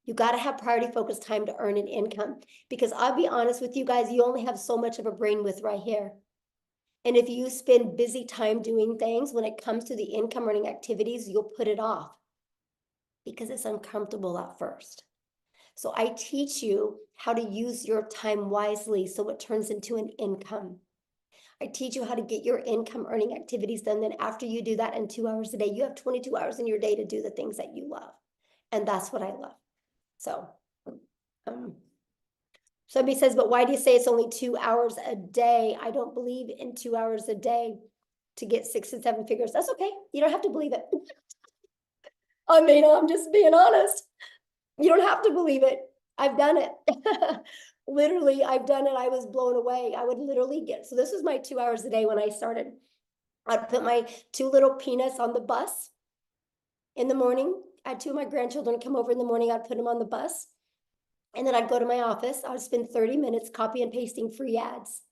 You got to have priority focused time to earn an income. Because I'll be honest with you guys, you only have so much of a brain width right here. And if you spend busy time doing things, when it comes to the income earning activities, you'll put it off because it's uncomfortable at first. So I teach you how to use your time wisely so it turns into an income. I teach you how to get your income earning activities done. Then after you do that in 2 hours a day, you have 22 hours in your day to do the things that you love. And that's what I love. So, somebody says, but why do you say it's only 2 hours a day? I don't believe in 2 hours a day to get 6 and 7 figures. That's okay. You don't have to believe it. I mean, I'm just being honest. You don't have to believe it. I've done it. Literally, I've done it. I was blown away. I would literally get, so this was my 2 hours a day when I started. I'd put my 2 little peanuts on the bus in the morning. I had 2 of my grandchildren come over in the morning. I'd put them on the bus. And then I'd go to my office. I would spend 30 minutes copy and pasting free ads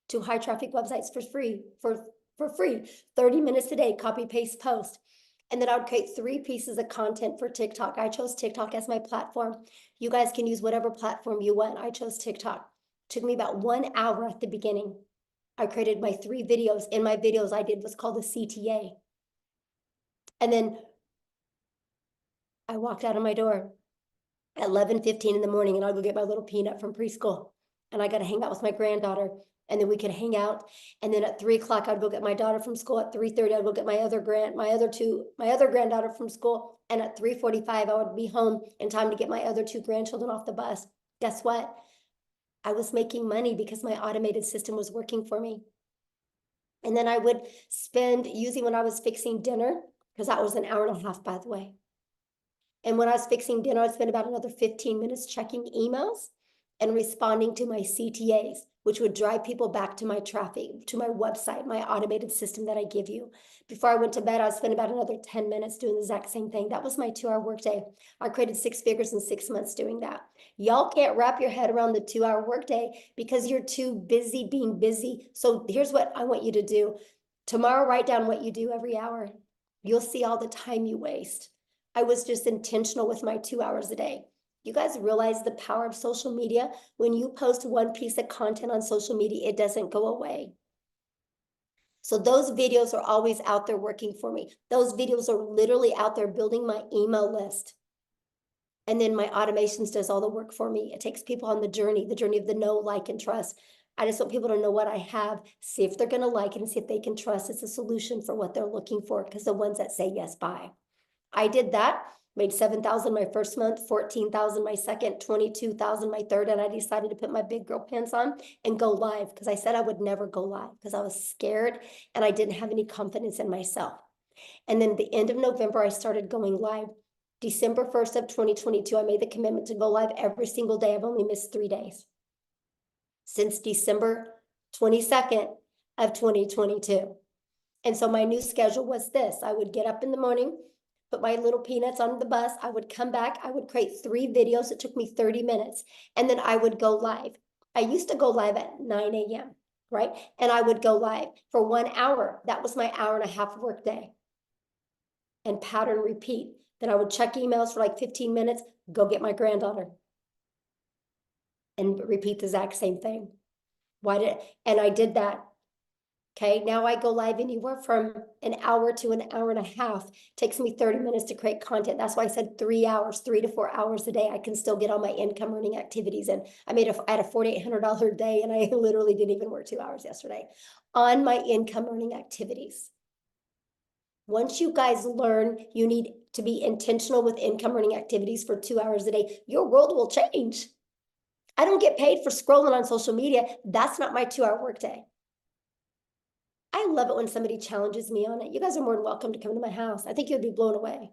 to high traffic websites for free, for free. 30 minutes a day, copy, paste, post. And then I would create 3 pieces of content for TikTok. I chose TikTok as my platform. You guys can use whatever platform you want. I chose TikTok. It took me about 1 hour at the beginning. I created my 3 videos. In my videos, I did what's called a CTA. And then I walked out of my door at 11:15 in the morning, and I'll go get my little peanut from preschool. And I got to hang out with my granddaughter. And then we could hang out. And then at 3 o'clock, I'd go get my daughter from school. At 3:30, I'd go get my other granddaughter from school. And at 3:45, I would be home in time to get my other 2 grandchildren off the bus. Guess what? I was making money because my automated system was working for me. And then I would spend, usually when I was fixing dinner, because that was an hour and a half, by the way. And when I was fixing dinner, I'd spend about another 15 minutes checking emails and responding to my CTAs, which would drive people back to my traffic, to my website, my automated system that I give you. Before I went to bed, I spent about another 10 minutes doing the exact same thing. That was my 2-hour workday. I created 6 figures in 6 months doing that. Y'all can't wrap your head around the 2-hour workday because you're too busy being busy. So here's what I want you to do. Tomorrow, write down what you do every hour. You'll see all the time you waste. I was just intentional with my 2 hours a day. You guys realize the power of social media? When you post 1 piece of content on social media, it doesn't go away. So those videos are always out there working for me. Those videos are literally out there building my email list. And then my automations does all the work for me. It takes people on the journey of the know, like, and trust. I just want people to know what I have, see if they're going to like it, and see if they can trust it's a solution for what they're looking for, because the ones that say yes, buy. I did that, made 7,000 my first month, 14,000 my second, 22,000 my third, and I decided to put my big girl pants on and go live, because I said I would never go live because I was scared and I didn't have any confidence in myself. And then the end of November, I started going live. December 1st of 2022, I made the commitment to go live every single day. I've only missed 3 days since December 22nd of 2022. And so my new schedule was this. I would get up in the morning, put my little peanuts on the bus. I would come back. I would create 3 videos. It took me 30 minutes. And then I would go live. I used to go live at 9 a.m., right? And I would go live for 1 hour. That was my hour and a half work day. And pattern repeat. Then I would check emails for like 15 minutes, go get my granddaughter. And repeat the exact same thing. And I did that. Okay, now I go live anywhere from an hour to an hour and a half. It takes me 30 minutes to create content. That's why I said 3 hours, 3 to 4 hours a day. I can still get all my income earning activities. And I had a $4,800 day, and I literally didn't even work 2 hours yesterday on my income earning activities. Once you guys learn you need to be intentional with income earning activities for 2 hours a day, your world will change. I don't get paid for scrolling on social media. That's not my 2-hour workday. I love it when somebody challenges me on it. You guys are more than welcome to come to my house. I think you'd be blown away.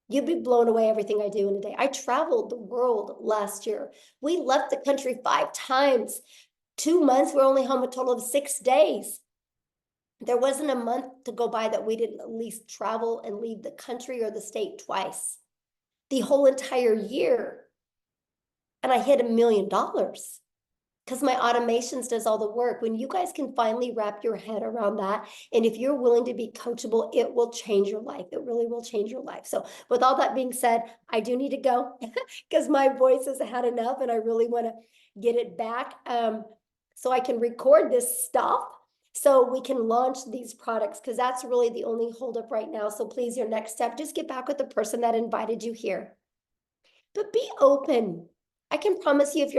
You'd be blown away everything I do in a day. I traveled the world last year. We left the country 5 times. 2 months, we're only home a total of 6 days. There wasn't a month to go by that we didn't at least travel and leave the country or the state twice. The whole entire year. And I hit $1 million because my automations does all the work. When you guys can finally wrap your head around that, and if you're willing to be coachable, it will change your life. It really will change your life. So with all that being said, I do need to go because my voice has had enough and I really want to get it back so I can record this stuff so we can launch these products, because that's really the only holdup right now. So please, your next step, just get back with the person that invited you here. But be open. I can promise you, if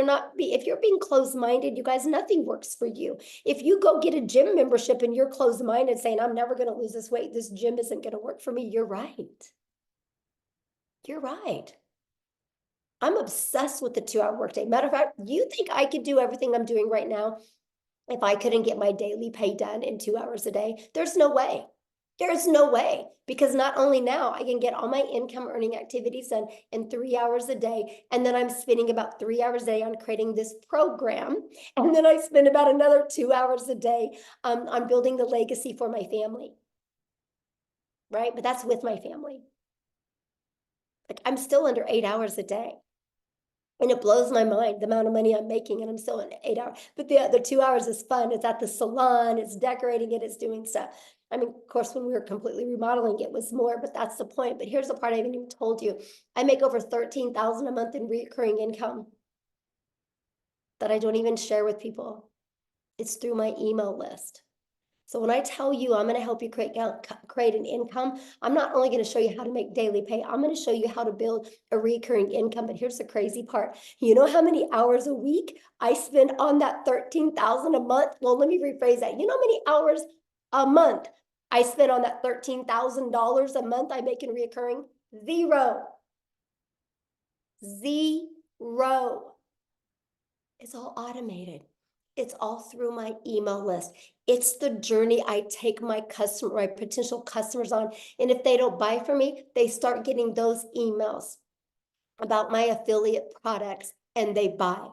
you're being closed-minded, you guys, nothing works for you. If you go get a gym membership and you're closed-minded saying, I'm never going to lose this weight, this gym isn't going to work for me, you're right. You're right. I'm obsessed with the 2-hour workday. Matter of fact, you think I could do everything I'm doing right now if I couldn't get my daily pay done in 2 hours a day? There's no way. There's no way, because not only now I can get all my income earning activities done in 3 hours a day. And then I'm spending about 3 hours a day on creating this program. And then I spend about another 2 hours a day on building the legacy for my family. Right? But that's with my family. Like, I'm still under 8 hours a day. And it blows my mind, the amount of money I'm making, and I'm still in 8 hours. But the other 2 hours is fun. It's at the salon, it's decorating it, it's doing stuff. I mean, of course, when we were completely remodeling, it was more, but that's the point. But here's the part I haven't even told you. I make over $13,000 a month in recurring income that I don't even share with people. It's through my email list. So when I tell you I'm going to help you create an income, I'm not only going to show you how to make daily pay, I'm going to show you how to build a recurring income. But here's the crazy part. You know how many hours a week I spend on that $13,000 a month? Well, let me rephrase that. You know how many hours a month I spend on that $13,000 a month I make in recurring? 0. 0. It's all automated. It's all through my email list. It's the journey I take my potential customers on. And if they don't buy from me, they start getting those emails about my affiliate products and they buy.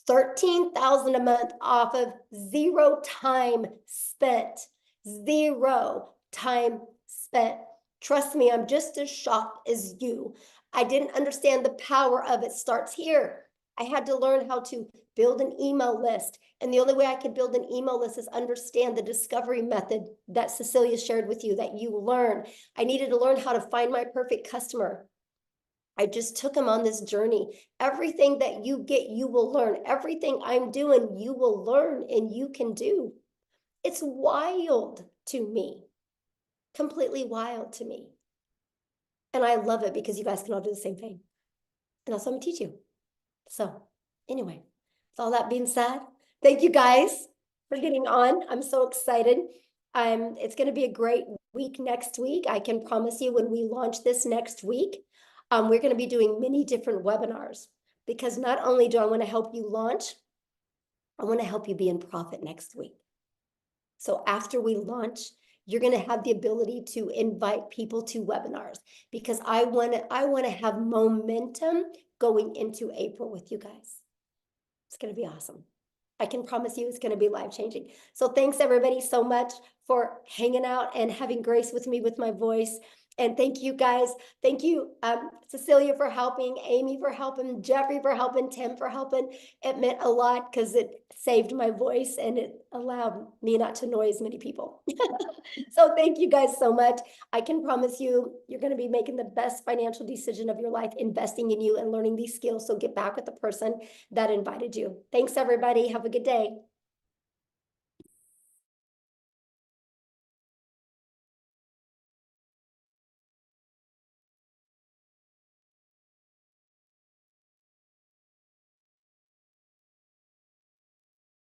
$13,000 a month off of 0 time spent. 0 time spent. Trust me, I'm just as shocked as you. I didn't understand the power of it starts here. I had to learn how to build an email list. And the only way I could build an email list is understand the discovery method that Cecilia shared with you, that you learn. I needed to learn how to find my perfect customer. I just took him on this journey. Everything that you get, you will learn. Everything I'm doing, you will learn and you can do. It's wild to me. Completely wild to me. And I love it because you guys can all do the same thing. And that's what I'm gonna teach you. So anyway, with all that being said, thank you guys for getting on. I'm so excited. It's going to be a great week next week. I can promise you when we launch this next week, we're going to be doing many different webinars, because not only do I want to help you launch, I want to help you be in profit next week. So after we launch, you're going to have the ability to invite people to webinars, because I want to have momentum going into April with you guys. It's going to be awesome. I can promise you it's going to be life-changing. So thanks everybody so much for hanging out and having grace with me with my voice. And thank you guys. Thank you, Cecilia, for helping, Amy for helping, Jeffrey for helping, Tim for helping. It meant a lot because it saved my voice and it allowed me not to annoy as many people. So thank you guys so much. I can promise you, you're going to be making the best financial decision of your life, investing in you and learning these skills. So get back with the person that invited you. Thanks, everybody. Have a good day.